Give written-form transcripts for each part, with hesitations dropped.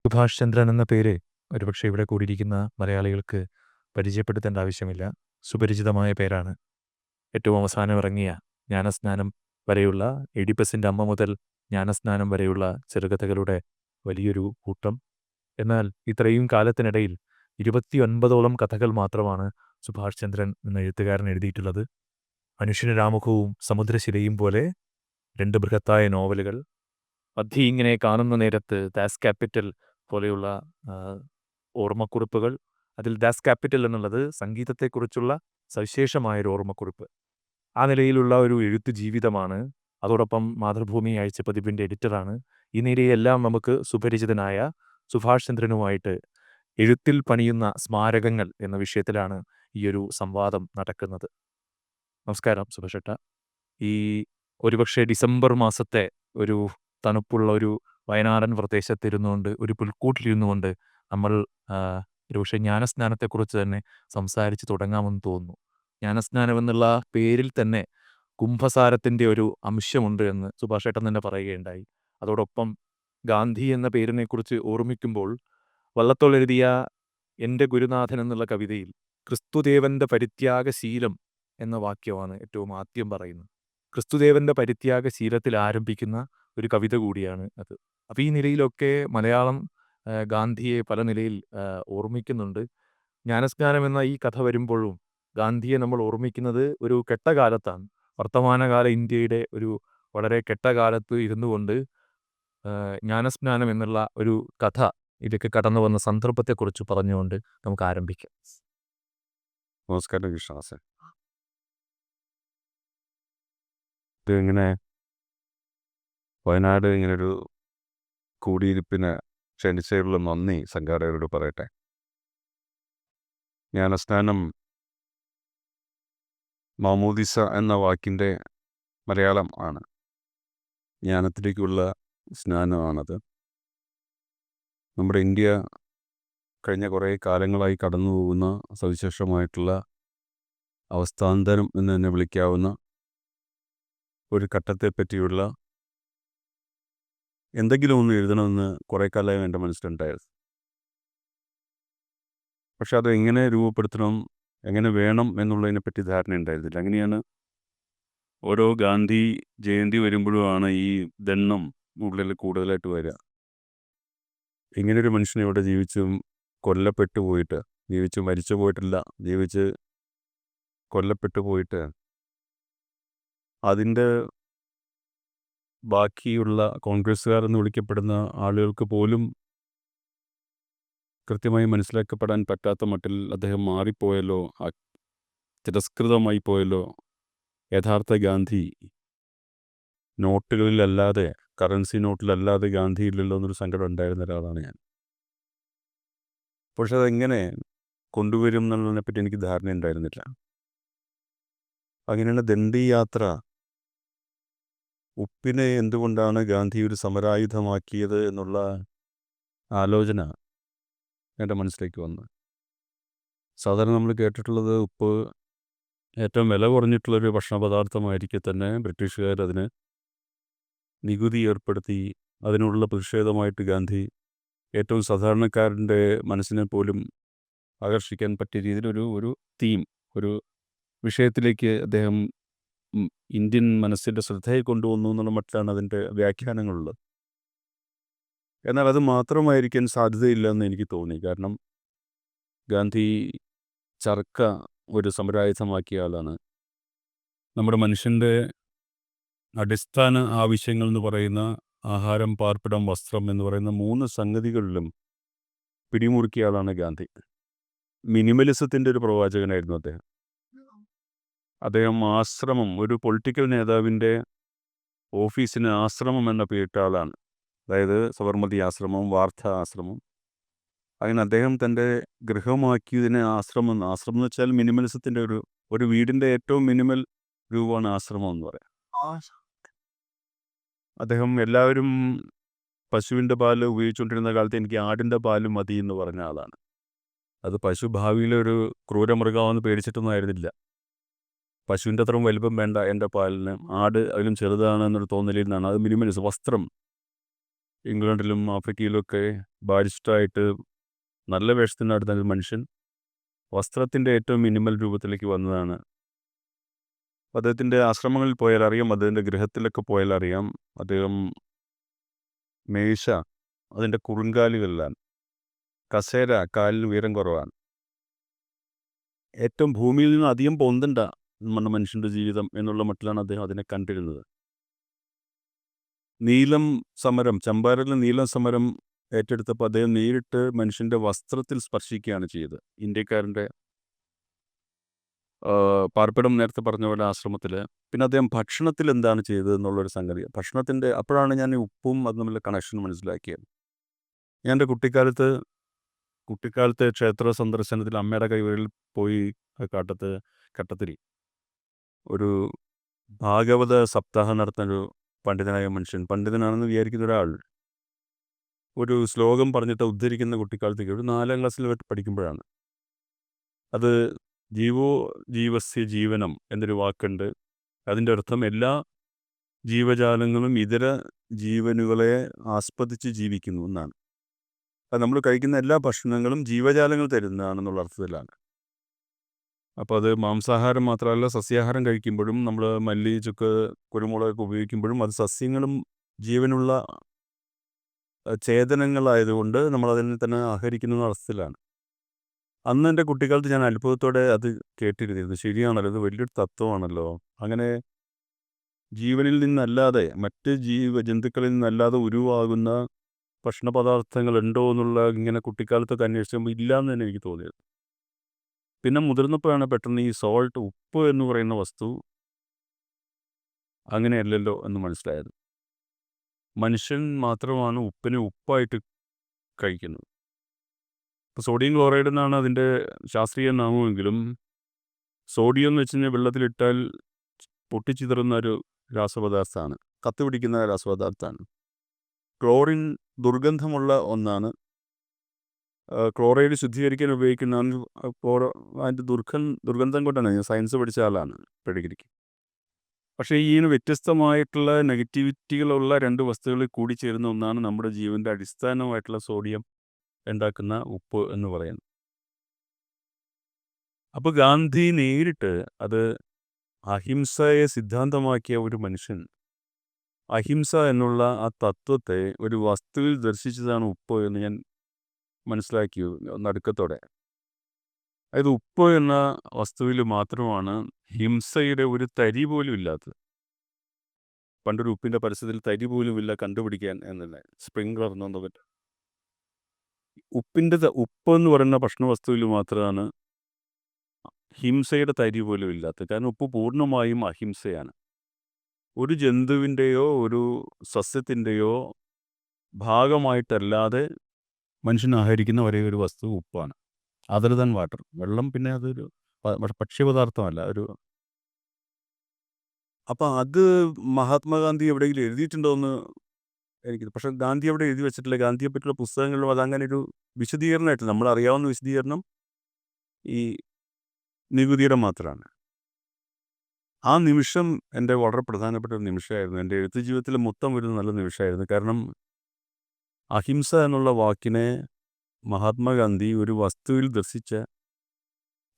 സുഭാഷ് ചന്ദ്രൻ എന്ന പേര് ഒരുപക്ഷെ ഇവിടെ കൂടിയിരിക്കുന്ന മലയാളികൾക്ക് പരിചയപ്പെടുത്തേണ്ട ആവശ്യമില്ല. സുപരിചിതമായ പേരാണ്. ഏറ്റവും അവസാനം ഇറങ്ങിയ ജ്ഞാനസ്നാനം വരെയുള്ള എഡിപ്പസിൻ്റെ അമ്മ മുതൽ ജ്ഞാനസ്നാനം വരെയുള്ള ചെറുകഥകളുടെ വലിയൊരു കൂട്ടം. എന്നാൽ ഇത്രയും കാലത്തിനിടയിൽ 29ഓളം കഥകൾ മാത്രമാണ് സുഭാഷ് ചന്ദ്രൻ എന്ന എഴുത്തുകാരൻ എഴുതിയിട്ടുള്ളത്. മനുഷ്യരാമുഖവും സമുദ്രശിലയും പോലെ 2 ബൃഹത്തായ നോവലുകൾ, മധ്യേ ഇങ്ങനെ കാണുന്ന നേരത്ത് ദാസ് ക്യാപിറ്റൽ പോലെയുള്ള ഓർമ്മക്കുറിപ്പുകൾ. അതിൽ ദാസ് ക്യാപിറ്റൽ എന്നുള്ളത് സംഗീതത്തെക്കുറിച്ചുള്ള സവിശേഷമായൊരു ഓർമ്മക്കുറിപ്പ്. ആ നിലയിലുള്ള ഒരു എഴുത്ത് ജീവിതമാണ്. അതോടൊപ്പം മാതൃഭൂമി ആഴ്ചപ്പതിപ്പിൻ്റെ എഡിറ്ററാണ്. ഈ നിലയെല്ലാം നമുക്ക് സുപരിചിതനായ സുഭാഷ് ചന്ദ്രനുമായിട്ട് എഴുത്തിൽ പണിയുന്ന സ്മാരകങ്ങൾ എന്ന വിഷയത്തിലാണ് ഈയൊരു സംവാദം നടക്കുന്നത്. നമസ്കാരം സുഭാഷ് ഏട്ടാ. ഈ ഒരുപക്ഷെ ഡിസംബർ മാസത്തെ ഒരു തണുപ്പുള്ള ഒരു വയനാടൻ പ്രദേശത്തിരുന്നുകൊണ്ട്, ഒരു പുൽക്കൂട്ടിലിരുന്നുകൊണ്ട് നമ്മൾ ഒരുപക്ഷെ ജ്ഞാനസ്നാനത്തെക്കുറിച്ച് തന്നെ സംസാരിച്ച് തുടങ്ങാമെന്ന് തോന്നുന്നു. ജ്ഞാനസ്നാനം എന്നുള്ള പേരിൽ തന്നെ കുംഭസാരത്തിൻ്റെ ഒരു അംശമുണ്ട് എന്ന് സുഭാഷ് ഏട്ടൻ തന്നെ പറയുകയുണ്ടായി. അതോടൊപ്പം ഗാന്ധി എന്ന പേരിനെക്കുറിച്ച് ഓർമ്മിക്കുമ്പോൾ വള്ളത്തോൾ എഴുതിയ എൻ്റെ ഗുരുനാഥൻ എന്നുള്ള കവിതയിൽ ക്രിസ്തുദേവൻ്റെ പരിത്യാഗശീലം എന്ന വാക്യമാണ് ഏറ്റവും ആദ്യം പറയുന്നത്. ക്രിസ്തുദേവൻ്റെ പരിത്യാഗശീലത്തിൽ ആരംഭിക്കുന്ന ഒരു കവിത കൂടിയാണ് അത്. അപ്പോൾ ഈ നിലയിലൊക്കെ മലയാളം ഗാന്ധിയെ പല നിലയിൽ ഓർമ്മിക്കുന്നുണ്ട്. ജ്ഞാനസ്നാനം എന്ന ഈ കഥ വരുമ്പോഴും ഗാന്ധിയെ നമ്മൾ ഓർമ്മിക്കുന്നത് ഒരു കെട്ടകാലത്താണ്. വർത്തമാനകാല ഇന്ത്യയുടെ ഒരു വളരെ കെട്ടകാലത്ത് ഇരുന്നു കൊണ്ട് ജ്ഞാനസ്നാനം എന്നുള്ള ഒരു കഥ ഇതൊക്കെ കടന്നു വന്ന സന്ദർഭത്തെക്കുറിച്ച് പറഞ്ഞുകൊണ്ട് നമുക്ക് ആരംഭിക്കാം. നമസ്കാരം കൃഷ്ണദാസേ. ഇത് ഇങ്ങനെ വയനാട് ഇങ്ങനൊരു കൂടിയിരിപ്പിന് ക്ഷണിച്ചതിലുള്ള നന്ദി സംഘാടകരോട് പറയട്ടെ. ജ്ഞാനസ്നാനം മാമോദിസ എന്ന വാക്കിൻ്റെ മലയാളം ആണ്. ജ്ഞാനത്തിലേക്കുള്ള സ്നാനമാണത്. നമ്മുടെ ഇന്ത്യ കഴിഞ്ഞ കുറേ കാലങ്ങളായി കടന്നു പോകുന്ന സവിശേഷമായിട്ടുള്ള അവസ്ഥാന്തരം എന്ന് തന്നെ വിളിക്കാവുന്ന ഒരു ഘട്ടത്തെ പറ്റിയുള്ള എന്തെങ്കിലും ഒന്ന് എഴുതണമെന്ന് കുറേ കാലമായി എൻ്റെ മനസ്സിലുണ്ടായിരുന്നു. പക്ഷെ അത് എങ്ങനെ രൂപപ്പെടുത്തണം, എങ്ങനെ വേണം എന്നുള്ളതിനെപ്പറ്റി ധാരണ ഉണ്ടായിരുന്നില്ല. അങ്ങനെയാണ് ഓരോ ഗാന്ധി ജയന്തി വരുമ്പോഴുമാണ് ഈ ദണ്ണം ഉള്ളിൽ കൂടുതലായിട്ട് വരിക. ഇങ്ങനൊരു മനുഷ്യനെ ഇവിടെ ജീവിച്ചും കൊല്ലപ്പെട്ടു പോയിട്ട്, ജീവിച്ച് മരിച്ചു പോയിട്ടില്ല, ജീവിച്ച് കൊല്ലപ്പെട്ടു പോയിട്ട് അതിൻ്റെ ബാക്കിയുള്ള കോൺഗ്രസ്സുകാർ എന്ന് വിളിക്കപ്പെടുന്ന ആളുകൾക്ക് പോലും കൃത്യമായി മനസ്സിലാക്കപ്പെടാൻ പറ്റാത്ത മട്ടിൽ അദ്ദേഹം മാറിപ്പോയല്ലോ, തിരസ്കൃതമായി പോയല്ലോ. യഥാർത്ഥ ഗാന്ധി നോട്ടുകളിലല്ലാതെ, കറൻസി നോട്ടിലല്ലാതെ ഗാന്ധി ഇല്ലല്ലോ എന്നൊരു സങ്കടം ഉണ്ടായിരുന്ന ഒരാളാണ് ഞാൻ. പക്ഷെ അതെങ്ങനെ കൊണ്ടുവരും എന്നുള്ളതിനെപ്പറ്റി എനിക്ക് ധാരണ ഉണ്ടായിരുന്നില്ല. അങ്ങനെയുള്ള ദണ്ഡി യാത്ര, ഉപ്പിനെ എന്തുകൊണ്ടാണ് ഗാന്ധി ഒരു സമരായുധമാക്കിയത് എന്നുള്ള ആലോചന എൻ്റെ മനസ്സിലേക്ക് വന്നു. സാധാരണ നമ്മൾ കേട്ടിട്ടുള്ളത് ഉപ്പ് ഏറ്റവും വില കുറഞ്ഞിട്ടുള്ളൊരു ഭക്ഷണ പദാർത്ഥമായിരിക്കെ തന്നെ ബ്രിട്ടീഷുകാർ അതിന് നികുതി ഏർപ്പെടുത്തി. അതിനുള്ള പ്രതിഷേധമായിട്ട് ഗാന്ധി ഏറ്റവും സാധാരണക്കാരൻ്റെ മനസ്സിനെ പോലും ആകർഷിക്കാൻ പറ്റിയ രീതിയിൽ ഒരു തീം, ഒരു വിഷയത്തിലേക്ക് അദ്ദേഹം ഇന്ത്യൻ മനസ്സിൻ്റെ ശ്രദ്ധയെ കൊണ്ടുവന്നു എന്നുള്ള മട്ടിലാണ് അതിൻ്റെ വ്യാഖ്യാനങ്ങളുള്ളത്. എന്നാൽ അത് മാത്രമായിരിക്കാൻ സാധ്യതയില്ലെന്ന് എനിക്ക് തോന്നി. കാരണം ഗാന്ധി ചർക്ക ഒരു സമരായുധമാക്കിയ ആളാണ്. നമ്മുടെ മനുഷ്യൻ്റെ അടിസ്ഥാന ആവശ്യങ്ങൾ എന്ന് പറയുന്ന ആഹാരം, പാർപ്പിടം, വസ്ത്രം എന്ന് പറയുന്ന 3 സംഗതികളിലും പിടിമുറുക്കിയ ആളാണ് ഗാന്ധി. മിനിമലിസത്തിൻ്റെ ഒരു പ്രവാചകനായിരുന്നു അദ്ദേഹം. അദ്ദേഹം ആശ്രമം, ഒരു പൊളിറ്റിക്കൽ നേതാവിൻ്റെ ഓഫീസിന് ആശ്രമം എന്ന പേരിട്ട ആളാണ്. അതായത് സബർമതി ആശ്രമം, വാർധ ആശ്രമം. അങ്ങനെ അദ്ദേഹം തൻ്റെ ഗൃഹമാക്കിയതിന് ആശ്രമം എന്ന് വെച്ചാൽ മിനിമലിസത്തിൻ്റെ ഒരു വീടിൻ്റെ ഏറ്റവും മിനിമൽ രൂപമാണ് ആശ്രമം എന്ന് പറയാം. അദ്ദേഹം എല്ലാവരും പശുവിൻ്റെ പാല് ഉപയോഗിച്ചുകൊണ്ടിരുന്ന കാലത്ത് എനിക്ക് ആടിൻ്റെ പാല് മതി എന്ന് പറഞ്ഞ ആളാണ്. അത് പശു ഭാവിയിലൊരു ക്രൂരമൃഗമാണെന്ന് പേടിച്ചിട്ടൊന്നും ആയിരുന്നില്ല. പശുവിൻ്റെ അത്രയും വലുപ്പം വേണ്ട എൻ്റെ പാലിന്, ആട് അതിലും ചെറുതാണ് എന്നൊരു തോന്നലിൽ നിന്നാണ്. അത് മിനിമലിസം. വസ്ത്രം, ഇംഗ്ലണ്ടിലും ആഫ്രിക്കയിലുമൊക്കെ ബാരിസ്റ്ററായിട്ട് നല്ല വേഷത്തിന് നടന്ന ഒരു മനുഷ്യൻ വസ്ത്രത്തിൻ്റെ ഏറ്റവും മിനിമൽ രൂപത്തിലേക്ക് വന്നതാണ്. അദ്ദേഹത്തിൻ്റെ ആശ്രമങ്ങളിൽ പോയാൽ അറിയാം, അദ്ദേഹത്തിൻ്റെ ഗൃഹത്തിലൊക്കെ പോയാൽ അറിയാം, അദ്ദേഹം മേശ അതിൻ്റെ കുറുങ്കാലുകളിലാണ്, കസേര കാലിന് ഉയരം കുറവാണ്. ഏറ്റവും ഭൂമിയിൽ നിന്ന് അധികം പൊന്തണ്ട നമ്മുടെ മനുഷ്യൻ്റെ ജീവിതം എന്നുള്ള മട്ടിലാണ് അദ്ദേഹം അതിനെ കണ്ടിരുന്നത്. നീലം സമരം, ചമ്പാരനിലെ നീലം സമരം ഏറ്റെടുത്തപ്പോൾ അദ്ദേഹം നേരിട്ട് മനുഷ്യൻ്റെ വസ്ത്രത്തിൽ സ്പർശിക്കുകയാണ് ചെയ്തത്. ഇന്ത്യക്കാരൻ്റെ പാർപ്പിടം നേരത്തെ പറഞ്ഞ പോലെ ആശ്രമത്തിൽ. പിന്നെ അദ്ദേഹം ഭക്ഷണത്തിൽ എന്താണ് ചെയ്തത് എന്നുള്ളൊരു സംഗതി, ഭക്ഷണത്തിൻ്റെ അപ്പോഴാണ് ഞാൻ ഈ ഉപ്പും അതും തമ്മിലുള്ള കണക്ഷൻ മനസ്സിലാക്കിയത്. ഞാൻ എൻ്റെ കുട്ടിക്കാലത്തെ ക്ഷേത്ര സന്ദർശനത്തിൽ അമ്മയുടെ കൈകളിൽ പോയി കട്ടത്തിൽ ഒരു ഭാഗവത സപ്താഹം നടത്തുന്നൊരു പണ്ഡിതനായ മനുഷ്യൻ, പണ്ഡിതനാണെന്ന് വിചാരിക്കുന്ന ഒരാൾ ഒരു ശ്ലോകം പറഞ്ഞിട്ട് ഉദ്ധരിക്കുന്ന കുട്ടിക്കാലത്തേക്ക് ഒരു 4ാം ക്ലാസ്സിൽ പഠിക്കുമ്പോഴാണ്. അത് ജീവോ ജീവസ്യ ജീവനം എന്നൊരു വാക്കുണ്ട്. അതിൻ്റെ അർത്ഥം എല്ലാ ജീവജാലങ്ങളും ഇതര ജീവനുകളെ ആസ്പദിച്ച് ജീവിക്കുന്നു എന്നാണ്. അത് നമ്മൾ കഴിക്കുന്ന എല്ലാ ഭക്ഷണങ്ങളും ജീവജാലങ്ങൾ തരുന്നതാണെന്നുള്ള അർത്ഥത്തിലാണ്. അപ്പോൾ അത് മാംസാഹാരം മാത്രമല്ല, സസ്യാഹാരം കഴിക്കുമ്പോഴും നമ്മൾ മല്ലി, ചുക്ക്, കുരുമുളകൊക്കെ ഉപയോഗിക്കുമ്പോഴും അത് സസ്യങ്ങളും ജീവനുള്ള ചേതനങ്ങളായതുകൊണ്ട് നമ്മളതിനെ തന്നെ ആഹരിക്കുന്ന അർത്ഥത്തിലാണ്. അന്ന് എൻ്റെ കുട്ടിക്കാലത്ത് ഞാൻ അത്ഭുതത്തോടെ അത് കേട്ടിരുന്നിരുന്നു. ശരിയാണല്ലോ, ഇത് വലിയൊരു തത്വമാണല്ലോ. അങ്ങനെ ജീവനിൽ നിന്നല്ലാതെ, മറ്റ് ജന്തുക്കളിൽ നിന്നല്ലാതെ ഉരുവാകുന്ന ഭക്ഷണപദാർത്ഥങ്ങൾ ഉണ്ടോ എന്നുള്ള ഇങ്ങനെ കുട്ടിക്കാലത്തൊക്കെ അന്വേഷിക്കുമ്പോൾ ഇല്ലയെന്ന് തന്നെ എനിക്ക് തോന്നിയത്. പിന്നെ മുതിർന്നപ്പോഴാണ് പെട്ടെന്ന് ഈ ഉപ്പ് എന്ന് പറയുന്ന വസ്തു അങ്ങനെയല്ലല്ലോ എന്ന് മനസ്സിലായത്. മനുഷ്യൻ മാത്രമാണ് ഉപ്പിനെ ഉപ്പായിട്ട് കഴിക്കുന്നത്. ഇപ്പോൾ സോഡിയം ക്ലോറൈഡ് എന്നാണ് അതിൻ്റെ ശാസ്ത്രീയ നാമമെങ്കിലും സോഡിയം എന്ന് വെച്ച് കഴിഞ്ഞാൽ വെള്ളത്തിലിട്ടാൽ പൊട്ടിച്ചിതറുന്ന ഒരു രാസപദാർത്ഥമാണ്, കത്തുപിടിക്കുന്ന രാസപദാർത്ഥമാണ്. ക്ലോറിൻ ദുർഗന്ധമുള്ള ഒന്നാണ്. ക്ലോറൈഡ് ശുദ്ധീകരിക്കാൻ ഉപയോഗിക്കുന്ന അതിൻ്റെ ദുർഗന്ധം കൊണ്ടാണ്. ഞാൻ സയൻസ് പഠിച്ച ആളാണ് പെഡിഗ്രിക്ക്. പക്ഷേ ഈ വ്യത്യസ്തമായിട്ടുള്ള നെഗറ്റിവിറ്റികളുള്ള 2 വസ്തുക്കളിൽ കൂടി ചേരുന്ന ഒന്നാണ് നമ്മുടെ ജീവൻ്റെ അടിസ്ഥാനമായിട്ടുള്ള സോഡിയം ഉണ്ടാക്കുന്ന ഉപ്പ് എന്ന് പറയുന്നത്. അപ്പോൾ ഗാന്ധി നേരിട്ട് അത് അഹിംസയെ സിദ്ധാന്തമാക്കിയ ഒരു മനുഷ്യൻ അഹിംസ എന്നുള്ള ആ തത്വത്തെ ഒരു വസ്തുവിൽ ദർശിച്ചതാണ് ഉപ്പ് എന്ന് ഞാൻ മനസ്സിലാക്കി നടുക്കത്തോടെ. അതായത് ഉപ്പ് എന്ന വസ്തുവിൽ മാത്രമാണ് ഹിംസയുടെ ഒരു തരി പോലും ഇല്ലാത്തത്. പണ്ടൊരു ഉപ്പിൻ്റെ പരസ്യത്തിൽ തരി പോലും ഇല്ല കണ്ടുപിടിക്കാൻ എന്നല്ലേ, സ്പ്രിംഗ്ലർ എന്നൊന്നും പറ്റും. ഉപ്പ് എന്ന് പറയുന്ന ഭക്ഷണ വസ്തുവിൽ മാത്രമാണ് ഹിംസയുടെ തരി പോലും ഇല്ലാത്തത്. കാരണം ഉപ്പ് പൂർണ്ണമായും അഹിംസയാണ്. ഒരു ജന്തുവിൻ്റെയോ ഒരു സസ്യത്തിൻ്റെയോ ഭാഗമായിട്ടല്ലാതെ മനുഷ്യൻ ആഹരിക്കുന്ന ഒരേ ഒരു വസ്തു ഉപ്പാണ്. Other than water. വെള്ളം പിന്നെ അതൊരു ഭക്ഷ്യപദാർത്ഥമല്ല. അപ്പം അത് മഹാത്മാഗാന്ധി എവിടെയെങ്കിലും എഴുതിയിട്ടുണ്ടോ എന്ന് എനിക്ക്, പക്ഷേ ഗാന്ധി അവിടെ എഴുതി വെച്ചിട്ടില്ല. ഗാന്ധിയെ പറ്റിയുള്ള പുസ്തകങ്ങളിലും അതങ്ങനെ ഒരു വിശദീകരണമായിട്ട് നമ്മളറിയാവുന്ന വിശദീകരണം ഈ നികുതിയുടെ മാത്രമാണ്. ആ നിമിഷം എൻ്റെ വളരെ പ്രധാനപ്പെട്ട ഒരു നിമിഷമായിരുന്നു. എൻ്റെ എഴുത്ത് ജീവിതത്തിൽ മൊത്തം ഒരു നല്ല നിമിഷമായിരുന്നു. കാരണം അഹിംസ എന്നുള്ള വാക്കിനെ മഹാത്മാഗാന്ധി ഒരു വസ്തുവിൽ ദർശിച്ച,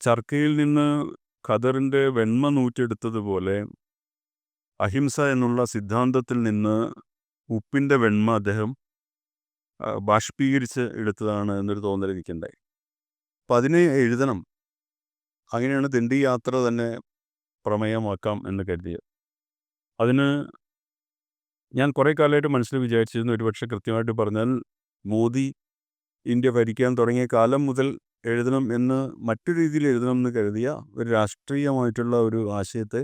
ചർക്കയിൽ നിന്ന് ഖദറിൻ്റെ വെണ്മ നൂറ്റെടുത്തതുപോലെ അഹിംസ എന്നുള്ള സിദ്ധാന്തത്തിൽ നിന്ന് ഉപ്പിൻ്റെ വെണ്മ അദ്ദേഹം ബാഷ്പീകരിച്ച് എടുത്തതാണ് എന്നൊരു തോന്നൽ എനിക്കുണ്ടായി. അപ്പം അതിനെ എഴുതണം. അങ്ങനെയാണ് ദണ്ഡി യാത്ര തന്നെ പ്രമേയമാക്കാം എന്ന് കരുതിയത്. അതിന് ഞാൻ കുറേ കാലമായിട്ട് മനസ്സിൽ വിചാരിച്ചിരുന്നു, ഒരുപക്ഷെ കൃത്യമായിട്ട് പറഞ്ഞാൽ മോദി ഇന്ത്യ ഭരിക്കാൻ തുടങ്ങിയ കാലം മുതൽ എഴുതണം എന്ന്, മറ്റു രീതിയിൽ എഴുതണം എന്ന് കരുതിയ ഒരു രാഷ്ട്രീയമായിട്ടുള്ള ഒരു ആശയത്തെ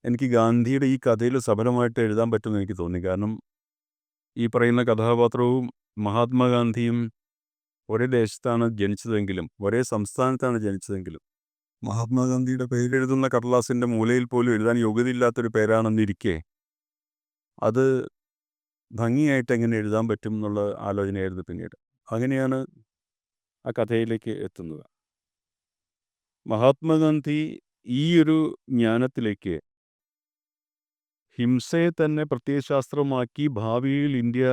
എനിക്ക് ഗാന്ധിയുടെ ഈ കഥയിൽ സഫലമായിട്ട് എഴുതാൻ പറ്റുമെന്ന് എനിക്ക് തോന്നി. കാരണം ഈ പറയുന്ന കഥാപാത്രവും മഹാത്മാഗാന്ധിയും ഒരേ ദേശത്താണ് ജനിച്ചതെങ്കിലും, ഒരേ സംസ്ഥാനത്താണ് ജനിച്ചതെങ്കിലും, മഹാത്മാഗാന്ധിയുടെ പേരെഴുതുന്ന കടലാസിൻ്റെ മൂലയിൽ പോലും എഴുതാൻ യോഗ്യതയില്ലാത്തൊരു പേരാണെന്നിരിക്കെ അത് ഭംഗിയായിട്ട് എങ്ങനെ എഴുതാൻ പറ്റും എന്നുള്ള ആലോചനയായിരുന്നു പിന്നീട്. അങ്ങനെയാണ് ആ കഥയിലേക്ക് എത്തുന്നത്. മഹാത്മാഗാന്ധി ഈ ഒരു ജ്ഞാനത്തിലേക്ക് ഹിംസയെ തന്നെ പ്രത്യയശാസ്ത്രമാക്കി ഭാവിയിൽ ഇന്ത്യ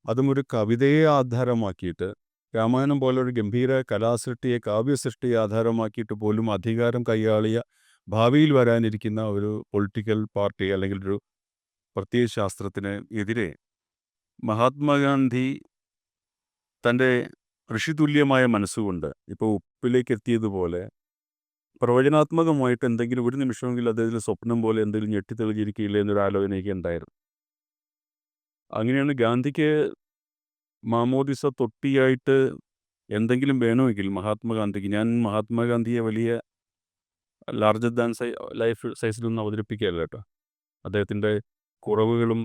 അതും ഒരു കവിതയെ ആധാരമാക്കിയിട്ട് രാമായണം പോലൊരു ഗംഭീര കലാസൃഷ്ടിയെ കാവ്യസൃഷ്ടിയെ ആധാരമാക്കിയിട്ട് പോലും അധികാരം കൈയാളിയ ഭാവിയിൽ വരാനിരിക്കുന്ന ഒരു പൊളിറ്റിക്കൽ പാർട്ടി അല്ലെങ്കിൽ ഒരു പ്രത്യയശാസ്ത്രത്തിന് എതിരെ മഹാത്മാഗാന്ധി തൻ്റെ ഋഷിതുല്യമായ മനസ്സുകൊണ്ട് ഇപ്പോൾ ഉപ്പിലേക്ക് എത്തിയതുപോലെ പ്രവചനാത്മകമായിട്ട് എന്തെങ്കിലും ഒരു നിമിഷമെങ്കിലും അദ്ദേഹത്തിന് സ്വപ്നം പോലെ എന്തെങ്കിലും ഞെട്ടിത്തെളിഞ്ഞിരിക്കില്ല എന്നൊരു ആലോചന എനിക്ക് ഉണ്ടായിരുന്നു. അങ്ങനെയാണ് ഗാന്ധിക്ക് മാമോദിസ തൊട്ടിയായിട്ട് എന്തെങ്കിലും വേണമെങ്കിൽ മഹാത്മാഗാന്ധിക്ക്, ഞാൻ മഹാത്മാഗാന്ധിയെ വലിയ ലാർജർ ദാൻ ലൈഫ് സൈസിലൊന്നും അവതരിപ്പിക്കുകയല്ല കേട്ടോ. അദ്ദേഹത്തിൻ്റെ കുറവുകളും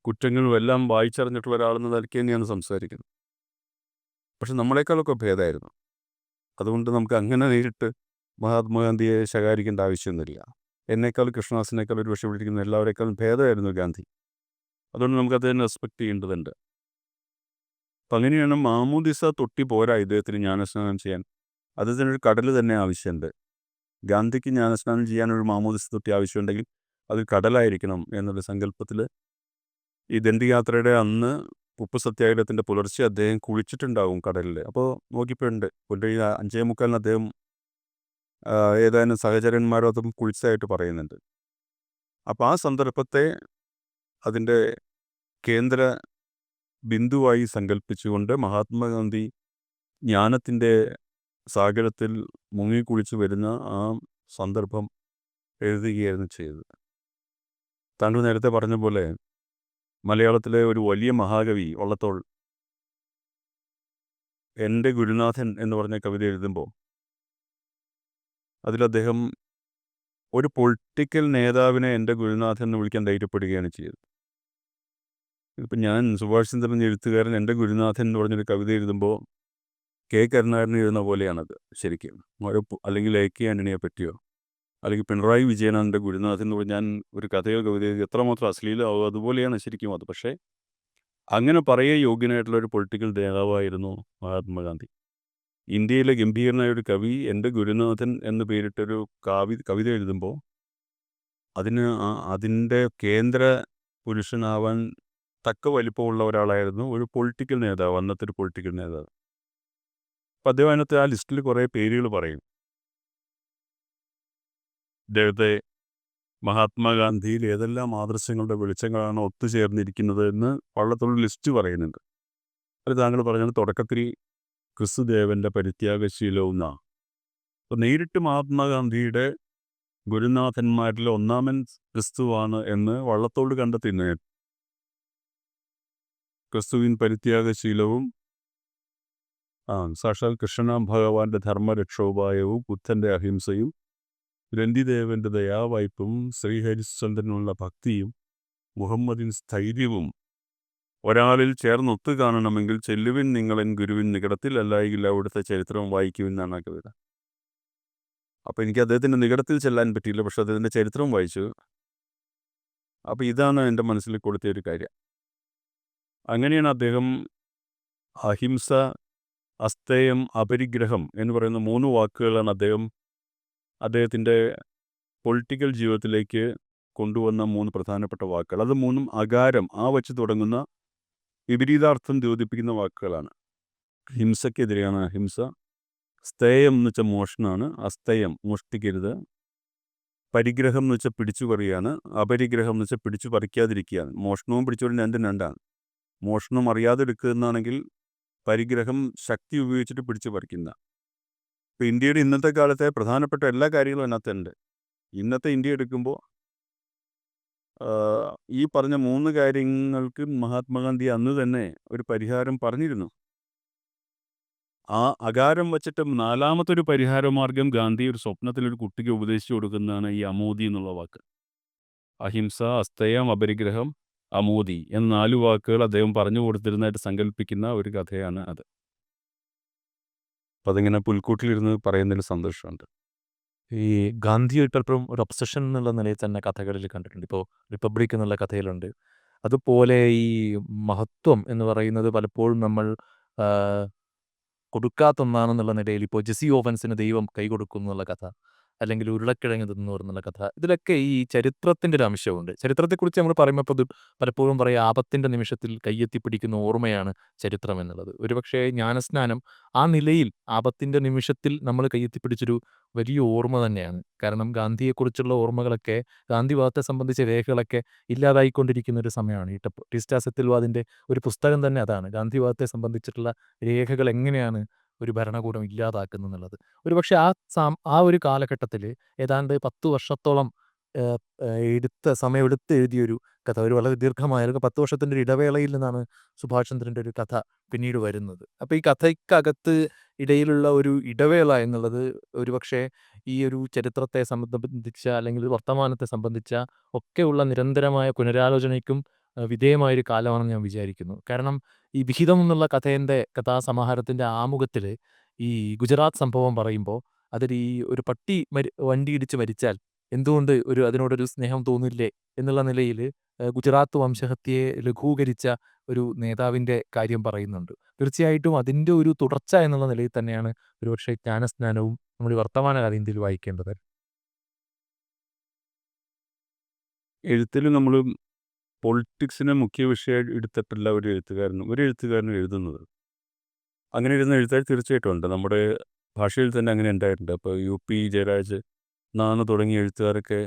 കുറ്റങ്ങളും എല്ലാം വായിച്ചറിഞ്ഞിട്ടുള്ള ഒരാളെന്ന നിലയ്ക്ക് തന്നെയാണ് സംസാരിക്കുന്നത്. പക്ഷെ നമ്മളെക്കാളൊക്കെ ഭേദമായിരുന്നു. അതുകൊണ്ട് നമുക്ക് അങ്ങനെ നേരിട്ട് മഹാത്മാഗാന്ധിയെ ശകാരിക്കേണ്ട ആവശ്യമൊന്നുമില്ല. എന്നേക്കാൾ കൃഷ്ണദാസിനേക്കാൾ ഒരു പക്ഷേ വിളിക്കുന്ന എല്ലാവരേക്കാളും ഭേദമായിരുന്നു ഗാന്ധി. അതുകൊണ്ട് നമുക്കത് തന്നെ റെസ്പെക്റ്റ് ചെയ്യേണ്ടതുണ്ട്. അപ്പം അങ്ങനെയാണ് മാമോദിസ തൊട്ടി പോരാ ഇദ്ദേഹത്തിന് ജ്ഞാനസ്നാനം ചെയ്യാൻ. അദ്ദേഹത്തിനൊരു കടൽ തന്നെ ആവശ്യമുണ്ട്. ഗാന്ധിക്ക് ജ്ഞാനസ്നാനം ചെയ്യാനൊരു മാമോദിസ തൊട്ടി ആവശ്യമുണ്ടെങ്കിൽ അത് കടലായിരിക്കണം എന്നുള്ള സങ്കല്പത്തിൽ ഈ ദണ്ഡിയാത്രയുടെ അന്ന് ഉപ്പ് സത്യാഗ്രഹത്തിൻ്റെ പുലർച്ചെ അദ്ദേഹം കുളിച്ചിട്ടുണ്ടാവും കടലിൽ. അപ്പോൾ നോക്കിയപ്പോഴുണ്ട് പുലരി 5:45 അദ്ദേഹം ഏതാനും സഹചരന്മാരൊന്നും കുളിച്ചതായിട്ട് പറയുന്നുണ്ട്. അപ്പോൾ ആ സന്ദർഭത്തെ അതിൻ്റെ കേന്ദ്ര ബിന്ദുവായി സങ്കല്പിച്ചുകൊണ്ട് മഹാത്മാഗാന്ധി ജ്ഞാനത്തിൻ്റെ സാഗരത്തിൽ മുങ്ങിക്കുളിച്ച് വരുന്ന ആ സന്ദർഭം എഴുതുകയായിരുന്നു ചെയ്തത്. താങ്കൾ നേരത്തെ പറഞ്ഞ പോലെ മലയാളത്തിലെ ഒരു വലിയ മഹാകവി വള്ളത്തോൾ എൻ്റെ ഗുരുനാഥൻ എന്ന് പറഞ്ഞ കവിത എഴുതുമ്പോൾ അതിലദ്ദേഹം ഒരു പൊളിറ്റിക്കൽ നേതാവിനെ എൻ്റെ ഗുരുനാഥൻ എന്ന് വിളിക്കാൻ ധൈര്യപ്പെടുകയാണ് ചെയ്തത്. ഇപ്പം ഞാൻ സുഭാഷ് ചന്ദ്രൻ എഴുത്തുകാരൻ എൻ്റെ ഗുരുനാഥൻ എന്ന് പറഞ്ഞൊരു കവിത എഴുതുമ്പോൾ കെ കരുണാകരൻ എഴുതുന്ന പോലെയാണത് ശരിക്കും. അല്ലെങ്കിൽ എ കെ ആൻ്റണിയെ പറ്റിയോ അല്ലെങ്കിൽ പിണറായി വിജയനാണ് എൻ്റെ ഗുരുനാഥൻ എന്ന് പറഞ്ഞ് ഞാൻ ഒരു കഥയോ കവിതയോ എത്രമാത്രം അശ്ലീലമാവും അതുപോലെയാണ് ശരിക്കും അത്. പക്ഷേ അങ്ങനെ പറയേ യോഗ്യനായിട്ടുള്ള ഒരു പൊളിറ്റിക്കൽ നേതാവായിരുന്നു മഹാത്മാഗാന്ധി. ഇന്ത്യയിലെ ഗംഭീരനായ ഒരു കവി എൻ്റെ ഗുരുനാഥൻ എന്ന് പേരിട്ടൊരു കവിത എഴുതുമ്പോൾ അതിൻ്റെ കേന്ദ്ര പുരുഷനാവാൻ തക്ക വലിപ്പമുള്ള ഒരാളായിരുന്നു ഒരു പൊളിറ്റിക്കൽ നേതാവ്, അന്നത്തെ ഒരു പൊളിറ്റിക്കൽ നേതാവ്. അപ്പം അദ്ദേഹം അതിനകത്ത് ആ ലിസ്റ്റിൽ കുറേ പേരുകൾ പറയും. അദ്ദേഹത്തെ മഹാത്മാഗാന്ധിയിൽ ഏതെല്ലാം ആദർശങ്ങളുടെ വെളിച്ചങ്ങളാണ് ഒത്തുചേർന്നിരിക്കുന്നത് എന്ന് വള്ളത്തോൾ ലിസ്റ്റ് പറയുന്നുണ്ട്. അത് താങ്കൾ പറഞ്ഞത് തുടക്കത്തിൽ ക്രിസ്തുദേവൻ്റെ പരിത്യാഗശീലവും എന്നാണ്. അപ്പോൾ നേരിട്ട് മഹാത്മാഗാന്ധിയുടെ ഗുരുനാഥന്മാരിൽ ഒന്നാമൻ ക്രിസ്തുവാണ് എന്ന് വള്ളത്തോൾ കണ്ടെത്തുന്നു. ക്രിസ്തുവിൻ പരിത്യാഗശീലവും സാക്ഷാൽ കൃഷ്ണ ഭഗവാന്റെ ധർമ്മരക്ഷോപായവും ബുദ്ധൻ്റെ അഹിംസയും ഗ്രന്ഥിദേവൻ്റെ ദയാവായ്പും ശ്രീഹരിശ്ചന്ദ്രനുള്ള ഭക്തിയും മുഹമ്മദിൻ സ്ഥൈര്യവും ഒരാളിൽ ചേർന്നൊത്തു കാണണമെങ്കിൽ ചെല്ലുവിൻ നിങ്ങളൻ ഗുരുവിൻ നികടത്തിൽ, അല്ലായെങ്കിൽ അവിടുത്തെ ചരിത്രം വായിക്കുമെന്നാണ് ആ കവിത. അപ്പോൾ എനിക്ക് അദ്ദേഹത്തിൻ്റെ നികടത്തിൽ ചെല്ലാൻ പറ്റിയില്ല, പക്ഷെ അദ്ദേഹത്തിൻ്റെ ചരിത്രം വായിച്ചു. അപ്പോൾ ഇതാണ് എൻ്റെ മനസ്സിൽ കൊടുത്ത ഒരു കാര്യം. അങ്ങനെയാണ് അദ്ദേഹം അഹിംസ, അസ്തേയം, അപരിഗ്രഹം എന്ന് പറയുന്ന 3 വാക്കുകളാണ് അദ്ദേഹത്തിൻ്റെ പൊളിറ്റിക്കൽ ജീവിതത്തിലേക്ക് കൊണ്ടുവന്ന 3 പ്രധാനപ്പെട്ട വാക്കുകൾ. അത് 3 അകാരം വച്ച് തുടങ്ങുന്ന വിപരീതാർത്ഥം ദ്യോതിപ്പിക്കുന്ന വാക്കുകളാണ്. ഹിംസയ്ക്കെതിരെയാണ് അഹിംസ. സ്തേയം എന്ന് വെച്ചാൽ മോഷണമാണ്, അസ്തേയം മോഷ്ടിക്കരുത്. പരിഗ്രഹം എന്ന് വെച്ചാൽ പിടിച്ചു പറിയാണ്, അപരിഗ്രഹം എന്ന് വെച്ചാൽ പിടിച്ചു പറിക്കാതിരിക്കുകയാണ്. മോഷണവും പിടിച്ചുപറിയും രണ്ടാണ്. മോഷണം അറിയാതെ എടുക്കുന്നതാണെങ്കിൽ പരിഗ്രഹം ശക്തി ഉപയോഗിച്ചിട്ട് പിടിച്ചു പറിക്കുന്ന. ഇപ്പോൾ ഇന്ത്യയുടെ ഇന്നത്തെ കാലത്തെ പ്രധാനപ്പെട്ട എല്ലാ കാര്യങ്ങളും അതിനകത്തുണ്ട്. ഇന്നത്തെ ഇന്ത്യ എടുക്കുമ്പോൾ ഈ പറഞ്ഞ 3 കാര്യങ്ങൾക്ക് മഹാത്മാഗാന്ധി അന്ന് തന്നെ ഒരു പരിഹാരം പറഞ്ഞിരുന്നു. ആ അകാരം വച്ചിട്ട് 4മത്തെ ഒരു പരിഹാര മാർഗം ഗാന്ധി ഒരു സ്വപ്നത്തിലൊരു കുട്ടിക്ക് ഉപദേശിച്ചു കൊടുക്കുന്നതാണ് ഈ അമോദി എന്നുള്ള വാക്ക്. അഹിംസ, അസ്തേയം, അപരിഗ്രഹം, അമോദി എന്ന 4 വാക്കുകൾ അദ്ദേഹം പറഞ്ഞു കൊടുത്തിരുന്നതായിട്ട് സങ്കല്പിക്കുന്ന ഒരു കഥയാണ് അത്. അപ്പം അതിങ്ങനെ പുൽക്കൂട്ടിലിരുന്ന് പറയുന്നതിൽ സന്തോഷമുണ്ട്. ഈ ഗാന്ധിയായിട്ട് അല്പം ഒരു ഒബ്സഷൻ എന്നുള്ള നിലയിൽ തന്നെ കഥകളിൽ കണ്ടിട്ടുണ്ട്. ഇപ്പോൾ റിപ്പബ്ലിക് എന്നുള്ള കഥയിലുണ്ട്. അതുപോലെ ഈ മഹത്വം എന്ന് പറയുന്നത് പലപ്പോഴും നമ്മൾ കൊടുക്കാത്ത ഒന്നാണെന്നുള്ള നിലയിൽ ഇപ്പോൾ ജെസ്സി ഓവൻസിന് ദൈവം കൈ കൊടുക്കുന്നു എന്നുള്ള കഥ, അല്ലെങ്കിൽ ഉരുളക്കിഴങ്ങ് തിന്നു എന്നുള്ള കഥ. ഇതിലൊക്കെ ഈ ചരിത്രത്തിൻ്റെ ഒരു അംശമുണ്ട്. ചരിത്രത്തെക്കുറിച്ച് നമ്മൾ പറയുമ്പോൾ ഇപ്പോൾ ഇത് പലപ്പോഴും പറയും ആപത്തിൻ്റെ നിമിഷത്തിൽ കയ്യെത്തിപ്പിടിക്കുന്ന ഓർമ്മയാണ് ചരിത്രം എന്നുള്ളത്. ഒരുപക്ഷേ ജ്ഞാനസ്നാനം ആ നിലയിൽ ആപത്തിൻ്റെ നിമിഷത്തിൽ നമ്മൾ കയ്യെത്തിപ്പിടിച്ചൊരു വലിയ ഓർമ്മ തന്നെയാണ്. കാരണം ഗാന്ധിയെക്കുറിച്ചുള്ള ഓർമ്മകളൊക്കെ ഗാന്ധിവാദത്തെ സംബന്ധിച്ച രേഖകളൊക്കെ ഇല്ലാതായിക്കൊണ്ടിരിക്കുന്ന ഒരു സമയമാണ്. ഈ ടീസ്റ്റ സെറ്റിൽവാദിൻ്റെ ഒരു പുസ്തകം തന്നെ അതാണ്. ഗാന്ധിവാദത്തെ സംബന്ധിച്ചിട്ടുള്ള രേഖകൾ എങ്ങനെയാണ് ഒരു ഭരണകൂടം ഇല്ലാതാക്കുന്നെന്നുള്ളത്. ഒരുപക്ഷേ ആ ഒരു കാലഘട്ടത്തില് ഏതാണ്ട് 10 വർഷത്തോളം ഏഹ്, സമയമെടുത്ത് എഴുതിയൊരു കഥ. ഒരു വളരെ ദീർഘമായ ഒരു 10 വർഷത്തിൻ്റെ ഒരു ഇടവേളയിൽ നിന്നാണ് സുഭാഷ് ചന്ദ്രൻ്റെ ഒരു കഥ പിന്നീട് വരുന്നത്. അപ്പോൾ ഈ കഥയ്ക്കകത്ത് ഇടയിലുള്ള ഒരു ഇടവേള എന്നുള്ളത് ഒരുപക്ഷേ ഈ ഒരു ചരിത്രത്തെ സംബന്ധിച്ച അല്ലെങ്കിൽ വർത്തമാനത്തെ സംബന്ധിച്ച ഒക്കെയുള്ള നിരന്തരമായ പുനരാലോചനയ്ക്കും വിധേയമായൊരു കാലമാണെന്ന് ഞാൻ വിചാരിക്കുന്നു. കാരണം ഈ വിഹിതം എന്നുള്ള കഥാസമാഹാരത്തിൻ്റെ ആമുഖത്തില് ഈ ഗുജറാത്ത് സംഭവം പറയുമ്പോൾ അതിൽ ഈ ഒരു പട്ടി വണ്ടിയിടിച്ച് മരിച്ചാൽ എന്തുകൊണ്ട് അതിനോടൊരു സ്നേഹം തോന്നില്ലേ എന്നുള്ള നിലയിൽ ഗുജറാത്ത് വംശഹത്യയെ ലഘൂകരിച്ച ഒരു നേതാവിൻ്റെ കാര്യം പറയുന്നുണ്ട്. തീർച്ചയായിട്ടും അതിൻ്റെ ഒരു തുടർച്ച എന്നുള്ള നിലയിൽ തന്നെയാണ് ഒരുപക്ഷേ ജ്ഞാനസ്നാനവും നമ്മൾ ഈ വർത്തമാനകാല ഇന്ത്യയിൽ വായിക്കേണ്ടത്. എഴുത്തിൽ നമ്മൾ പൊളിറ്റിക്സിനെ മുഖ്യ വിഷയമായി എടുത്തിട്ടല്ല ഒരു എഴുത്തുകാരനും എഴുതുന്നത്. അങ്ങനെ എഴുതുന്ന എഴുത്തുകാർ തീർച്ചയായിട്ടും ഉണ്ട്. നമ്മുടെ ഭാഷയിൽ തന്നെ അങ്ങനെ ഉണ്ടായിട്ടുണ്ട്. അപ്പോൾ UP ജയരാജ്, നാന്ന് തുടങ്ങിയ എഴുത്തുകാരൊക്കെ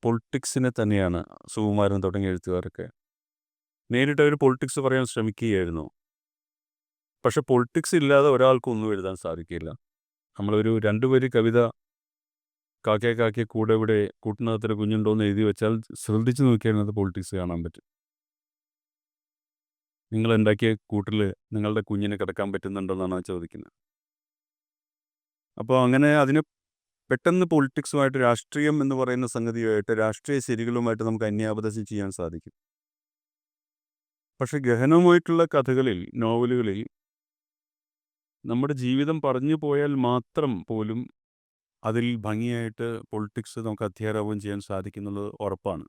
പൊളിറ്റിക്സിനെ തന്നെയാണ്, സുകുമാരൻ തുടങ്ങിയ എഴുത്തുകാരൊക്കെ നേരിട്ട് അവർ പൊളിറ്റിക്സ് പറയാൻ ശ്രമിക്കുകയായിരുന്നു. പക്ഷെ പൊളിറ്റിക്സ് ഇല്ലാതെ ഒരാൾക്കും ഒന്നും എഴുതാൻ സാധിക്കില്ല. നമ്മളൊരു 2 വരി കവിത കാക്കേ കാക്കേ കൂടെ ഇവിടെ കൂട്ടിനകത്തൊരു കുഞ്ഞുണ്ടോയെന്ന് എഴുതി വെച്ചാൽ ശ്രദ്ധിച്ച് നോക്കിയാൽ അത് പൊളിറ്റിക്സ് കാണാൻ പറ്റും. നിങ്ങളുണ്ടാക്കിയ കൂട്ടിൽ നിങ്ങളുടെ കുഞ്ഞിന് കിടക്കാൻ പറ്റുന്നുണ്ടോയെന്നാണ് ആ ചോദിക്കുന്നത്. അപ്പോൾ അങ്ങനെ അതിന് പെട്ടെന്ന് പൊളിറ്റിക്സുമായിട്ട്, രാഷ്ട്രീയം എന്ന് പറയുന്ന സംഗതിയുമായിട്ട്, രാഷ്ട്രീയ ശരികളുമായിട്ട് നമുക്ക് അന്യാപദം ചെയ്യാൻ സാധിക്കും. പക്ഷെ ഗഹനമായിട്ടുള്ള കഥകളിൽ, നോവലുകളിൽ നമ്മുടെ ജീവിതം പറഞ്ഞു പോയാൽ മാത്രം പോലും അതിൽ ഭംഗിയായിട്ട് പൊളിറ്റിക്സ് നമുക്ക് അധ്യാരോപണം ചെയ്യാൻ സാധിക്കുന്നുള്ളത് ഉറപ്പാണ്.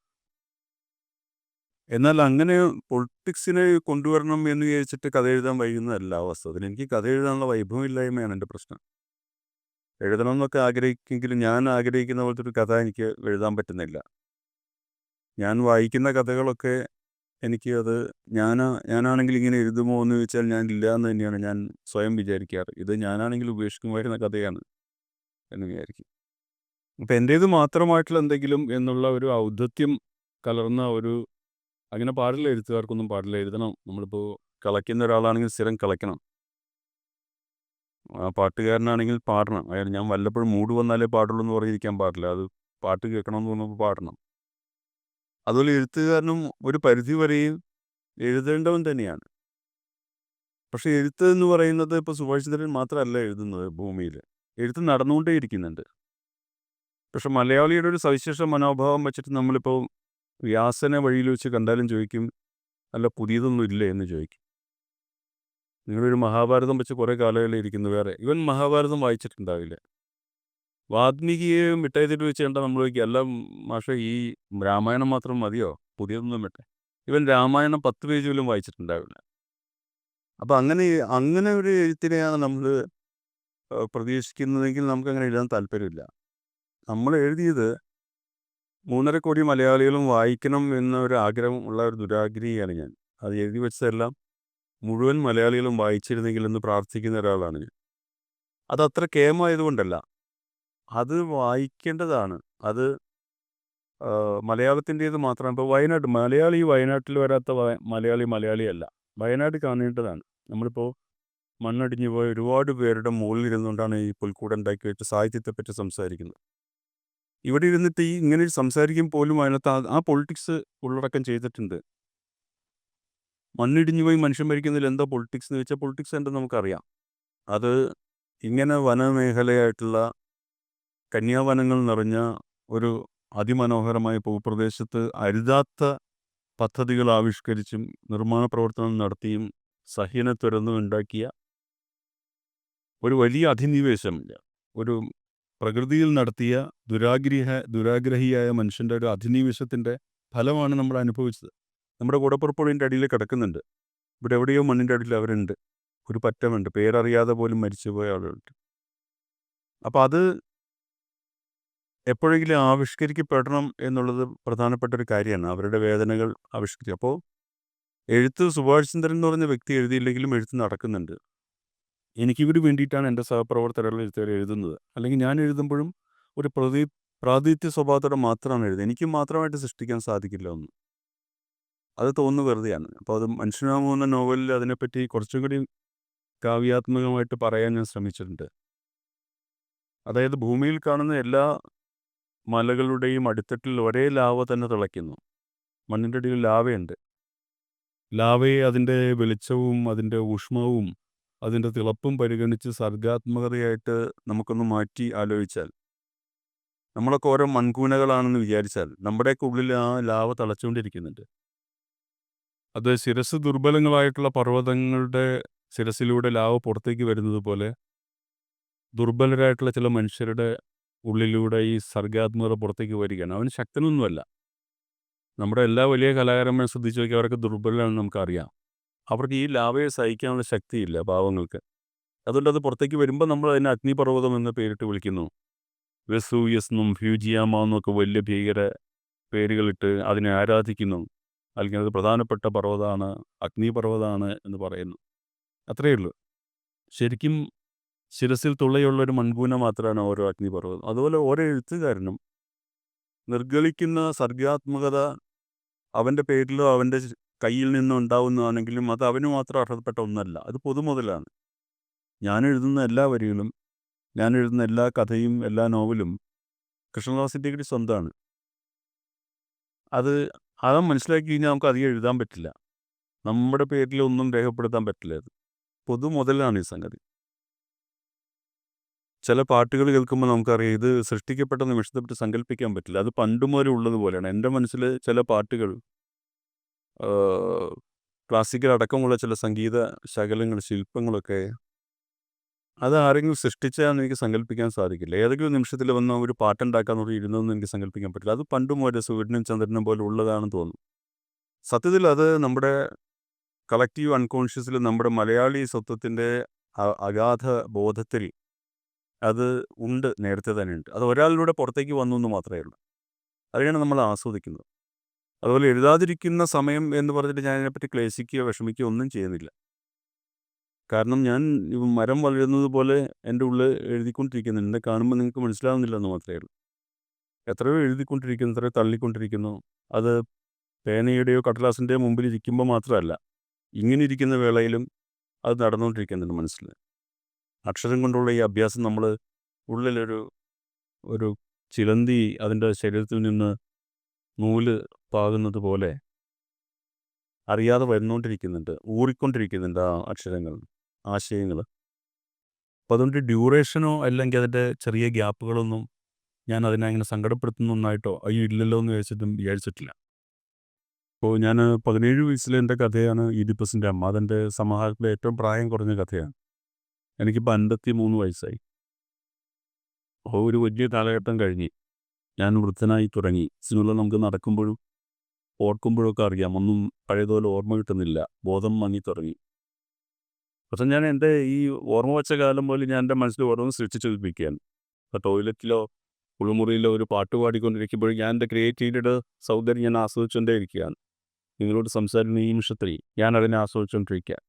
എന്നാൽ അങ്ങനെ പൊളിറ്റിക്സിനെ കൊണ്ടുവരണം എന്ന് വിചാരിച്ചിട്ട് കഥ എഴുതാൻ വൈകുന്നതല്ല വാസ്തവത്തിൽ. എനിക്ക് കഥ എഴുതാനുള്ള വൈഭവമില്ലായ്മയാണ് എൻ്റെ പ്രശ്നം. എഴുതണം എന്നൊക്കെ ആഗ്രഹിക്കുമെങ്കിലും ഞാൻ ആഗ്രഹിക്കുന്ന പോലത്തെ ഒരു കഥ എനിക്ക് എഴുതാൻ പറ്റുന്നില്ല. ഞാൻ വായിക്കുന്ന കഥകളൊക്കെ എനിക്ക് അത് ഞാനാണെങ്കിൽ ഇങ്ങനെ എഴുതുമോ എന്ന് ചോദിച്ചാൽ ഞാൻ ഇല്ല എന്ന് തന്നെയാണ് ഞാൻ സ്വയം വിചാരിക്കാറ്. ഇത് ഞാനാണെങ്കിൽ ഉപേക്ഷിക്കുമായിരുന്ന കഥയാണ് എന്ന് വിചാരിക്കും. അപ്പം എൻ്റേത് മാത്രമായിട്ടുള്ള എന്തെങ്കിലും എന്നുള്ള ഒരു ഔദ്ധത്യം കലർന്ന അങ്ങനെ പാടില്ല, എഴുത്തുകാർക്കൊന്നും പാടില്ല. എഴുതണം. നമ്മളിപ്പോൾ കളയ്ക്കുന്ന ഒരാളാണെങ്കിൽ സ്ഥിരം കളയ്ക്കണം. പാട്ടുകാരനാണെങ്കിൽ പാടണം. ഞാൻ വല്ലപ്പോഴും മൂഡ് വന്നാലേ പാടുള്ളൂ എന്ന് പറഞ്ഞിരിക്കാൻ പാടില്ല. അത് പാട്ട് കേൾക്കണമെന്ന് തോന്നുമ്പോൾ പാടണം. അതുപോലെ എഴുത്തുകാരനും ഒരു പരിധി വരെയും എഴുതേണ്ടവൻ തന്നെയാണ്. പക്ഷേ എഴുത്ത് എന്ന് പറയുന്നത് ഇപ്പോൾ സുഭാഷ് ചന്ദ്രൻ മാത്രമല്ല എഴുതുന്നത് ഭൂമിയിൽ. എഴുത്ത് നടന്നുകൊണ്ടേ ഇരിക്കുന്നുണ്ട്. പക്ഷെ മലയാളിയുടെ ഒരു സവിശേഷ മനോഭാവം വെച്ചിട്ട് നമ്മളിപ്പോൾ വ്യാസനെ വഴിയിൽ വെച്ച് കണ്ടാലും ചോദിക്കും, അല്ല പുതിയതൊന്നും ഇല്ലേ എന്ന് ചോദിക്കും. നിങ്ങളൊരു മഹാഭാരതം വെച്ച് കുറേ കാലങ്ങളിൽ ഇരിക്കുന്നു, വേറെ ഇവൻ മഹാഭാരതം വായിച്ചിട്ടുണ്ടാവില്ല. വാൽമീകിയെ മിഠായി തെരുവ് വെച്ച് കണ്ടാൽ നമ്മൾ ചോദിക്കും, അല്ല മാഷേ ഈ രാമായണം മാത്രം മതിയോ, പുതിയതൊന്നും വേണ്ടേ? ഇവൻ രാമായണം 10 പേജ് പോലും വായിച്ചിട്ടുണ്ടാവില്ല. അപ്പം അങ്ങനെ ഒരു എഴുത്തിനെയാണ് നമ്മൾ പ്രതീക്ഷിക്കുന്നതെങ്കിൽ നമുക്കങ്ങനെ എഴുതാൻ താല്പര്യമില്ല. നമ്മൾ എഴുതിയത് 3.5 കോടി മലയാളികളും വായിക്കണം എന്നൊരു ആഗ്രഹം ഉള്ള ഒരു ദുരാഗ്രഹിയാണ് ഞാൻ. അത് എഴുതി വെച്ചതെല്ലാം മുഴുവൻ മലയാളികളും വായിച്ചിരുന്നെങ്കിൽ എന്ന് പ്രാർത്ഥിക്കുന്ന ഒരാളാണ് ഞാൻ. അതത്ര കേമായതുകൊണ്ടല്ല, അത് വായിക്കേണ്ടതാണ്. അത് മലയാളത്തിൻ്റേത് മാത്രമാണ്. ഇപ്പോൾ വയനാട്ടിൽ വരാത്ത മലയാളിയല്ല. വയനാട് കാണേണ്ടതാണ്. നമ്മളിപ്പോൾ മണ്ണടിഞ്ഞു പോയ ഒരുപാട് പേരുടെ മുകളിൽ ഇരുന്നുകൊണ്ടാണ് ഈ പുൽക്കൂട് ഉണ്ടാക്കി വെച്ച് സാഹിത്യത്തെപ്പറ്റി സംസാരിക്കുന്നത്. ഇവിടെ ഇരുന്നിട്ട് ഇങ്ങനെ സംസാരിക്കും പോലും അതിനകത്ത് ആ പൊളിറ്റിക്സ് ഉള്ളടക്കം ചെയ്തിട്ടുണ്ട്. മണ്ണിടിഞ്ഞു പോയി മനുഷ്യൻ മരിക്കുന്നതിൽ എന്താ പൊളിറ്റിക്സ് എന്ന് വെച്ചാൽ പൊളിറ്റിക്സ് എന്താ നമുക്കറിയാം. അത് ഇങ്ങനെ വനമേഖലയായിട്ടുള്ള കന്യാവനങ്ങൾ നിറഞ്ഞ ഒരു അതിമനോഹരമായ ഭൂപ്രദേശത്ത് അരുതാത്ത പദ്ധതികൾ ആവിഷ്കരിച്ചും നിർമ്മാണ പ്രവർത്തനം നടത്തിയും സഹ്യനത്തുരന്നും ഉണ്ടാക്കിയ ഒരു വലിയ അധിനിവേശം, ഒരു പ്രകൃതിയിൽ നടത്തിയ ദുരാഗ്രഹിയായ മനുഷ്യൻ്റെ ഒരു അധിനിവേശത്തിൻ്റെ ഫലമാണ് നമ്മൾ അനുഭവിച്ചത്. നമ്മുടെ കൂടപ്പുറപ്പുഴൻ്റെ അടിയിൽ കിടക്കുന്നുണ്ട്. ഇവിടെ എവിടെയോ മണ്ണിൻ്റെ അടിയിൽ അവരുണ്ട്. ഒരു പറ്റമുണ്ട്, പേരറിയാതെ പോലും മരിച്ചുപോയ ആളുകളുണ്ട്. അപ്പോൾ അത് എപ്പോഴെങ്കിലും ആവിഷ്കരിക്കപ്പെടണം എന്നുള്ളത് പ്രധാനപ്പെട്ട ഒരു കാര്യമാണ്. അവരുടെ വേദനകൾ ആവിഷ്കരിക്കുക. അപ്പോൾ എഴുത്ത് സുഭാഷ് ചന്ദ്രൻ എന്ന് പറഞ്ഞ വ്യക്തി എഴുതിയില്ലെങ്കിലും എഴുത്ത് നടക്കുന്നുണ്ട്. എനിക്കിവർ വേണ്ടിയിട്ടാണ് എൻ്റെ സഹപ്രവർത്തകരുള്ള എഴുത്തുകാർ എഴുതുന്നത്. അല്ലെങ്കിൽ ഞാൻ എഴുതുമ്പോഴും ഒരു പ്രാതിനിധ്യ സ്വഭാവത്തോടെ മാത്രമാണ് എഴുതുന്നത്. എനിക്ക് മാത്രമായിട്ട് സൃഷ്ടിക്കാൻ സാധിക്കില്ല ഒന്നും. അത് തോന്നുന്നു വെറുതെയാണ്. അപ്പോൾ അത് മനുഷ്യനാമോ എന്ന നോവലിൽ അതിനെപ്പറ്റി കുറച്ചും കൂടി കാവ്യാത്മകമായിട്ട് പറയാൻ ഞാൻ ശ്രമിച്ചിട്ടുണ്ട്. അതായത് ഭൂമിയിൽ കാണുന്ന എല്ലാ മലകളുടെയും അടിത്തട്ടിൽ ഒരേ ലാവ തന്നെ തിളയ്ക്കുന്നു. മണ്ണിൻ്റെ അടിയിൽ ലാവയുണ്ട്. ലാവയെ അതിൻ്റെ വെളിച്ചവും അതിൻ്റെ ഊഷ്മവും അതിൻ്റെ തിളപ്പും പരിഗണിച്ച് സർഗാത്മകതയായിട്ട് നമുക്കൊന്ന് മാറ്റി ആലോചിച്ചാൽ, നമ്മളൊക്കെ ഓരോ മൺകൂനകളാണെന്ന് വിചാരിച്ചാൽ നമ്മുടെയൊക്കെ ഉള്ളിൽ ആ ലാവ തിളച്ചുകൊണ്ടിരിക്കുന്നുണ്ട്. അത് ശിരസ് ദുർബലങ്ങളായിട്ടുള്ള പർവ്വതങ്ങളുടെ ശിരസിലൂടെ ലാവ പുറത്തേക്ക് വരുന്നത് പോലെ ദുർബലരായിട്ടുള്ള ചില മനുഷ്യരുടെ ഉള്ളിലൂടെ ഈ സർഗാത്മകത പുറത്തേക്ക് വരികയാണ്. അവൻ ശക്തനൊന്നുമല്ല. നമ്മുടെ എല്ലാ വലിയ കലാകാരന്മാരെ ശ്രദ്ധിച്ച് നോക്കിയാൽ അവരൊക്കെ ദുർബലരാണെന്ന് നമുക്കറിയാം. അവർക്ക് ഈ ലാവയെ സഹിക്കാനുള്ള ശക്തിയില്ല പാവങ്ങൾക്ക്. അതുകൊണ്ട് അത് പുറത്തേക്ക് വരുമ്പോൾ നമ്മൾ അതിനെ അഗ്നിപർവ്വതം എന്ന് പേരിട്ട് വിളിക്കുന്നു. വെസൂവിയസ് എന്നും ഫ്യൂജിയാമ എന്നൊക്കെ വലിയ ഭീകര പേരുകളിട്ട് അതിനെ ആരാധിക്കുന്നു. അല്ലെങ്കിൽ അത് പ്രധാനപ്പെട്ട പർവ്വതമാണ്, അഗ്നിപർവ്വതമാണ് എന്ന് പറയുന്നു. അത്രയേ ഉള്ളൂ. ശരിക്കും ശിരസിൽ തുളയുള്ള ഒരു മൺകൂന മാത്രമാണ് ഓരോ അഗ്നിപർവ്വതം. അതുപോലെ ഓരോ എഴുത്തുകാരനും നിർഗളിക്കുന്ന സർഗാത്മകത അവൻ്റെ പേരിലോ അവൻ്റെ കയ്യിൽ നിന്നോ ഉണ്ടാവുന്നതാണെങ്കിലും അത് അവന് മാത്രം അർഹതപ്പെട്ട ഒന്നല്ല. അത് പൊതുമുതലാണ്. ഞാൻ എഴുതുന്ന എല്ലാ വരികളും, ഞാൻ എഴുതുന്ന എല്ലാ കഥയും എല്ലാ നോവലും കൃഷ്ണദാസിൻ്റെ കൂടി സ്വന്തമാണ്. അത് മനസ്സിലാക്കി കഴിഞ്ഞാൽ നമുക്ക് അധികം എഴുതാൻ പറ്റില്ല. നമ്മുടെ പേരിലൊന്നും രേഖപ്പെടുത്താൻ പറ്റില്ല. അത് പൊതുമുതലാണ് ഈ സംഗതി. ചില പാട്ടുകൾ കേൾക്കുമ്പോൾ നമുക്കറിയാം ഇത് സൃഷ്ടിക്കപ്പെട്ട നിമിഷത്തെപ്പറ്റി സങ്കല്പിക്കാൻ പറ്റില്ല. അത് പണ്ട് മുതലേ ഉള്ളതുപോലെയാണ്. എൻ്റെ മനസ്സിൽ ചില പാട്ടുകൾ ക്ലാസിക്കൽ അടക്കമുള്ള ചില സംഗീത ശകലങ്ങൾ, ശില്പങ്ങളൊക്കെ അത് ആരെങ്കിലും സൃഷ്ടിച്ചാന്ന് എനിക്ക് സങ്കല്പിക്കാൻ സാധിക്കില്ല. ഏതെങ്കിലും നിമിഷത്തിൽ വന്ന് ഒരു പാട്ടുണ്ടാക്കാൻ വേണ്ടി ഇരുന്നതെന്ന് എനിക്ക് സങ്കല്പിക്കാൻ പറ്റില്ല. അത് പണ്ട് മുതലേ സൂര്യനും ചന്ദ്രനും പോലെ ഉള്ളതാണെന്ന് തോന്നുന്നു. സത്യത്തിൽ അത് നമ്മുടെ കളക്റ്റീവ് അൺകോൺഷ്യസിൽ നമ്മുടെ മലയാളി സ്വത്വത്തിൻ്റെ അഗാധ ബോധത്തിൽ അത് ഉണ്ട്, നേരത്തെ തന്നെ ഉണ്ട്. അത് ഒരാളിലൂടെ പുറത്തേക്ക് വന്നു എന്ന് മാത്രമേ ഉള്ളൂ. അതിനാണ് നമ്മൾ ആസ്വദിക്കുന്നത്. അതുപോലെ എഴുതാതിരിക്കുന്ന സമയം എന്ന് പറഞ്ഞിട്ട് ഞാൻ അതിനെപ്പറ്റി ക്ലേശിക്കുകയോ വിഷമിക്കുകയോ ഒന്നും ചെയ്യുന്നില്ല. കാരണം ഞാൻ മരം വളരുന്നത് പോലെ എൻ്റെ ഉള്ളിൽ എഴുതിക്കൊണ്ടിരിക്കുന്നുണ്ട്. എന്നെ കാണുമ്പോൾ നിങ്ങൾക്ക് മനസ്സിലാവുന്നില്ല എന്ന് മാത്രമേ ഉള്ളൂ. എത്രയോ എഴുതിക്കൊണ്ടിരിക്കുന്നു, എത്രയോ തള്ളിക്കൊണ്ടിരിക്കുന്നു. അത് പേനയുടെയോ കടലാസിൻ്റെയോ മുമ്പിൽ ഇരിക്കുമ്പോൾ മാത്രമല്ല, ഇങ്ങനെ ഇരിക്കുന്ന വേളയിലും അത് നടന്നുകൊണ്ടിരിക്കുന്നുണ്ട് മനസ്സിൽ. അക്ഷരം കൊണ്ടുള്ള ഈ അഭ്യാസം നമ്മൾ ഉള്ളിലൊരു ചിലന്തി അതിൻ്റെ ശരീരത്തിൽ നിന്ന് നൂല് പാകുന്നത് പോലെ അറിയാതെ വരുന്നുകൊണ്ടിരിക്കുന്നുണ്ട്, ഊറിക്കൊണ്ടിരിക്കുന്നുണ്ട് ആ അക്ഷരങ്ങൾ, ആശയങ്ങൾ. അപ്പോൾ അതുകൊണ്ട് ഡ്യൂറേഷനോ അല്ലെങ്കിൽ അതിൻ്റെ ചെറിയ ഗ്യാപ്പുകളൊന്നും ഞാൻ അതിനെ അങ്ങനെ സങ്കടപ്പെടുത്തുന്ന ഒന്നായിട്ടോ അയ്യോ ഇല്ലല്ലോ എന്ന് വിചാരിച്ചിട്ടില്ല. ഇപ്പോൾ ഞാൻ 17 വയസ്സിലെ എൻ്റെ കഥയാണ് ഈഡിപ്പസിൻ്റെ അമ്മ. അതെൻ്റെ സമാഹാരത്തിലെ ഏറ്റവും പ്രായം കുറഞ്ഞ കഥയാണ്. എനിക്കിപ്പോൾ 53 വയസ്സായി. ഒരു വലിയ കാലഘട്ടം കഴിഞ്ഞ് ഞാൻ വൃദ്ധനായി തുടങ്ങി. സിനിമ നമുക്ക് നടക്കുമ്പോഴും ഓർക്കുമ്പോഴൊക്കെ അറിയാം, ഒന്നും പഴയതുപോലെ ഓർമ്മ കിട്ടുന്നില്ല, ബോധം മങ്ങി തുടങ്ങി. പക്ഷെ ഞാൻ എൻ്റെ ഈ ഓർമ്മ വെച്ച കാലം പോലെ ഞാൻ എൻ്റെ മനസ്സിൽ ഓരോന്ന് സൃഷ്ടിച്ചൊലിപ്പിക്കുകയാണ്. ഇപ്പോൾ ടോയ്ലറ്റിലോ കുളിമുറിയിലോ ഒരു പാട്ട് പാടിക്കൊണ്ടിരിക്കുമ്പോഴും ഞാൻ എൻ്റെ ക്രിയേറ്റിവിറ്റിയുടെ സൗന്ദര്യം ഞാൻ ആസ്വദിച്ചുകൊണ്ടേ ഇരിക്കുകയാണ്. നിങ്ങളോട് സംസാരിക്കുന്ന ഈ നിമിഷത്തിൽ ഞാൻ അതിനെ ആസ്വദിച്ചുകൊണ്ടിരിക്കുക.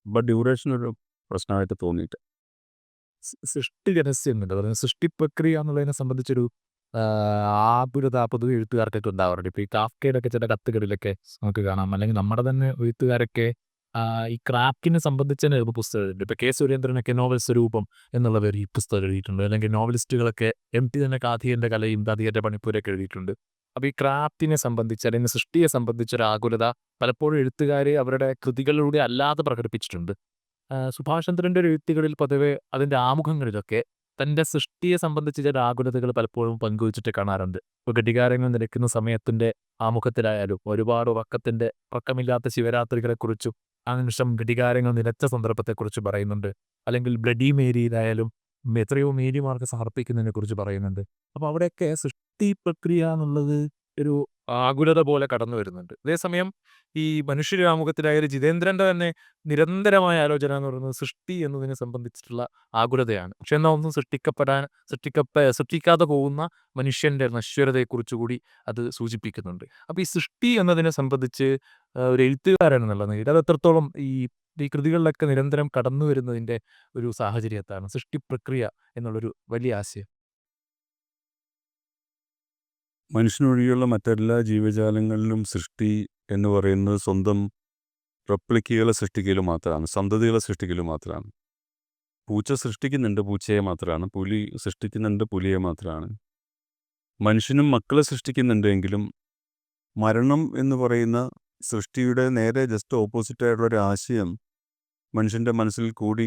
ബട്ട് ഡ്യൂറേഷൻ ഒരു പ്രശ്നമായിട്ട് തോന്നിയിട്ട് സൃഷ്ടി രഹസ്യമുണ്ട്. അതായത് സൃഷ്ടി പ്രക്രിയ എന്നുള്ളതിനെ സംബന്ധിച്ചൊരു ആകുലത പൊതുവെ എഴുത്തുകാർക്കൊക്കെ ഉണ്ടാവാറുണ്ട്. ഇപ്പോൾ ഈ കാഫ്കയുടെ ഒക്കെ ചില കത്തുകളിലൊക്കെ നമുക്ക് കാണാം. അല്ലെങ്കിൽ നമ്മുടെ തന്നെ എഴുത്തുകാരൊക്കെ ഈ ക്രാഫ്റ്റിനെ സംബന്ധിച്ച് തന്നെ ഒരു പുസ്തകം എഴുതിയിട്ടുണ്ട്. ഇപ്പോൾ കെ സുരേന്ദ്രനൊക്കെ നോവൽ സ്വരൂപം എന്നുള്ള പേരിൽ ഈ പുസ്തകം എഴുതിയിട്ടുണ്ട്. അല്ലെങ്കിൽ നോവലിസ്റ്റുകളൊക്കെ എം.ടി. തന്നെ കാഥിയൻ്റെ കലയും കാഥിയൻ്റെ പണിപ്പൂരൊക്കെ എഴുതിയിട്ടുണ്ട്. അപ്പോൾ ഈ ക്രാഫ്റ്റിനെ സംബന്ധിച്ച് അല്ലെങ്കിൽ സൃഷ്ടിയെ സംബന്ധിച്ചൊരു ആകുലത പലപ്പോഴും എഴുത്തുകാർ അവരുടെ കൃതികളിലൂടെ അല്ലാതെ പ്രകടിപ്പിച്ചിട്ടുണ്ട്. സുഭാഷ് ചന്ദ്രൻ്റെ ഒരു എഴുത്തുകളിൽ പൊതുവെ അതിൻ്റെ ആമുഖങ്ങളിലൊക്കെ തൻ്റെ സൃഷ്ടിയെ സംബന്ധിച്ച് ചില ആകുലതകൾ പലപ്പോഴും പങ്കുവച്ചിട്ട് കാണാറുണ്ട്. ഇപ്പോൾ ഘടികാരങ്ങൾ നിലയ്ക്കുന്ന സമയത്തിൻ്റെ ആമുഖത്തിലായാലും ഒരുപാട് ഉറക്കമില്ലാത്ത ശിവരാത്രികളെക്കുറിച്ചും ആ നിമിഷം ഘടികാരങ്ങൾ നിലച്ച സന്ദർഭത്തെക്കുറിച്ച് പറയുന്നുണ്ട്. അല്ലെങ്കിൽ ബ്ലഡി മേരിയിലായാലും എത്രയോ മേരിമാർക്ക് സമർപ്പിക്കുന്നതിനെക്കുറിച്ച് പറയുന്നുണ്ട്. അപ്പോൾ അവിടെയൊക്കെ സൃഷ്ടി പ്രക്രിയ എന്നുള്ളത് ഒരു ആകുലത പോലെ കടന്നു വരുന്നുണ്ട്. അതേസമയം ഈ മനുഷ്യരാമുഖത്തിലായ ഒരു ജിതേന്ദ്രന്റെ തന്നെ നിരന്തരമായ ആലോചന എന്ന് പറയുന്നത് സൃഷ്ടി എന്നതിനെ സംബന്ധിച്ചിട്ടുള്ള ആകുലതയാണ്. പക്ഷെ എന്നാൽ ഒന്നും സൃഷ്ടിക്കാതെ പോകുന്ന മനുഷ്യന്റെ നശ്വരതയെക്കുറിച്ച് കൂടി അത് സൂചിപ്പിക്കുന്നുണ്ട്. അപ്പൊ ഈ സൃഷ്ടി എന്നതിനെ സംബന്ധിച്ച് ഒരു എഴുത്തുകാരൻ എന്നുള്ള നിലയിൽ അത് എത്രത്തോളം ഈ കൃതികളിലൊക്കെ നിരന്തരം കടന്നു വരുന്നതിന്റെ ഒരു സാഹചര്യത്താണ് സൃഷ്ടി പ്രക്രിയ എന്നുള്ളൊരു വലിയ ആശയം. മനുഷ്യനൊഴികെയുള്ള മറ്റെല്ലാ ജീവജാലങ്ങളിലും സൃഷ്ടി എന്ന് പറയുന്നത് സ്വന്തം റെപ്ലിക്കകളെ സൃഷ്ടിക്കൽ മാത്രമാണ്, സന്തതികളെ സൃഷ്ടിക്കൽ മാത്രമാണ്. പൂച്ച സൃഷ്ടിക്കുന്നുണ്ട് പൂച്ചയെ മാത്രമാണ്, പുലി സൃഷ്ടിക്കുന്നുണ്ട് പുലിയെ മാത്രമാണ്. മനുഷ്യനും മക്കളെ സൃഷ്ടിക്കുന്നുണ്ട് എങ്കിലും മരണം എന്ന് പറയുന്ന സൃഷ്ടിയുടെ നേരെ ജസ്റ്റ് ഓപ്പോസിറ്റ് ആയിട്ടുള്ള ഒരു ആശയം മനുഷ്യൻ്റെ മനസ്സിൽ കൂടി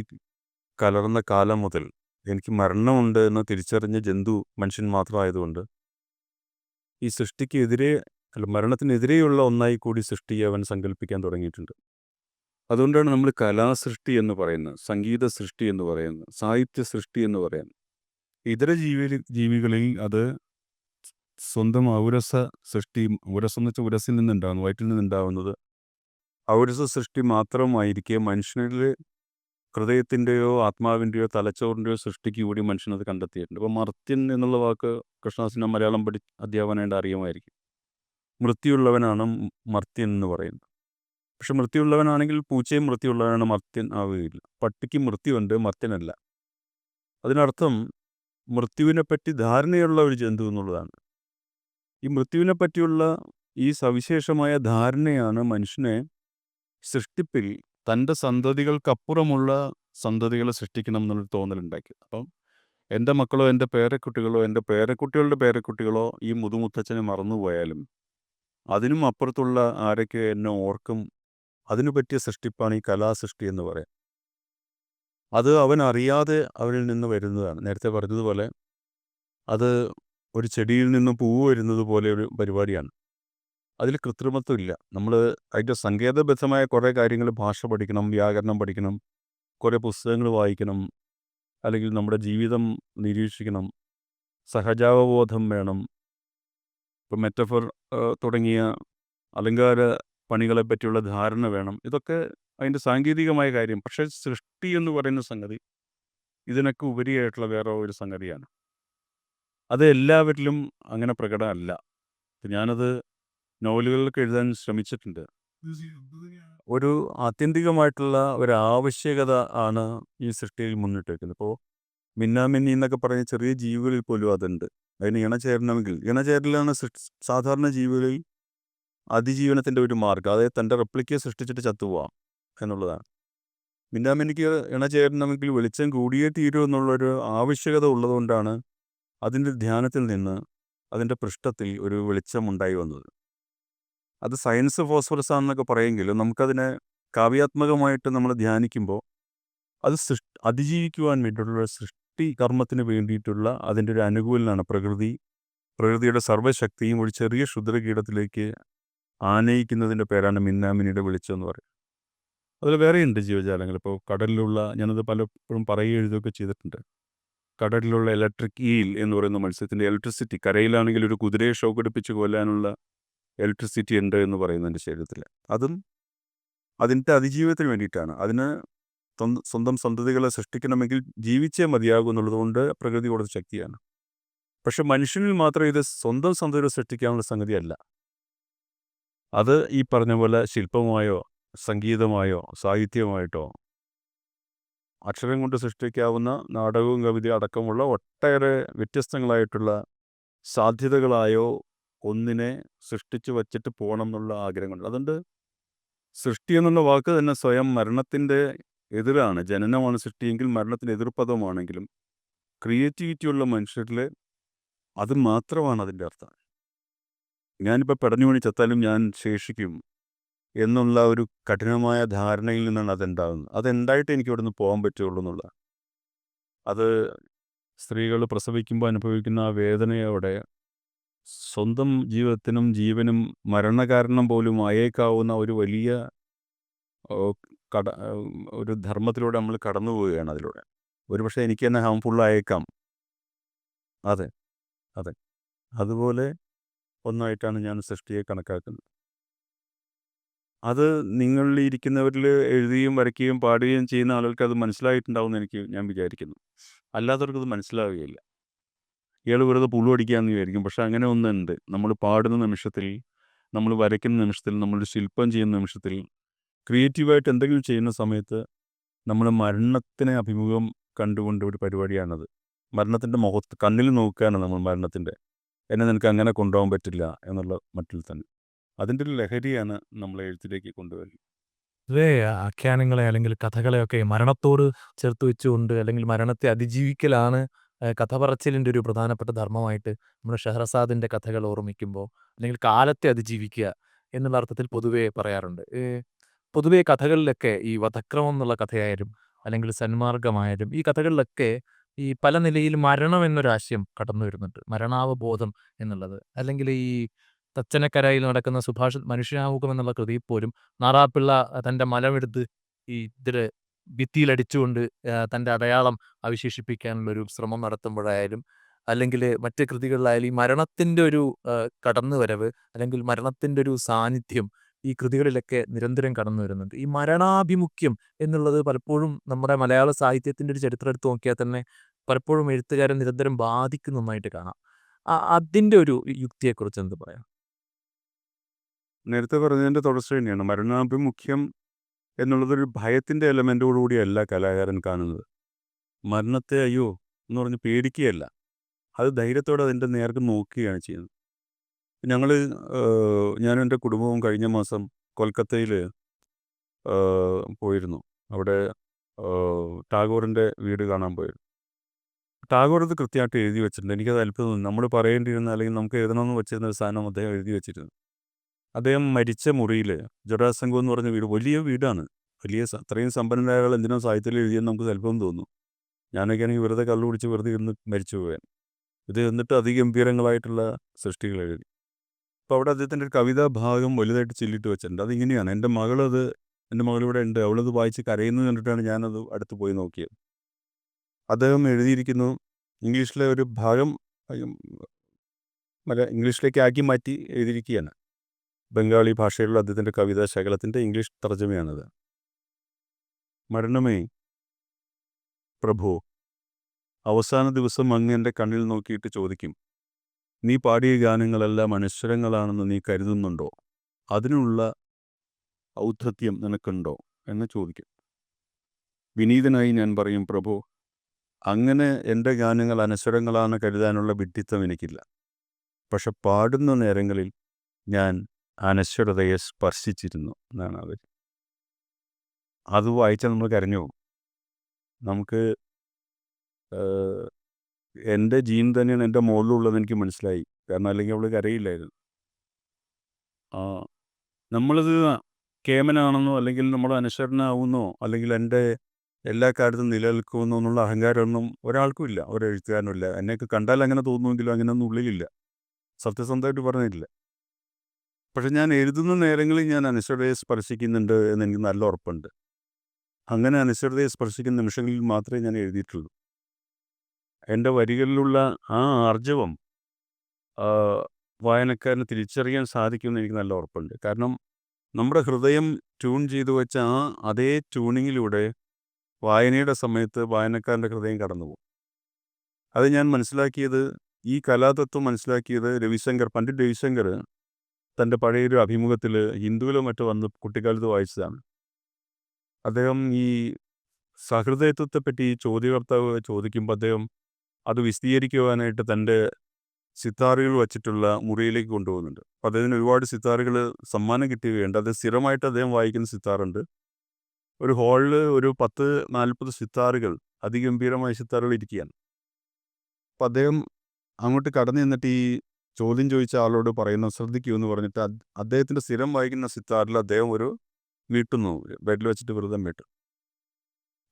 കലർന്ന കാലം മുതൽ എനിക്ക് മരണമുണ്ട് എന്ന് തിരിച്ചറിഞ്ഞ ജന്തു മനുഷ്യൻ മാത്രമായതുകൊണ്ട് ഈ സൃഷ്ടിക്കെതിരെ അല്ല മരണത്തിനെതിരെയുള്ള ഒന്നായി കൂടി സൃഷ്ടിയെ അവൻ സങ്കല്പിക്കാൻ തുടങ്ങിയിട്ടുണ്ട്. അതുകൊണ്ടാണ് നമ്മൾ കലാസൃഷ്ടി എന്ന് പറയുന്നത്, സംഗീത സൃഷ്ടി എന്ന് പറയുന്നത്, സാഹിത്യ സൃഷ്ടി എന്ന് പറയുന്നത്. ഇതര ജീവികളിൽ അത് സ്വന്തം ഔരസ സൃഷ്ടി, ഉരസം എന്ന് വെച്ചാൽ ഉരസിൽ നിന്നുണ്ടാകുന്നു, വയറ്റിൽ നിന്നുണ്ടാകുന്നത് ഔരസ സൃഷ്ടി മാത്രമായിരിക്കെ മനുഷ്യനിൽ ഹൃദയത്തിൻ്റെയോ ആത്മാവിൻ്റെയോ തലച്ചോറിൻ്റെയോ സൃഷ്ടിക്ക് കൂടി മനുഷ്യനത് കണ്ടെത്തിയിട്ടുണ്ട്. അപ്പോൾ മർത്യൻ എന്നുള്ള വാക്ക് കൃഷ്ണദാസിന് മലയാളം അധ്യാപനമായിട്ട് അറിയുമായിരിക്കും. മൃത്യുള്ളവനാണ് മർത്യൻ എന്ന് പറയുന്നത്. പക്ഷെ മൃത്യുള്ളവനാണെങ്കിൽ പൂച്ചയും മൃത്യുള്ളവനാണ്, മർത്യൻ ആവുകയില്ല. പട്ടിക്ക് മൃത്യുണ്ട്, മർത്യനല്ല. അതിനർത്ഥം മൃത്യുവിനെപ്പറ്റി ധാരണയുള്ള ഒരു ജന്തു എന്നുള്ളതാണ്. ഈ മൃത്യുവിനെ പറ്റിയുള്ള ഈ സവിശേഷമായ ധാരണയാണ് മനുഷ്യനെ സൃഷ്ടിപ്പിൽ തൻ്റെ സന്തതികൾക്കപ്പുറമുള്ള സന്തതികളെ സൃഷ്ടിക്കണം എന്നുള്ളൊരു തോന്നലുണ്ടാക്കിയത്. അപ്പം എൻ്റെ മക്കളോ എൻ്റെ പേരക്കുട്ടികളോ എൻ്റെ പേരക്കുട്ടികളുടെ പേരക്കുട്ടികളോ ഈ മുതുമുത്തച്ഛനെ മറന്നുപോയാലും അതിനും അപ്പുറത്തുള്ള ആരൊക്കെ എന്നെ ഓർക്കും, അതിനു പറ്റിയ സൃഷ്ടിപ്പാണ് ഈ കലാസൃഷ്ടി എന്ന് പറയാം. അത് അവൻ അറിയാതെ അവനിൽ നിന്ന് വരുന്നതാണ്. നേരത്തെ പറഞ്ഞതുപോലെ അത് ഒരു ചെടിയിൽ നിന്ന് പൂവ് വരുന്നത് പോലെ ഒരു പരിപാടിയാണ്. അതിൽ കൃത്രിമത്വം ഇല്ല. നമ്മൾ അതിൻ്റെ സങ്കേതബദ്ധമായ കുറേ കാര്യങ്ങൾ, ഭാഷ പഠിക്കണം, വ്യാകരണം പഠിക്കണം, കുറേ പുസ്തകങ്ങൾ വായിക്കണം, അല്ലെങ്കിൽ നമ്മുടെ ജീവിതം നിരീക്ഷിക്കണം, സഹജാവബോധം വേണം, ഇപ്പം മെറ്റഫർ തുടങ്ങിയ അലങ്കാര പണികളെ പറ്റിയുള്ള ധാരണ വേണം. ഇതൊക്കെ അതിൻ്റെ സാങ്കേതികമായ കാര്യം. പക്ഷേ സൃഷ്ടി എന്ന് പറയുന്ന സംഗതി ഇതിനൊക്കെ ഉപരിയായിട്ടുള്ള വേറെ ഒരു സംഗതിയാണ്. അത് എല്ലാവരിലും അങ്ങനെ പ്രകടമല്ല. ഞാനത് നോവലുകളിലൊക്കെ എഴുതാൻ ശ്രമിച്ചിട്ടുണ്ട്. ഒരു ആത്യന്തികമായിട്ടുള്ള ഒരു ആവശ്യകത ആണ് ഈ സൃഷ്ടിയിൽ മുന്നിട്ട് വയ്ക്കുന്നത്. ഇപ്പോൾ മിന്നാമിന്നി എന്നൊക്കെ പറയുന്ന ചെറിയ ജീവികളിൽ പോലും അതുണ്ട്. അതിന് ഇണചേരണമെങ്കിൽ ഇണചേരലാണ് സാധാരണ ജീവികളിൽ അതിജീവനത്തിൻ്റെ ഒരു മാർഗ്ഗം. അതായത് തൻ്റെ റെപ്ലിക്കയെ സൃഷ്ടിച്ചിട്ട് ചത്തുപോവാം എന്നുള്ളതാണ്. മിന്നാമിന്നിക്ക് ഇണചേരണമെങ്കിൽ വെളിച്ചം കൂടിയേ തീരൂ എന്നുള്ളൊരു ആവശ്യകത ഉള്ളതുകൊണ്ടാണ് അതിൻ്റെ ധ്യാനത്തിൽ നിന്ന് അതിൻ്റെ പൃഷ്ഠത്തിൽ ഒരു വെളിച്ചമുണ്ടായി വന്നത്. അത് സയൻസ് ഫോസ്ഫറസ് ആണെന്നൊക്കെ പറയുമെങ്കിലും നമുക്കതിനെ കാവ്യാത്മകമായിട്ട് നമ്മൾ ധ്യാനിക്കുമ്പോൾ അത് അതിജീവിക്കുവാൻ വേണ്ടിയിട്ടുള്ള സൃഷ്ടി കർമ്മത്തിന് വേണ്ടിയിട്ടുള്ള അതിൻ്റെ ഒരു അനുകൂലനാണ് പ്രകൃതിയുടെ സർവ്വശക്തിയും ഒരു ചെറിയ ക്ഷുദ്രകീടത്തിലേക്ക് ആനയിക്കുന്നതിൻ്റെ പേരാണ് മിന്നാമിനിയുടെ വെളിച്ചം എന്ന് പറയുന്നത്. അതിൽ വേറെയുണ്ട് ജീവജാലങ്ങൾ. ഇപ്പോൾ കടലിലുള്ള, ഞാനത് പലപ്പോഴും പറയുകയും എഴുതുകയൊക്കെ ചെയ്തിട്ടുണ്ട്, കടലിലുള്ള ഇലക്ട്രിക് ഈൽ എന്ന് പറയുന്ന മത്സ്യത്തിൻ്റെ ഇലക്ട്രിസിറ്റി, കരയിലാണെങ്കിൽ ഒരു കുതിരയെ ഷോക്കടിപ്പിച്ച് കൊല്ലാനുള്ള ഇലക്ട്രിസിറ്റി ഉണ്ട് എന്ന് പറയുന്നതിൻ്റെ ശരീരത്തിൽ. അതും അതിൻ്റെ അതിജീവനത്തിന് വേണ്ടിയിട്ടാണ്. അതിന് സ്വന്തം സന്തതികളെ സൃഷ്ടിക്കണമെങ്കിൽ ജീവിച്ചേ മതിയാകൂ എന്നുള്ളതുകൊണ്ട് പ്രകൃതി കൊടുത്ത ശക്തിയാണ്. പക്ഷെ മനുഷ്യനിൽ മാത്രം ഇത് സ്വന്തം സന്തതികളെ സൃഷ്ടിക്കാനുള്ള സംഗതിയല്ല. അത് ഈ പറഞ്ഞ പോലെ ശില്പമായോ സംഗീതമായോ സാഹിത്യമായിട്ടോ അക്ഷരം കൊണ്ട് സൃഷ്ടിക്കാവുന്ന നാടകവും കവിതയും അടക്കമുള്ള ഒട്ടേറെ വ്യത്യസ്തങ്ങളായിട്ടുള്ള സാധ്യതകളായോ ഒന്നിനെ സൃഷ്ടിച്ചു വച്ചിട്ട് പോകണം എന്നുള്ള ആഗ്രഹമുണ്ട്. അതുകൊണ്ട് സൃഷ്ടി എന്നുള്ള വാക്ക് തന്നെ സ്വയം മരണത്തിൻ്റെ എതിരാണ്. ജനനമാണ് സൃഷ്ടിയെങ്കിൽ മരണത്തിന് എതിർപദമാണെങ്കിലും ക്രിയേറ്റിവിറ്റിയുള്ള മനുഷ്യരിൽ അത് മാത്രമാണ് അതിൻ്റെ അർത്ഥം. ഞാനിപ്പോൾ പെടഞ്ഞു വീണ് ചത്താലും ഞാൻ ശേഷിക്കും എന്നുള്ള ഒരു കഠിനമായ ധാരണയിൽ നിന്നാണ് അതുണ്ടാകുന്നത്. അതുണ്ടായിട്ട് എനിക്ക് ഇവിടുന്ന് പോകാൻ പറ്റുള്ളൂ എന്നുള്ളതാണ്. അത് സ്ത്രീകൾ പ്രസവിക്കുമ്പോൾ അനുഭവിക്കുന്ന ആ വേദനയോടെ സ്വന്തം ജീവിതത്തിനും ജീവനും മരണകാരണം പോലും ആയേക്കാവുന്ന ഒരു വലിയ ഒരു ധർമ്മത്തിലൂടെ നമ്മൾ കടന്നു പോവുകയാണ് അതിലൂടെ. ഒരുപക്ഷെ എനിക്ക് തന്നെ ഹാംഫുള്ളായേക്കാം. അതെ, അതെ. അതുപോലെ ഒന്നായിട്ടാണ് ഞാൻ സൃഷ്ടിയെ കണക്കാക്കുന്നത്. അത് നിങ്ങളിലിരിക്കുന്നവരിൽ എഴുതുകയും വരയ്ക്കുകയും പാടുകയും ചെയ്യുന്ന ആളുകൾക്ക് അത് മനസ്സിലായിട്ടുണ്ടാവുമെന്ന് ഞാൻ വിചാരിക്കുന്നു. അല്ലാത്തവർക്കത് മനസ്സിലാവുകയില്ല. ഇയാൾ വെറുതെ പുളുവടിക്കുകയാണെന്ന് വിചാരിക്കും. പക്ഷെ അങ്ങനെ ഒന്നുണ്ട്. നമ്മൾ പാടുന്ന നിമിഷത്തിൽ, നമ്മൾ വരയ്ക്കുന്ന നിമിഷത്തിൽ, നമ്മളൊരു ശില്പം ചെയ്യുന്ന നിമിഷത്തിൽ, ക്രിയേറ്റീവായിട്ട് എന്തെങ്കിലും ചെയ്യുന്ന സമയത്ത് നമ്മൾ മരണത്തിനെ അഭിമുഖം കണ്ടുകൊണ്ട് ഒരു പരിപാടിയാണത്. മരണത്തിൻ്റെ മുഖത്ത് കണ്ണിൽ നോക്കുകയാണ് നമ്മൾ മരണത്തിൻ്റെ. എന്നെ നിനക്ക് അങ്ങനെ കൊണ്ടുപോകാൻ പറ്റില്ല എന്നുള്ള മട്ടിൽ തന്നെ. അതിൻ്റെ ഒരു ലഹരിയാണ് നമ്മളെ എഴുത്തിലേക്ക് കൊണ്ടുവരുന്നത്. പൊതുവേ ആഖ്യാനങ്ങളെ അല്ലെങ്കിൽ കഥകളെയൊക്കെ മരണത്തോട് ചേർത്ത് വെച്ചുകൊണ്ട് അല്ലെങ്കിൽ മരണത്തെ അതിജീവിക്കലാണ് കഥ പറച്ചിലിൻ്റെ ഒരു പ്രധാനപ്പെട്ട ധർമ്മമായിട്ട് നമ്മുടെ ഷെഹ്റസാദിൻ്റെ കഥകൾ ഓർമ്മിക്കുമ്പോൾ അല്ലെങ്കിൽ കാലത്തെ അതിജീവിക്കുക എന്നുള്ള അർത്ഥത്തിൽ പൊതുവേ പറയാറുണ്ട്. പൊതുവേ കഥകളിലൊക്കെ ഈ വധക്രമം എന്നുള്ള കഥയായാലും അല്ലെങ്കിൽ സന്മാർഗമായാലും ഈ കഥകളിലൊക്കെ ഈ പല നിലയിൽ മരണം എന്നൊരാശയം കടന്നു വരുന്നുണ്ട്. മരണാവബോധം എന്നുള്ളത്. അല്ലെങ്കിൽ ഈ തച്ചനക്കരയിൽ നടക്കുന്ന മനുഷ്യനാവുകം എന്നുള്ള കൃതിയിൽ പോലും നാറാപ്പിള്ള തൻ്റെ മലമെടുത്ത് ഈ ഇതില് ഭിത്തിയിലടിച്ചുകൊണ്ട് തൻ്റെ അടയാളം അവശേഷിപ്പിക്കാനുള്ളൊരു ശ്രമം നടത്തുമ്പോഴായാലും അല്ലെങ്കിൽ മറ്റ് കൃതികളിലായാലും ഈ മരണത്തിൻ്റെ ഒരു കടന്നുവരവ് അല്ലെങ്കിൽ മരണത്തിൻ്റെ ഒരു സാന്നിധ്യം ഈ കൃതികളിലൊക്കെ നിരന്തരം കടന്നു വരുന്നുണ്ട്. ഈ മരണാഭിമുഖ്യം എന്നുള്ളത് പലപ്പോഴും നമ്മുടെ മലയാള സാഹിത്യത്തിൻ്റെ ഒരു ചരിത്രം എടുത്ത് നോക്കിയാൽ തന്നെ പലപ്പോഴും എഴുത്തുകാരെ നിരന്തരം ബാധിക്കുന്ന ഒന്നായിട്ട് കാണാം. അതിൻ്റെ ഒരു യുക്തിയെക്കുറിച്ച് എന്ത് പറയാം? നേരത്തെ പറഞ്ഞതിൻ്റെ തുടർച്ച തന്നെയാണ്. മരണാഭിമുഖ്യം എന്നുള്ളതൊരു ഭയത്തിൻ്റെ എലമെൻറ്റോടുകൂടിയല്ല കലാകാരൻ കാണുന്നത്. മരണത്തെ അയ്യോ എന്ന് പറഞ്ഞ് പേടിക്കുകയല്ല. അത് ധൈര്യത്തോടെ അതിൻ്റെ നേർക്ക് നോക്കുകയാണ് ചെയ്യുന്നത്. ഞങ്ങൾ ഞാനും എൻ്റെ കുടുംബവും കഴിഞ്ഞ മാസം കൊൽക്കത്തയിൽ പോയിരുന്നു. അവിടെ ടാഗോറിൻ്റെ വീട് കാണാൻ പോയിരുന്നു. ടാഗോർ ഇത് കൃത്യമായിട്ട് എഴുതി വെച്ചിട്ടുണ്ട്. എനിക്കത് അത്ഭുതം തോന്നി. നമ്മൾ പറയേണ്ടിയിരുന്ന അല്ലെങ്കിൽ നമുക്ക് എഴുതണമെന്ന് വെച്ചിരുന്ന ഒരു സാധനം അദ്ദേഹം എഴുതി വെച്ചിരുന്നു. അദ്ദേഹം മരിച്ച മുറിയിൽ ജടാസംഘം എന്ന് പറഞ്ഞ വീട് വലിയ വീടാണ്. അത്രയും സമ്പന്നനായ ആൾ എന്തിനോ സാഹിത്യത്തിൽ എഴുതിയെന്ന് നമുക്ക് അത്ഭുതം തോന്നും. ഞാനൊക്കെ ആണെങ്കിൽ വെറുതെ കള്ളു കുടിച്ച് വെറുതെ ഇരുന്ന് മരിച്ചു പോകാൻ. ഇത് എന്നിട്ട് അതിഗംഭീരങ്ങളായിട്ടുള്ള സൃഷ്ടികൾ എഴുതി. അപ്പോൾ അവിടെ അദ്ദേഹത്തിൻ്റെ ഒരു കവിതാ ഭാഗം വലുതായിട്ട് ചില്ലിട്ട് വെച്ചിട്ടുണ്ട്. അതിങ്ങനെയാണ്. എൻ്റെ മകളിവിടെ ഉണ്ട്. അവളത് വായിച്ച് കരയുന്നത് കണ്ടിട്ടാണ് ഞാനത് അടുത്ത് പോയി നോക്കിയത്. അദ്ദേഹം എഴുതിയിരിക്കുന്നു, ഇംഗ്ലീഷിലെ ഒരു ഭാഗം ഇംഗ്ലീഷിലേക്ക് ആക്കി മാറ്റി എഴുതിയിരിക്കുകയാണ്. ബംഗാളി ഭാഷയിലുള്ള അദ്ദേഹത്തിൻ്റെ കവിതാ ശകലത്തിൻ്റെ ഇംഗ്ലീഷ് തർജ്ജമയാണത്. മരണമേ പ്രഭു, അവസാന ദിവസം അങ്ങ് എൻ്റെ കണ്ണിൽ നോക്കിയിട്ട് ചോദിക്കും, നീ പാടിയ ഗാനങ്ങളെല്ലാം അനശ്വരങ്ങളാണെന്ന് നീ കരുതുന്നുണ്ടോ? അതിനുള്ള ഔദ്ധത്യം നിനക്കുണ്ടോ എന്ന് ചോദിക്കും. വിനീതനായി ഞാൻ പറയും, പ്രഭു, അങ്ങനെ എൻ്റെ ഗാനങ്ങൾ അനശ്വരങ്ങളാണെന്ന് കരുതാനുള്ള വിഡ്ഢിത്തം എനിക്കില്ല. പക്ഷെ പാടുന്ന നേരങ്ങളിൽ ഞാൻ അനശ്വരതയെ സ്പർശിച്ചിരുന്നു എന്നാണ് അവർ. അത് വായിച്ചാൽ നമ്മൾ കരഞ്ഞു പോകും. നമുക്ക് എൻ്റെ ജീൻ തന്നെയാണ് എൻ്റെ മുകളിലുള്ളതെന്ന് എനിക്ക് മനസ്സിലായി. കാരണം അല്ലെങ്കിൽ അവൾ കരയില്ലായിരുന്നു. നമ്മളത് കേമനാണെന്നോ അല്ലെങ്കിൽ നമ്മൾ അനശ്വരനാവുന്നോ അല്ലെങ്കിൽ എൻ്റെ എല്ലാ കാര്യത്തും നിലനിൽക്കുമെന്നോ എന്നുള്ള അഹങ്കാരമൊന്നും ഒരാൾക്കും ഇല്ല, ഒരെഴുത്തുകാരനും ഇല്ല. എന്നെയൊക്കെ കണ്ടാൽ അങ്ങനെ തോന്നുമെങ്കിലും അങ്ങനെയൊന്നും ഉള്ളിലില്ല. സത്യസന്ധമായിട്ട് പറഞ്ഞിട്ടില്ല. പക്ഷെ ഞാൻ എഴുതുന്ന നേരങ്ങളിൽ ഞാൻ അനശ്വരതയെ സ്പർശിക്കുന്നുണ്ട് എന്ന് എനിക്ക് നല്ല ഉറപ്പുണ്ട്. അങ്ങനെ അനശ്വരതയെ സ്പർശിക്കുന്ന നിമിഷങ്ങളിൽ മാത്രമേ ഞാൻ എഴുതിയിട്ടുള്ളൂ. എൻ്റെ വരികളിലുള്ള ആ ആർജവം വായനക്കാരന് തിരിച്ചറിയാൻ സാധിക്കുമെന്ന് എനിക്ക് നല്ല ഉറപ്പുണ്ട്. കാരണം നമ്മുടെ ഹൃദയം ട്യൂൺ ചെയ്തു വെച്ച അതേ ട്യൂണിങ്ങിലൂടെ വായനയുടെ സമയത്ത് വായനക്കാരൻ്റെ ഹൃദയം കടന്നുപോകും. അത് ഞാൻ മനസ്സിലാക്കിയത്, ഈ കലാതത്വം മനസ്സിലാക്കിയത് പണ്ഡിറ്റ് രവിശങ്കർ തൻ്റെ പഴയൊരു അഭിമുഖത്തിൽ ഹിന്ദുവിലോ മറ്റോ വന്ന് കുട്ടിക്കാലത്ത് വായിച്ചതാണ്. അദ്ദേഹം ഈ സഹൃദയത്വത്തെപ്പറ്റി ചോദ്യകർത്താവ് ചോദിക്കുമ്പോൾ അദ്ദേഹം അത് വിശദീകരിക്കുവാനായിട്ട് തൻ്റെ സിത്താറുകൾ വച്ചിട്ടുള്ള മുറിയിലേക്ക് കൊണ്ടുപോകുന്നുണ്ട്. അപ്പോൾ അദ്ദേഹത്തിന് ഒരുപാട് സിത്താറുകൾ സമ്മാനം കിട്ടുകയുണ്ട്. അത് സ്ഥിരമായിട്ട് അദ്ദേഹം വായിക്കുന്ന സിത്താറുണ്ട്. ഒരു ഹാളിൽ ഒരു 10-40 സിത്താറുകൾ, അതിഗംഭീരമായ സിത്താറുകൾ ഇരിക്കുകയാണ്. അപ്പം അദ്ദേഹം അങ്ങോട്ട് കടന്നു നിന്നിട്ട് ഈ ചോദ്യം ചോദിച്ച ആളോട് പറയുന്ന ശ്രദ്ധിക്കൂ എന്ന് പറഞ്ഞിട്ട് അദ്ദേഹത്തിൻ്റെ സ്ഥിരം വായിക്കുന്ന സിത്താറിൽ അദ്ദേഹം ഒരു മീട്ടുന്നു, ബെഡിൽ വെച്ചിട്ട് വെറുതെ മീട്ടും.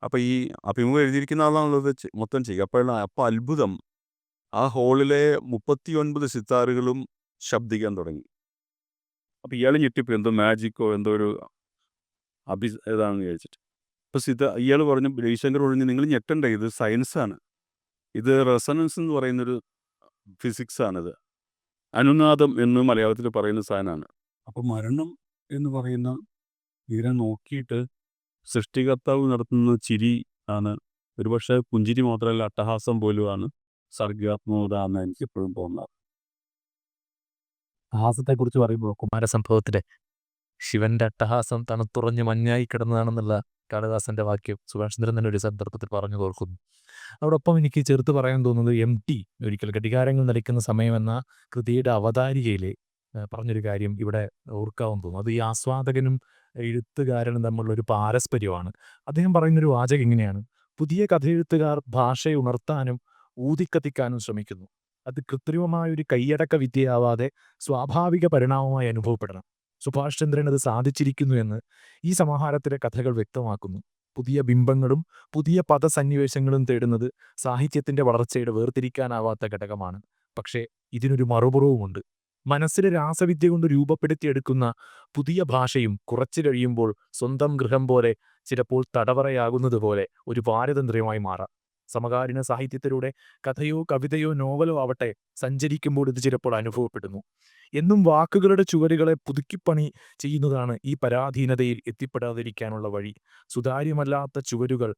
അപ്പോൾ ഈ അഭിമുഖം എഴുതിയിരിക്കുന്ന ആളാണുള്ളത് മൊത്തം ചെയ്യുക. അപ്പോൾ അത്ഭുതം, ആ ഹാളിലെ 39 സിത്താറുകളും ശബ്ദിക്കാൻ തുടങ്ങി. അപ്പോൾ ഇയാൾ ഞെട്ടിപ്പോയി, എന്തോ മാജിക്കോ എന്തോ ഒരു ഇതാണെന്ന് വിചാരിച്ചിട്ട്. അപ്പോൾ ഇയാൾ പറഞ്ഞു, രവിശങ്കർ പറഞ്ഞു, നിങ്ങൾ ഞെട്ടണ്ടേ, ഇത് സയൻസാണ്, ഇത് റെസണൻസ് എന്ന് പറയുന്നൊരു ഫിസിക്സാണിത്. അനുനാദം എന്ന് മലയാളത്തിൽ പറയുന്ന സാധനമാണ്. അപ്പോൾ മരണം എന്ന് പറയുന്ന ഇതിനെ നോക്കിയിട്ട് സൃഷ്ടികർത്താവ് നടത്തുന്ന ചിരി ആണ്. ഒരുപക്ഷെ പുഞ്ചിരി മാത്രമല്ല, അട്ടഹാസം പോലുമാണ് സർഗ്ഗാത്മകത എന്ന് എനിക്ക് എപ്പോഴും തോന്നാറ്. അട്ടഹാസത്തെക്കുറിച്ച് പറയുമ്പോൾ കുമാരസംഭവത്തിലെ ശിവന്റെ അട്ടഹാസം തണുത്തുറഞ്ഞ് മഞ്ഞായി കിടന്നതാണെന്നുള്ള കാളിദാസന്റെ വാക്യം സുഭാഷ് ചന്ദ്രൻ തന്നെ ഒരു സന്ദർഭത്തിൽ പറഞ്ഞു ഓർക്കുന്നു. അതോടൊപ്പം എനിക്ക് ചേർത്ത് പറയാൻ തോന്നുന്നത് MT ഒരിക്കൽ ഘടികാരങ്ങൾ നിലയ്ക്കുന്ന സമയം എന്ന കൃതിയുടെ അവതാരികയിൽ പറഞ്ഞൊരു കാര്യം ഇവിടെ ഓർക്കാമെന്ന് തോന്നുന്നു. അത് ഈ ആസ്വാദകനും എഴുത്തുകാരനും തമ്മിലുള്ള ഒരു പാരസ്പര്യമാണ്. അദ്ദേഹം പറയുന്നൊരു വാചകം ഇങ്ങനെയാണ്: പുതിയ കഥയെഴുത്തുകാർ ഭാഷയെ ഉണർത്താനും ഊതിക്കത്തിക്കാനും ശ്രമിക്കുന്നു. അത് കൃത്രിമമായ ഒരു കൈയടക്ക വിദ്യയാവാതെ സ്വാഭാവിക പരിണാമമായി അനുഭവപ്പെടണം. സുഭാഷ് ചന്ദ്രൻ അത് സാധിച്ചിരിക്കുന്നു എന്ന് ഈ സമാഹാരത്തിലെ കഥകൾ വ്യക്തമാക്കുന്നു. പുതിയ ബിംബങ്ങളും പുതിയ പദസന്നിവേശങ്ങളും തേടുന്നത് സാഹിത്യത്തിന്റെ വളർച്ചയുടെ വേർതിരിക്കാനാവാത്ത ഘടകമാണ്. പക്ഷേ ഇതിനൊരു മറുപുറവുമുണ്ട്. മനസ്സിലെ രാസവിദ്യ കൊണ്ട് രൂപപ്പെടുത്തിയെടുക്കുന്ന പുതിയ ഭാഷയും കുറച്ചു കഴിയുമ്പോൾ സ്വന്തം ഗൃഹം പോലെ, ചിലപ്പോൾ തടവറയാകുന്നത് പോലെ ഒരു പാരതന്ത്ര്യമായി മാറാം. സമകാലീന സാഹിത്യത്തിലൂടെ കഥയോ കവിതയോ നോവലോ ആവട്ടെ സഞ്ചരിക്കുമ്പോൾ ഇത് ചിലപ്പോൾ അനുഭവപ്പെടുന്നു. എന്നും വാക്കുകളുടെ ചുവരുകളെ പുതുക്കിപ്പണി ചെയ്യുന്നതാണ് ഈ പരാധീനതയിൽ എത്തിപ്പെടാതിരിക്കാനുള്ള വഴി. സുതാര്യമല്ലാത്ത ചുവരുകൾ,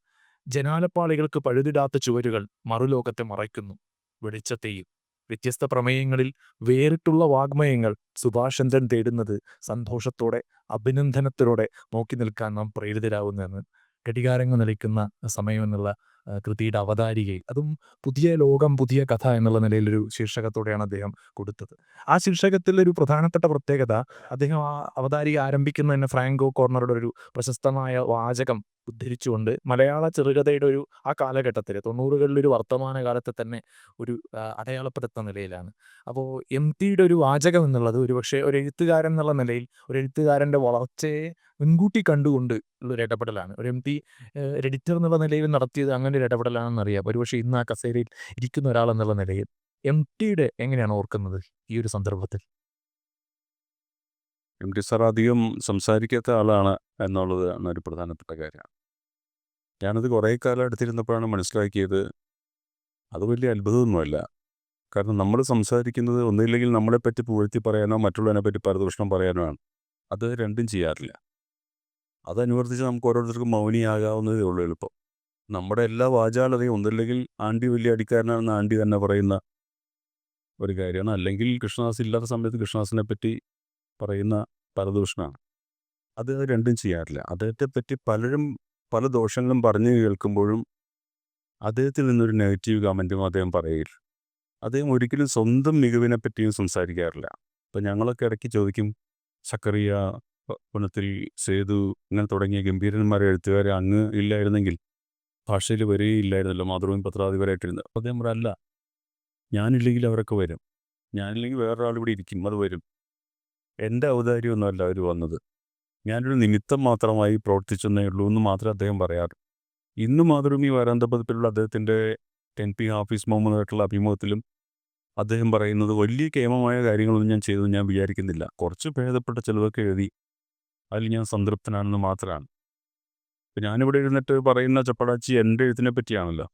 ജനാലപ്പാളികൾക്ക് പഴുതിടാത്ത ചുവരുകൾ മറുലോകത്തെ മറയ്ക്കുന്നു. വെളിച്ചത്തെയും വ്യത്യസ്ത പ്രമേയങ്ങളിൽ വേറിട്ടുള്ള വാഗ്മയങ്ങൾ സുഭാഷ് ചന്ദ്രൻ തേടുന്നത് സന്തോഷത്തോടെ, അഭിനന്ദനത്തോടെ നോക്കി നിൽക്കാൻ നാം പ്രേരിതരാകുന്നതെന്ന് ഘടികാരങ്ങൾ നിലയ്ക്കുന്ന സമയം എന്നുള്ള കൃതിയുടെ അവതാരികയിൽ, അതും പുതിയ ലോകം പുതിയ കഥ എന്നുള്ള നിലയിലൊരു ശീർഷകത്തോടെയാണ് അദ്ദേഹം കൊടുത്തത്. ആ ശീർഷകത്തിൽ ഒരു പ്രധാനപ്പെട്ട പ്രത്യേകത, അദ്ദേഹം ആ അവതാരിക ആരംഭിക്കുന്ന തന്നെ ഫ്രാങ്കോ കോർണറുടെ ഒരു പ്രശസ്തമായ വാചകം ഉദ്ധരിച്ചുകൊണ്ട് മലയാള ചെറുകഥയുടെ ഒരു ആ കാലഘട്ടത്തിൽ 90കളിലൊരു വർത്തമാനകാലത്തെ തന്നെ ഒരു അടയാളപ്പെടുത്തുന്ന നിലയിലാണ്. അപ്പോൾ MTയുടെ ഒരു വാചകം എന്നുള്ളത് ഒരുപക്ഷെ ഒരു എഴുത്തുകാരൻ എന്നുള്ള നിലയിൽ ഒരു എഴുത്തുകാരൻ്റെ വളർച്ചയെ മുൻകൂട്ടി കണ്ടുകൊണ്ട് ഉള്ളൊരു ഇടപെടലാണ്. ഒരു MT എഡിറ്റർ എന്നുള്ള നിലയിൽ നടത്തിയത് അങ്ങനെ ഒരു ഇടപെടലാണെന്നറിയാം. ഒരുപക്ഷെ ഇന്ന് ആ കസേരയിൽ ഇരിക്കുന്ന ഒരാളെന്നുള്ള നിലയിൽ MTയുടെ എങ്ങനെയാണ് ഓർക്കുന്നത് ഈ ഒരു സന്ദർഭത്തിൽ? MT സാർ അധികം സംസാരിക്കാത്ത ആളാണ് എന്നുള്ളത് ആണ് ഒരു പ്രധാനപ്പെട്ട കാര്യം. ഞാനത് കുറേ കാലം അടുത്തിരുന്നപ്പോഴാണ് മനസ്സിലാക്കിയത്, അത് വലിയ അത്ഭുതമൊന്നുമല്ല. കാരണം നമ്മൾ സംസാരിക്കുന്നത് ഒന്നുമില്ലെങ്കിൽ നമ്മളെപ്പറ്റി പുകഴ്ത്തി പറയാനോ മറ്റുള്ളവനെ പറ്റി പരദൂഷണം പറയാനോ ആണ്. അത് രണ്ടും ചെയ്യാറില്ല. അതനുവർത്തിച്ച് നമുക്ക് ഓരോരുത്തർക്കും മൗനിയാകാവുന്നതേ ഉള്ളൂ എളുപ്പം. നമ്മുടെ എല്ലാ വാചാലതയും ഒന്നുമില്ലെങ്കിൽ ആണ്ടി വലിയ അടിക്കാരനാണെന്ന് ആണ്ടി തന്നെ പറയുന്ന ഒരു കാര്യമാണ്. അല്ലെങ്കിൽ കൃഷ്ണദാസ് ഇല്ലാത്ത സമയത്ത് കൃഷ്ണദാസിനെ പറ്റി പറയുന്ന പരദൂഷണമാണ്. അത് രണ്ടും ചെയ്യാറില്ല. അദ്ദേഹത്തെ പറ്റി പലരും പല ദോഷങ്ങളും പറഞ്ഞു കേൾക്കുമ്പോഴും അദ്ദേഹത്തിൽ നിന്നൊരു നെഗറ്റീവ് കമൻറ്റും അദ്ദേഹം പറയില്ല. അദ്ദേഹം ഒരിക്കലും സ്വന്തം മികവിനെ പറ്റിയും സംസാരിക്കാറില്ല. ഇപ്പം ഞങ്ങളൊക്കെ ഇടയ്ക്ക് ചോദിക്കും, സക്കറിയ, പുനത്തിൽ, സേതു, ഇങ്ങനെ തുടങ്ങിയ ഗംഭീരന്മാരെ എഴുത്തുകാരെ അങ്ങ് ഇല്ലായിരുന്നെങ്കിൽ ഭാഷയിൽ വരികയില്ലായിരുന്നല്ലോ, മാതൃഭൂമി പത്രാധിപരായിട്ടിരുന്നത്. അപ്പോൾ അദ്ദേഹം പറയല്ല, ഞാനില്ലെങ്കിൽ അവരൊക്കെ വരും, ഞാനില്ലെങ്കിൽ വേറൊരാൾ ഇവിടെ ഇരിക്കും, അത് വരും. എൻ്റെ ഔദാര്യമൊന്നുമല്ല അവർ വന്നത്, ഞാനൊരു നിമിത്തം മാത്രമായി പ്രവർത്തിച്ചെന്നേ ഉള്ളൂ എന്ന് മാത്രമേ അദ്ദേഹം പറയാറ്. ഇന്ന് മാതൃഭൂമി വാരാന്തപതിപ്പിലുള്ള അദ്ദേഹത്തിൻ്റെ NP ഹാഫീസ് മുഹമ്മദായിട്ടുള്ള അഭിമുഖത്തിലും അദ്ദേഹം പറയുന്നത്, വലിയ കേമമായ കാര്യങ്ങളൊന്നും ഞാൻ ചെയ്തതെന്ന് ഞാൻ വിചാരിക്കുന്നില്ല, കുറച്ച് ഭേദപ്പെട്ട ചിലതൊക്കെ എഴുതി, അതിൽ ഞാൻ സംതൃപ്തനാണെന്ന് മാത്രമാണ്. ഇപ്പം ഞാനിവിടെ ഇരുന്നിട്ട് പറയുന്ന ചപ്പടാച്ചി എൻ്റെ എഴുത്തിനെ പറ്റിയാണല്ലോ.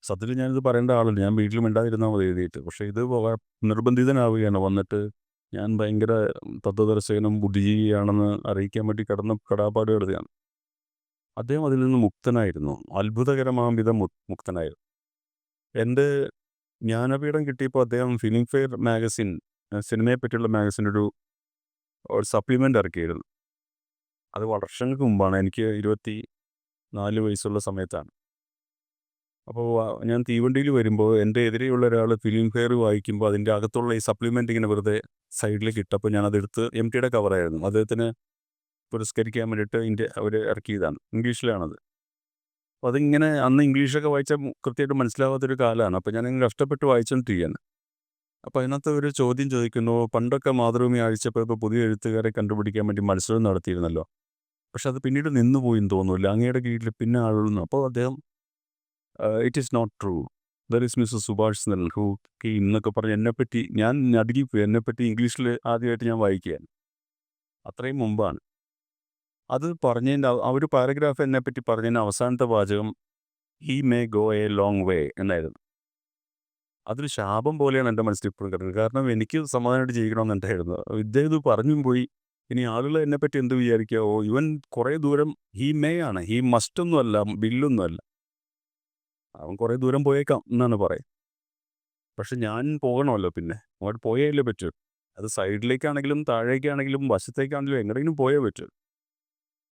സത്യത്തിൽ ഞാനിത് പറയേണ്ട ആളല്ല, ഞാൻ വീട്ടിൽ മിണ്ടാതിരുന്നാൽ മതി എഴുതിയിട്ട്. പക്ഷേ ഇത് നിർബന്ധിതനാവുകയാണ്. വന്നിട്ട് ഞാൻ ഭയങ്കര തത്വദർശകനും ബുദ്ധിജീവിയാണെന്ന് അറിയിക്കാൻ വേണ്ടി കടാപ്പാട് കരുതുകയാണ്. അദ്ദേഹം അതിൽ നിന്ന് മുക്തനായിരുന്നു, അത്ഭുതകരമാം വിധം മുക്തനായിരുന്നു. എൻ്റെ ജ്ഞാനപീഠം കിട്ടിയപ്പോൾ അദ്ദേഹം ഫിലിം ഫെയർ മാഗസിൻ, സിനിമയെ പറ്റിയുള്ള മാഗസിൻ ഒരു സപ്ലിമെൻ്റ് ഇറക്കിയിരുന്നു. അത് വർഷങ്ങൾക്ക് മുമ്പാണ്, എനിക്ക് 24 വയസ്സുള്ള സമയത്താണ്. അപ്പോൾ ഞാൻ തീവണ്ടിയിൽ വരുമ്പോൾ എൻ്റെ എതിരെയുള്ള ഒരാൾ ഫിലിം ഫെയർ വായിക്കുമ്പോൾ അതിൻ്റെ അകത്തുള്ള ഈ സപ്ലിമെൻ്റ് ഇങ്ങനെ വെറുതെ സൈഡിലേക്ക് ഇട്ടപ്പോൾ ഞാനതെടുത്ത്, MTയുടെ കവറായിരുന്നു, അദ്ദേഹത്തിന് പുരസ്കരിക്കാൻ വേണ്ടിയിട്ട് അവർ ഇറക്കിയതാണ്. ഇംഗ്ലീഷിലാണത്. അപ്പോൾ അതിങ്ങനെ അന്ന് ഇംഗ്ലീഷൊക്കെ വായിച്ചാൽ കൃത്യമായിട്ട് മനസ്സിലാവാത്തൊരു കാലമാണ്. അപ്പോൾ ഞാനിങ്ങനെ കഷ്ടപ്പെട്ട് വായിച്ചുകൊണ്ടിരിക്കുകയാണ്. അപ്പോൾ അതിനകത്ത് ഒരു ചോദ്യം ചോദിക്കുന്നു, പണ്ടൊക്കെ മാതൃഭൂമി ആഴ്ചപ്പതിപ്പ് പുതിയ എഴുത്തുകാരെ കണ്ടുപിടിക്കാൻ വേണ്ടി മത്സരം നടത്തിയിരുന്നല്ലോ, പക്ഷെ അത് പിന്നീട് നിന്നുപോയെന്ന് തോന്നുന്നില്ല, അങ്ങയുടെ കീഴിൽ പിന്നെ ആളുന്നു. അപ്പോൾ അദ്ദേഹം, it is not true, there is mister Subhash Chandran who came എന്നൊക്കെ പറഞ്ഞ് എന്നെപ്പറ്റി ഞാൻ നടുങ്ങിപ്പോയി. എന്നെപ്പറ്റി ഇംഗ്ലീഷിൽ ആദ്യമായിട്ട് ഞാൻ വായിക്കുകയാണ്, അത്രയും മുമ്പാണ്. അത് പറഞ്ഞതിൻ്റെ ആ ഒരു പാരഗ്രാഫ് എന്നെപ്പറ്റി പറഞ്ഞതിൻ്റെ അവസാനത്തെ വാചകം, he may go A long way എന്നായിരുന്നു. അതൊരു ശാപം പോലെയാണ് എൻ്റെ മനസ്സിൽ ഇപ്പോഴും കിടക്കുന്നത്. കാരണം എനിക്ക് സമാധാനമായിട്ട് ജീവിക്കണമെന്ന് ഉണ്ടായിരുന്നു. ഇദ്ദേഹം ഇത് പറഞ്ഞും പോയി. ഇനി ആളുകൾ എന്നെപ്പറ്റി എന്ത് വിചാരിക്കുക? ഓ ഇവൻ കുറേ ദൂരം ആണ്. മസ്റ്റ് ഒന്നും അല്ല, ബില്ലൊന്നും അല്ല. അവൻ കുറേ ദൂരം പോയേക്കാം എന്നാണ് പറയുക. പക്ഷെ ഞാൻ പോകണമല്ലോ പിന്നെ. അങ്ങോട്ട് പോയേ പറ്റൂ. അത് സൈഡിലേക്കാണെങ്കിലും താഴേക്കാണെങ്കിലും വശത്തേക്കാണെങ്കിലും എങ്ങടെയെങ്കിലും പോയേ പറ്റൂ.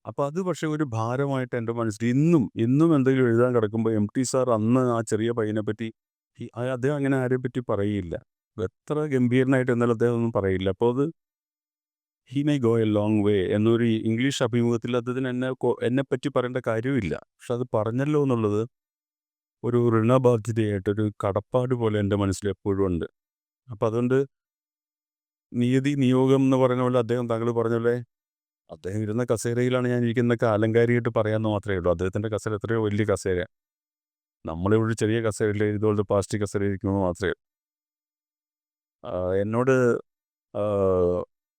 അപ്പോൾ അത് പക്ഷേ ഒരു ഭാരമായിട്ട് എൻ്റെ മനസ്സിൽ ഇന്നും എന്തെങ്കിലും എഴുതാൻ കിടക്കുമ്പോൾ എം.ടി. സാർ അന്ന് ആ ചെറിയ പയ്യനെപ്പറ്റി അദ്ദേഹം അങ്ങനെ ആരെപ്പറ്റി പറയില്ല. എത്ര ഗംഭീരനായിട്ട് എന്നാലും അദ്ദേഹം ഒന്നും പറയില്ല. അപ്പോൾ അത് he may go A long way എന്നൊരു ഇംഗ്ലീഷ് അഭിമുഖത്തിൽ അദ്ദേഹത്തിന് എന്നെപ്പറ്റി പറയേണ്ട കാര്യമില്ല. പക്ഷെ അത് പറഞ്ഞല്ലോ എന്നുള്ളത് ഒരു ഋണബാധ്യതയായിട്ട്, ഒരു കടപ്പാട് പോലെ എൻ്റെ മനസ്സിൽ എപ്പോഴും ഉണ്ട്. അപ്പം അതുകൊണ്ട് നിയതി നിയോഗം എന്ന് പറയുന്ന പോലെ താങ്കൾ പറഞ്ഞ പോലെ അദ്ദേഹം ഇരുന്ന കസേരയിലാണ് ഞാൻ ഇരിക്കുന്നതൊക്കെ ആലങ്കാരികമായിട്ട് പറയാമെന്ന് മാത്രമേ ഉള്ളൂ. അദ്ദേഹത്തിൻ്റെ കസേര എത്രയോ വലിയ കസേര. നമ്മളിവിടെ ചെറിയ കസേരയിൽ ഇതുപോലത്തെ പ്ലാസ്റ്റിക് കസേര ഇരിക്കുന്നത് മാത്രമേ ഉള്ളൂ. എന്നോട്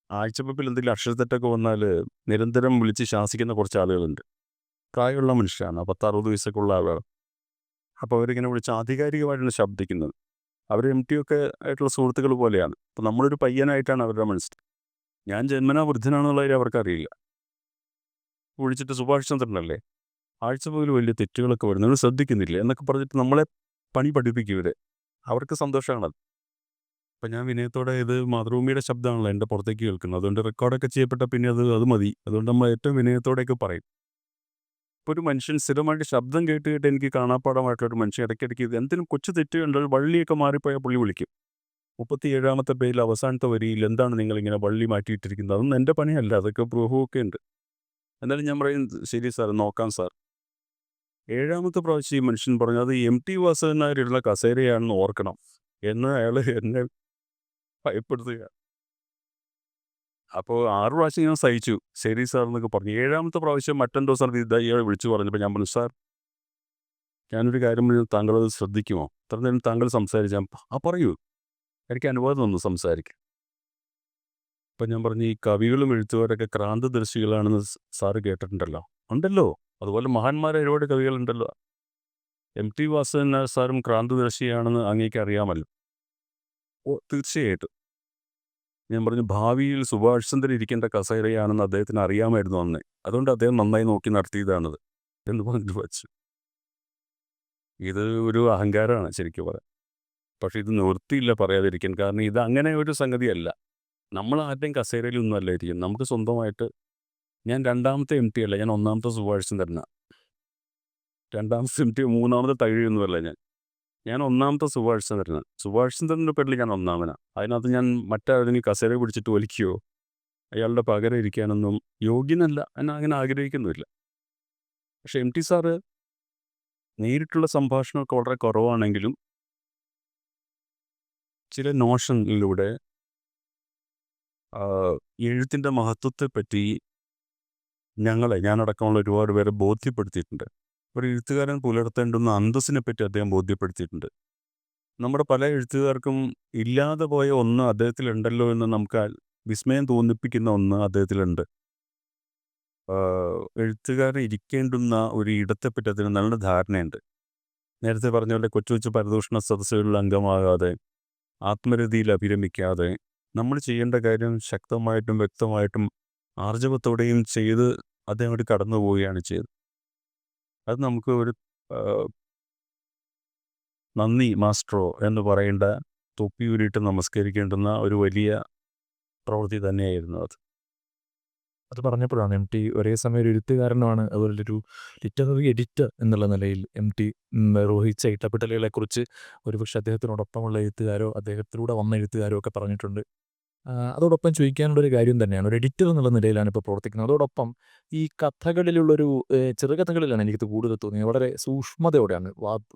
ആഴ്ചപ്പപ്പിൽ എന്തെങ്കിലും അക്ഷരത്തെറ്റൊക്കെ വന്നാൽ നിരന്തരം വിളിച്ച് ശാസിക്കുന്ന കുറച്ച് ആളുകളുണ്ട്. പ്രായമുള്ള മനുഷ്യരാണ്, 10-60 വയസ്സൊക്കെ ഉള്ള ആളുകൾ. അപ്പോൾ അവരിങ്ങനെ വിളിച്ച് ആധികാരികമായിട്ടാണ് ശബ്ദിക്കുന്നത്. അവർ എം.ടി. ഒക്കെ ആയിട്ടുള്ള സുഹൃത്തുക്കൾ പോലെയാണ്. അപ്പോൾ നമ്മളൊരു പയ്യനായിട്ടാണ് അവരുടെ മനസ്സിൽ. ഞാൻ ജന്മനാ വൃദ്ധനാണെന്നുള്ള കാര്യം അവർക്കറിയില്ല. വിളിച്ചിട്ട് സുഭാഷ് ചന്ദ്രനല്ലേ, ആഴ്ചപ്പതിൽ വലിയ തെറ്റുകളൊക്കെ വരുന്നു, നിങ്ങൾ ശ്രദ്ധിക്കുന്നില്ല എന്നൊക്കെ പറഞ്ഞിട്ട് നമ്മളെ പണി പഠിപ്പിക്കും ഇവരെ. അവർക്ക് സന്തോഷമാണത്. അപ്പം ഞാൻ വിനയത്തോടെ, ഇത് മാതൃഭൂമിയുടെ ശബ്ദമാണല്ലോ എൻ്റെ പുറത്തേക്ക് കേൾക്കുന്നത്, അതുകൊണ്ട് റെക്കോർഡൊക്കെ ചെയ്യപ്പെട്ട പിന്നെ അത് മതി. അതുകൊണ്ട് നമ്മൾ ഏറ്റവും വിനയത്തോടെയൊക്കെ പറയും. ഇപ്പോൾ ഒരു മനുഷ്യൻ സ്ഥിരമായിട്ട് ശബ്ദം കേട്ട് എനിക്ക് കാണാപ്പാടമായിട്ടുള്ളൊരു മനുഷ്യൻ ഇടയ്ക്കിടയ്ക്ക് എന്തെങ്കിലും കൊച്ചു തെറ്റ് കണ്ടാൽ വള്ളിയൊക്കെ മാറിപ്പോയാൽ പുള്ളി വിളിക്കും. 37-ാമത്തെ പേജിൽ അവസാനത്തെ വരിയിൽ എന്താണ് നിങ്ങളിങ്ങനെ വള്ളി മാറ്റിയിട്ടിരിക്കുന്നത്? അതൊന്നും എൻ്റെ പണിയല്ല, അതൊക്കെ പ്രൂഫൊക്കെ ഉണ്ട്. എന്നാലും ഞാൻ പറയും ശരി സാർ, നോക്കാം സാർ. 7-ാമത്തെ പ്രാവശ്യം ഈ മനുഷ്യൻ പറഞ്ഞു അത് എം.ടി. വാസുദേവനായിരുന്ന കസേരയാണെന്ന് ഓർക്കണം എന്ന് അയാൾ എന്നെ ഭയപ്പെടുത്തുക. അപ്പോൾ 6 പ്രാവശ്യം ഞാൻ സഹിച്ചു, ശരി സാർ എന്നൊക്കെ പറഞ്ഞു. 7-ാമത്തെ പ്രാവശ്യം മറ്റെന്തോ സ്ഥലത്ത് ഇയാൾ വിളിച്ചു പറഞ്ഞപ്പോൾ ഞാൻ പറഞ്ഞു, സാർ ഞാനൊരു കാര്യം പറഞ്ഞു, താങ്കളത് ശ്രദ്ധിക്കുമോ? ഇത്ര നേരം താങ്കൾ സംസാരിച്ചാൽ പറയൂ, എനിക്ക് അനുവാദം തന്നു സംസാരിക്കാൻ. അപ്പം ഞാൻ പറഞ്ഞു, ഈ കവികളും എഴുത്തുകാരൊക്കെ ക്രാന്തദർശികളാണെന്ന് സാറ് കേട്ടിട്ടുണ്ടല്ലോ. ഉണ്ടല്ലോ, അതുപോലെ മഹാന്മാരെ ഒരുപാട് കവികളുണ്ടല്ലോ. എം.ടി. വാസുദേവൻ നായർ സാറും ക്രാന്തദർശിയാണെന്ന് അങ്ങേക്ക് അറിയാമല്ലോ. ഓ തീർച്ചയായിട്ടും. ഞാൻ പറഞ്ഞു, ഭാവിയിൽ സുഭാഷ് ചന്ദ്രൻ ഇരിക്കേണ്ട കസേരയാണെന്ന് അദ്ദേഹത്തിന് അറിയാമായിരുന്നു അന്ന്. അതുകൊണ്ട് അദ്ദേഹം നന്നായി നോക്കി നടത്തിയതാണത് എന്ന് പറഞ്ഞിട്ട് വച്ചു. ഇത് ഒരു അഹങ്കാരമാണ് ശരിക്കും പറയാം. പക്ഷേ ഇത് നിവൃത്തിയില്ല പറയാതിരിക്കാൻ. കാരണം ഇത് അങ്ങനെ ഒരു സംഗതിയല്ല. നമ്മൾ ആരുടെയും കസേരയിലൊന്നും അല്ല ഇരിക്കുന്നത്. നമുക്ക് സ്വന്തമായിട്ട്, ഞാൻ 2-ാമത്തെ എം.ടി. അല്ല, ഞാൻ 1-ാമത്തെ സുഭാഷ് ചന്ദ്രനാണ്. 2-ാമത്തെ എം.ടി. 3-ാമത്തെ തകഴിയൊന്നുമല്ല ഞാൻ 1-ാമത്തെ സുഭാഷ് ചന്ദ്രനാണ്. സുഭാഷ് ചന്ദ്രൻ്റെ പേരിൽ ഞാൻ 1-ാമനാണ്. അതിനകത്ത് ഞാൻ മറ്റാരെങ്കിലും കസേര പിടിച്ചിട്ട് വലിക്കുകയോ അയാളുടെ പകരം ഇരിക്കാനൊന്നും യോഗ്യനല്ല, എന്നെ അങ്ങനെ ആഗ്രഹിക്കുന്നുമില്ല. പക്ഷേ എം.ടി. സാറ് നേരിട്ടുള്ള സംഭാഷണമൊക്കെ വളരെ കുറവാണെങ്കിലും ചില നോഷനിലൂടെ എഴുത്തിൻ്റെ മഹത്വത്തെപ്പറ്റി ഞാനടക്കമുള്ള ഒരുപാട് പേരെ ബോധ്യപ്പെടുത്തിയിട്ടുണ്ട്. ഒരു എഴുത്തുകാരൻ പുലർത്തേണ്ടുന്ന അന്തസ്സിനെപ്പറ്റി അദ്ദേഹം ബോധ്യപ്പെടുത്തിയിട്ടുണ്ട്. നമ്മുടെ പല എഴുത്തുകാർക്കും ഇല്ലാതെ പോയ ഒന്ന് അദ്ദേഹത്തിലുണ്ടല്ലോ എന്ന് നമുക്ക് വിസ്മയം തോന്നിപ്പിക്കുന്ന ഒന്ന് അദ്ദേഹത്തിലുണ്ട്. എഴുത്തുകാരൻ ഇരിക്കേണ്ടുന്ന ഒരു ഇടത്തെപ്പറ്റി അതിന് നല്ല ധാരണയുണ്ട്. നേരത്തെ പറഞ്ഞ പോലെ കൊച്ചു കൊച്ചു പരദൂഷണ സദസ്സുകളിൽ അംഗമാകാതെ, ആത്മരതിയിൽ അഭിരമിക്കാതെ, നമ്മൾ ചെയ്യേണ്ട കാര്യം ശക്തമായിട്ടും വ്യക്തമായിട്ടും ആർജവത്തോടെയും ചെയ്ത് അദ്ദേഹം ഒരു കടന്നു പോവുകയാണ് ചെയ്തത്. അത് നമുക്ക് ഒരു നന്ദി മാസ്ട്രോ എന്ന് പറയേണ്ട, തൊപ്പിയൂരിയിട്ട് നമസ്കരിക്കേണ്ടുന്ന ഒരു വലിയ പ്രവൃത്തി തന്നെയായിരുന്നു അത്. അത് പറഞ്ഞപ്പോഴാണ് എം.ടി. ഒരേ സമയം ഒരു എഴുത്തുകാരനുമാണ്, അതുപോലെ ഒരു ലിറ്റററി എഡിറ്റർ എന്നുള്ള നിലയിൽ എം.ടി. നിർവഹിച്ച ഇടപെടലുകളെക്കുറിച്ച് ഒരുപക്ഷെ അദ്ദേഹത്തിനോടൊപ്പമുള്ള എഴുത്തുകാരോ അദ്ദേഹത്തിലൂടെ വന്ന എഴുത്തുകാരോ ഒക്കെ പറഞ്ഞിട്ടുണ്ട്. അതോടൊപ്പം ചോദിക്കാനുള്ളൊരു കാര്യം തന്നെയാണ്, ഒരു എഡിറ്റർ എന്നുള്ള നിലയിലാണ് ഇപ്പോൾ പ്രവർത്തിക്കുന്നത്. അതോടൊപ്പം ഈ കഥകളിലുള്ളൊരു ചെറുകഥകളിലാണ് എനിക്കിത് കൂടുതൽ തോന്നിയത്. വളരെ സൂക്ഷ്മതയോടെയാണ്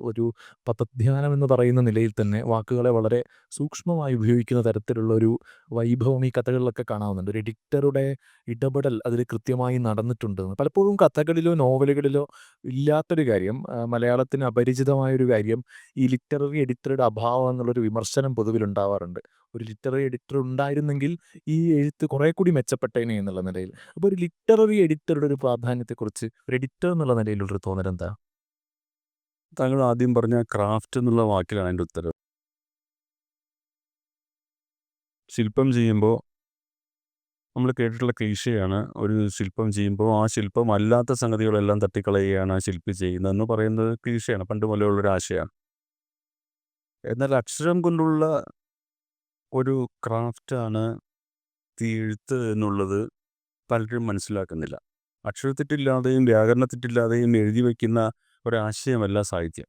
ഒരു പദധ്യാനം എന്ന് പറയുന്ന നിലയിൽ തന്നെ വാക്കുകളെ വളരെ സൂക്ഷ്മമായി ഉപയോഗിക്കുന്ന തരത്തിലുള്ള ഒരു വൈഭവം ഈ കഥകളിലൊക്കെ കാണാവുന്നുണ്ട്. ഒരു എഡിറ്ററുടെ ഇടപെടൽ അതിൽ കൃത്യമായി നടന്നിട്ടുണ്ട്. പലപ്പോഴും കഥകളിലോ നോവലുകളിലോ ഇല്ലാത്തൊരു കാര്യം, മലയാളത്തിന് അപരിചിതമായൊരു കാര്യം, ഈ ലിറ്റററി എഡിറ്ററുടെ അഭാവം എന്നുള്ളൊരു വിമർശനം പൊതുവിലുണ്ടാവാറുണ്ട്. ഒരു ലിറ്റററി എഡിറ്റർ ഉണ്ടായിരുന്നെങ്കിൽ ഈ എഴുത്ത് കുറേ കൂടി മെച്ചപ്പെട്ടേനെ എന്നുള്ള നിലയിൽ. അപ്പോൾ ഒരു ലിറ്റററി എഡിറ്ററുടെ ഒരു പ്രാധാന്യത്തെക്കുറിച്ച് ഒരു എഡിറ്റർ എന്നുള്ള നിലയിലുള്ളൊരു തോന്നലെന്താ? താങ്കൾ ആദ്യം പറഞ്ഞ ക്രാഫ്റ്റ് എന്നുള്ള വാക്കിലാണ് എൻ്റെ ഉത്തരം. ശില്പം ചെയ്യുമ്പോൾ നമ്മൾ കേട്ടിട്ടുള്ള ക്ലീഷയാണ് ഒരു ശില്പം ചെയ്യുമ്പോൾ ആ ശില്പം അല്ലാത്ത സംഗതികളെല്ലാം തട്ടിക്കളയുകയാണ് ആ ശില്പി ചെയ്യുന്നതെന്ന് പറയുന്നത് ക്ലീഷയാണ്, പണ്ട് മുതലുള്ളൊരു ആശയമാണ്. എന്നാൽ അക്ഷരം കൊണ്ടുള്ള ഒരു ക്രാഫ്റ്റാണ് ഈ എഴുത്ത് എന്നുള്ളത് പലരും മനസ്സിലാക്കുന്നില്ല. അക്ഷരത്തെറ്റില്ലാതെയും വ്യാകരണത്തെറ്റില്ലാതെയും എഴുതി വയ്ക്കുന്ന ഒരാശയമല്ല സാഹിത്യം.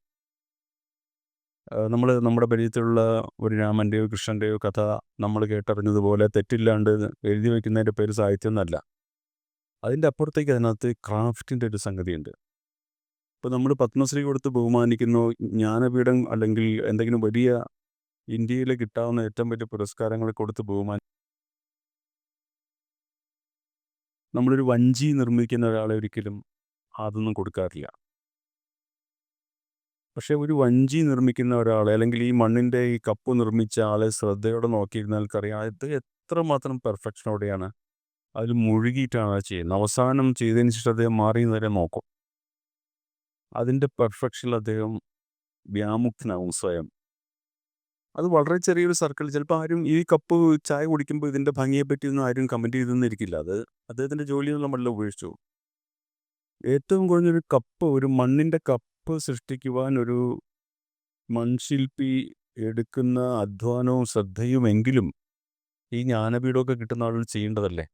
നമ്മൾ നമ്മുടെ പരിചയത്തിലുള്ള ഒരു രാമൻ്റെയോ കൃഷ്ണൻ്റെയോ കഥ നമ്മൾ കേട്ടറിഞ്ഞതുപോലെ തെറ്റില്ലാണ്ട് എഴുതി വയ്ക്കുന്നതിൻ്റെ പേര് സാഹിത്യം എന്നല്ല. അതിൻ്റെ അപ്പുറത്തേക്ക് അതിനകത്ത് ക്രാഫ്റ്റിൻ്റെ ഒരു സംഗതിയുണ്ട്. ഇപ്പോൾ നമ്മൾ പത്മശ്രീ കൊടുത്ത് ബഹുമാനിക്കുന്നു, ജ്ഞാനപീഠം അല്ലെങ്കിൽ എന്തെങ്കിലും വലിയ ഇന്ത്യയിൽ കിട്ടാവുന്ന ഏറ്റവും വലിയ പുരസ്കാരങ്ങൾ കൊടുത്ത് നമ്മളൊരു വഞ്ചി നിർമ്മിക്കുന്ന ഒരാളെ ഒരിക്കലും അതൊന്നും കൊടുക്കാറില്ല. പക്ഷേ ഒരു വഞ്ചി നിർമ്മിക്കുന്ന ഒരാളെ അല്ലെങ്കിൽ ഈ മണ്ണിൻ്റെ ഈ കപ്പ് നിർമ്മിച്ച ആളെ ശ്രദ്ധയോടെ നോക്കിയിരുന്നാൽക്കറിയാം ഇത് എത്രമാത്രം പെർഫെക്ഷനോടെയാണ് അതിൽ മുഴുകിയിട്ടാണ് അത് ചെയ്യുന്നത്. അവസാനം ചെയ്തതിന് ശേഷം അദ്ദേഹം മാറി നേരെ നോക്കും. അതിൻ്റെ പെർഫെക്ഷനിൽ അദ്ദേഹം വ്യാമുക്തനാവും സ്വയം. അത് വളരെ ചെറിയൊരു സർക്കിൾ. ചിലപ്പോൾ ആരും ഈ കപ്പ് ചായ കുടിക്കുമ്പോൾ ഇതിൻ്റെ ഭംഗിയെപ്പറ്റിയൊന്നും ആരും കമൻറ്റ് ചെയ്തെന്നിരിക്കില്ല. അത് അദ്ദേഹത്തിൻ്റെ ജോലിയൊന്നും നമ്മളെല്ലാം ഉപേക്ഷിച്ചു. ഏറ്റവും കുറഞ്ഞൊരു കപ്പ്, ഒരു മണ്ണിൻ്റെ കപ്പ് സൃഷ്ടിക്കുവാൻ ഒരു മൺശില്പി എടുക്കുന്ന അധ്വാനവും ശ്രദ്ധയുമെങ്കിലും ഈ ജ്ഞാനപീഠമൊക്കെ കിട്ടുന്ന ആളുകൾ ചെയ്യേണ്ടതല്ലേ?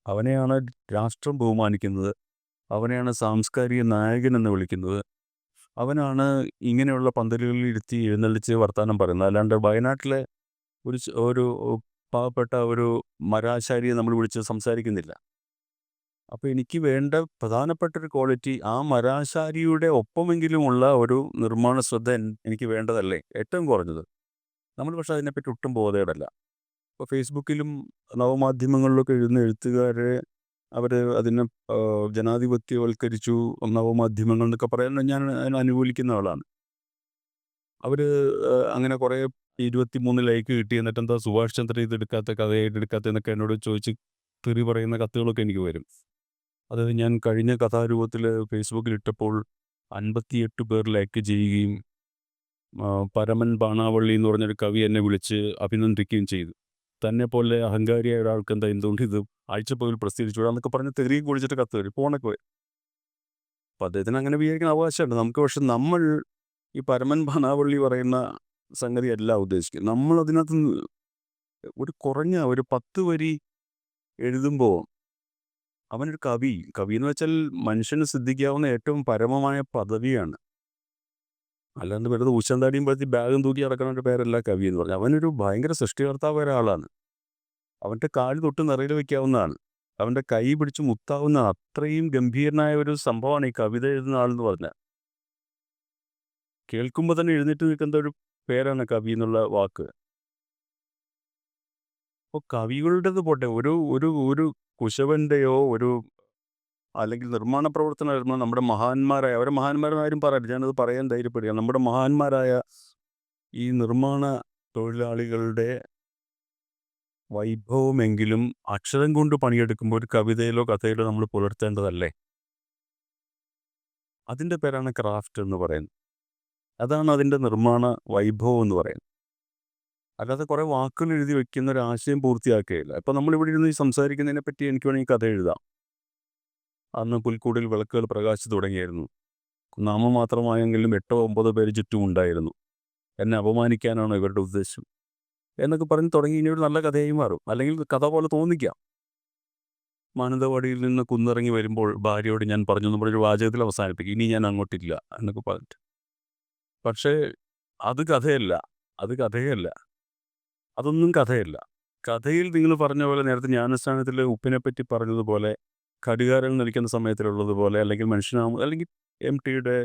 അവനെയാണ് രാഷ്ട്രം ബഹുമാനിക്കുന്നത്, അവനെയാണ് സാംസ്കാരിക നായകൻ എന്ന് വിളിക്കുന്നത്, അവനാണ് ഇങ്ങനെയുള്ള പന്തലുകളിൽ ഇരുത്തി എഴുന്നള്ളിച്ച് വർത്തമാനം പറയുന്നത്. അല്ലാണ്ട് വയനാട്ടിലെ ഒരു പാവപ്പെട്ട ഒരു മരാശാരിയെ നമ്മൾ വിളിച്ച് സംസാരിക്കുന്നില്ല. അപ്പോൾ എനിക്ക് വേണ്ട പ്രധാനപ്പെട്ട ഒരു ക്വാളിറ്റി ആ മരാശാരിയുടെ ഒപ്പമെങ്കിലുമുള്ള ഒരു നിർമ്മാണ ശ്രദ്ധ എനിക്ക് വേണ്ടതല്ലേ ഏറ്റവും കുറഞ്ഞത്. നമ്മൾ പക്ഷേ അതിനെപ്പറ്റി ഒട്ടും ബോധേടല്ല. ഇപ്പോൾ ഫേസ്ബുക്കിലും നവമാധ്യമങ്ങളിലൊക്കെ എഴുതുന്ന എഴുത്തുകാരെ അവർ അതിനെ ജനാധിപത്യവൽക്കരിച്ചു നവമാധ്യമങ്ങൾ എന്നൊക്കെ പറയാൻ ഞാൻ അതിനെ അനുകൂലിക്കുന്ന ആളാണ്. അവർ അങ്ങനെ കുറേ 23 ലൈക്ക് കിട്ടി, എന്നിട്ട് എന്താ സുഭാഷ് ചന്ദ്ര ഇതെടുക്കാത്ത, കഥയായിട്ട് എടുക്കാത്തതെന്നൊക്കെ എന്നോട് ചോദിച്ച് തെറി പറയുന്ന കത്തുകളൊക്കെ എനിക്ക് വരും. അത് ഞാൻ കഴിഞ്ഞ കഥാരൂപത്തിൽ ഫേസ്ബുക്കിൽ ഇട്ടപ്പോൾ 58 പേർ ലൈക്ക് ചെയ്യുകയും പരമൻ ബാണാവള്ളി എന്ന് പറഞ്ഞൊരു കവി എന്നെ വിളിച്ച് അഭിനന്ദിക്കുകയും ചെയ്തു. തന്നെ പോലെ അഹങ്കാരിയായ ഒരാൾക്ക് എന്തുകൊണ്ട് ഇത് ആഴ്ചപ്പതിൽ പ്രസിദ്ധീകരിച്ചുകൂടാ എന്നൊക്കെ പറഞ്ഞ് തെറിയും കുടിച്ചിട്ട് കത്ത് വരും, ഫോണൊക്കെ വരും. അപ്പോൾ അദ്ദേഹത്തിന് അങ്ങനെ വിചാരിക്കുന്ന അവകാശമുണ്ട് നമുക്ക്. പക്ഷെ നമ്മൾ ഈ പരമൻ ബാണാവള്ളി പറയുന്ന സംഗതിയല്ല ഉദ്ദേശിക്കുന്നത്. നമ്മൾ അതിനകത്ത് ഒരു കുറഞ്ഞ ഒരു 10 വരി എഴുതുമ്പോൾ അവനൊരു കവി എന്ന് വെച്ചാൽ മനുഷ്യന് സിദ്ധിക്കാവുന്ന ഏറ്റവും പരമമായ പദവിയാണ്. അല്ലാണ്ട് വെറുതെ ഉച്ചന്താടിയും പറ്റി ബാഗും തൂക്കി നടക്കുന്നവൻ്റെ പേരല്ല കവി എന്ന് പറഞ്ഞാൽ. അവനൊരു ഭയങ്കര സൃഷ്ടികർത്താവ് ഒരാളാണ്. അവൻ്റെ കാല് തൊട്ട് നിറയിൽ വയ്ക്കാവുന്നതാണ്, അവൻ്റെ കൈ പിടിച്ച് മുത്താവുന്ന അത്രയും ഗംഭീരനായ ഒരു സംഭവമാണ് ഈ കവിത എഴുതുന്ന ആളെന്ന് പറഞ്ഞാൽ. കേൾക്കുമ്പോൾ തന്നെ എഴുന്നേറ്റ് നിൽക്കുന്ന ഒരു പേരാണ് കവി എന്നുള്ള വാക്ക്. അപ്പോൾ കവികളുടേത് പോട്ടെ, ഒരു ഒരു ഒരു കുശവൻ്റെയോ ഒരു അല്ലെങ്കിൽ നിർമ്മാണ പ്രവർത്തനം വരുമ്പോൾ നമ്മുടെ മഹാന്മാരായ, അവരെ മഹാന്മാരാരും പറയരുത്, ഞാനത് പറയാൻ ധൈര്യപ്പെടുകയാണ്. നമ്മുടെ മഹാന്മാരായ ഈ നിർമ്മാണ തൊഴിലാളികളുടെ വൈഭവമെങ്കിലും അക്ഷരം കൊണ്ട് പണിയെടുക്കുമ്പോൾ ഒരു കവിതയിലോ കഥയിലോ നമ്മൾ പുലർത്തേണ്ടതല്ലേ? അതിൻ്റെ പേരാണ് ക്രാഫ്റ്റ് എന്ന് പറയുന്നത്. അതാണ് അതിൻ്റെ നിർമ്മാണ വൈഭവം എന്ന് പറയുന്നത്. അല്ലാതെ കുറേ വാക്കുകൾ എഴുതി വയ്ക്കുന്ന ഒരു ആശയം പൂർത്തിയാക്കുകയില്ല. ഇപ്പോൾ നമ്മളിവിടെ ഇരുന്ന് ഈ സംസാരിക്കുന്നതിനെ പറ്റി എനിക്ക് വേണമെങ്കിൽ കഥ എഴുതാം. അന്ന് പുൽക്കൂടിൽ വിളക്കുകൾ പ്രകാശിച്ചു തുടങ്ങിയായിരുന്നു, നാമമാത്രമായെങ്കിലും 8 or 9 പേര് ചുറ്റും ഉണ്ടായിരുന്നു, എന്നെ അപമാനിക്കാനാണോ ഇവരുടെ ഉദ്ദേശം എന്നൊക്കെ പറഞ്ഞ് തുടങ്ങി ഇനി ഒരു നല്ല കഥയായി മാറും. അല്ലെങ്കിൽ കഥ പോലെ തോന്നിക്കാം. മാനന്തവാടിയിൽ നിന്ന് കുന്നിറങ്ങി വരുമ്പോൾ ഭാര്യയോട് ഞാൻ പറഞ്ഞു നമ്മളൊരു വാചകത്തിൽ അവസാനിപ്പിക്കും, ഇനി ഞാൻ അങ്ങോട്ടില്ല എന്നൊക്കെ പറഞ്ഞിട്ട്. പക്ഷേ അത് കഥയല്ല, അത് കഥയല്ല, അതൊന്നും കഥയല്ല. കഥയിൽ നിങ്ങൾ പറഞ്ഞ പോലെ നേരത്തെ ജ്ഞാനസ്ഥാനത്തിൽ ഉപ്പിനെപ്പറ്റി പറഞ്ഞതുപോലെ, ഘടികാരം നിൽക്കുന്ന സമയത്തിലുള്ളതുപോലെ, അല്ലെങ്കിൽ മനുഷ്യനാമ, അല്ലെങ്കിൽ MTയുടെ,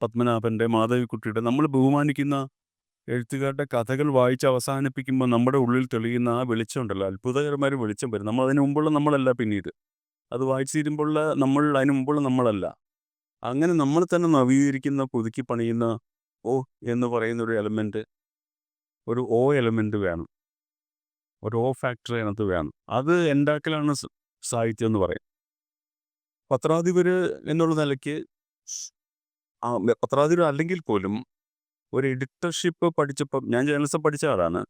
പത്മനാഭൻ്റെ, മാധവിക്കുട്ടിയുടെ, നമ്മൾ ബഹുമാനിക്കുന്ന എഴുത്തുകാരുടെ കഥകൾ വായിച്ച് അവസാനിപ്പിക്കുമ്പോൾ നമ്മുടെ ഉള്ളിൽ തെളിയുന്ന ആ വെളിച്ചമുണ്ടല്ലോ, അത്ഭുതകരമായ വെളിച്ചം വരും. നമ്മൾ അതിന് മുമ്പുള്ള നമ്മളല്ല, പിന്നീട് അത് വായിച്ചു തീരുമ്പോഴുള്ള നമ്മൾ അതിന് മുമ്പുള്ള നമ്മളല്ല. അങ്ങനെ നമ്മൾ തന്നെ നവീകരിക്കുന്ന, പുതുക്കി പണിയുന്ന ഓ എന്ന് പറയുന്ന ഒരു എലമെൻറ്റ്, ഒരു ഓ എലമെൻറ്റ് വേണം, ഒരു ഓ ഫാക്ടറി അതിനകത്ത് വേണം. അത് ഉണ്ടാക്കലാണ് സാഹിത്യം എന്ന് പറയും. പത്രാധിപർ എന്നുള്ള നിലയ്ക്ക് പത്രാധിപർ അല്ലെങ്കിൽ പോലും ഒരു എഡിറ്റർഷിപ്പ് പഠിച്ചപ്പോൾ, ഞാൻ ജേർണലിസം പഠിച്ച ആളാണ്,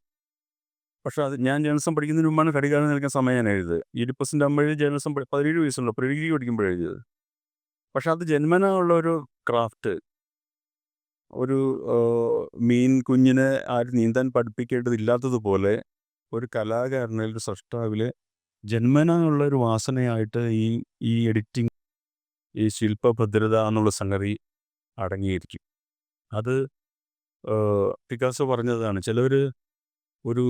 പക്ഷെ അത് ഞാൻ ജേർണലിസം പഠിക്കുന്നതിന് മുമ്പാണ് ഘടികാരം നിൽക്കുന്ന സമയം ഞാൻ എഴുതുന്നത്. ഈഡിപ്പസിൻ്റെ അമ്മ ജേർണലിസം 17 വയസ്സുള്ള പ്രീ ഡിഗ്രി പഠിക്കുമ്പോൾ എഴുതിയത്. പക്ഷെ അത് ജന്മനാ ഉള്ള ഒരു ക്രാഫ്റ്റ്. ഒരു മീൻ കുഞ്ഞിനെ ആരും നീന്താൻ പഠിപ്പിക്കേണ്ടതില്ലാത്തതുപോലെ ഒരു കലാകാരനിൽ, ഒരു സൃഷ്ടാവിൽ ജന്മനാ ഉള്ള ഒരു വാസനയായിട്ട് ഈ എഡിറ്റിംഗ്, ഈ ശില്പഭദ്രത എന്നുള്ള സംഗതി അടങ്ങിയിരിക്കും. അത് പിക്കാസോ പറഞ്ഞതാണ്. ചിലർ ഒരു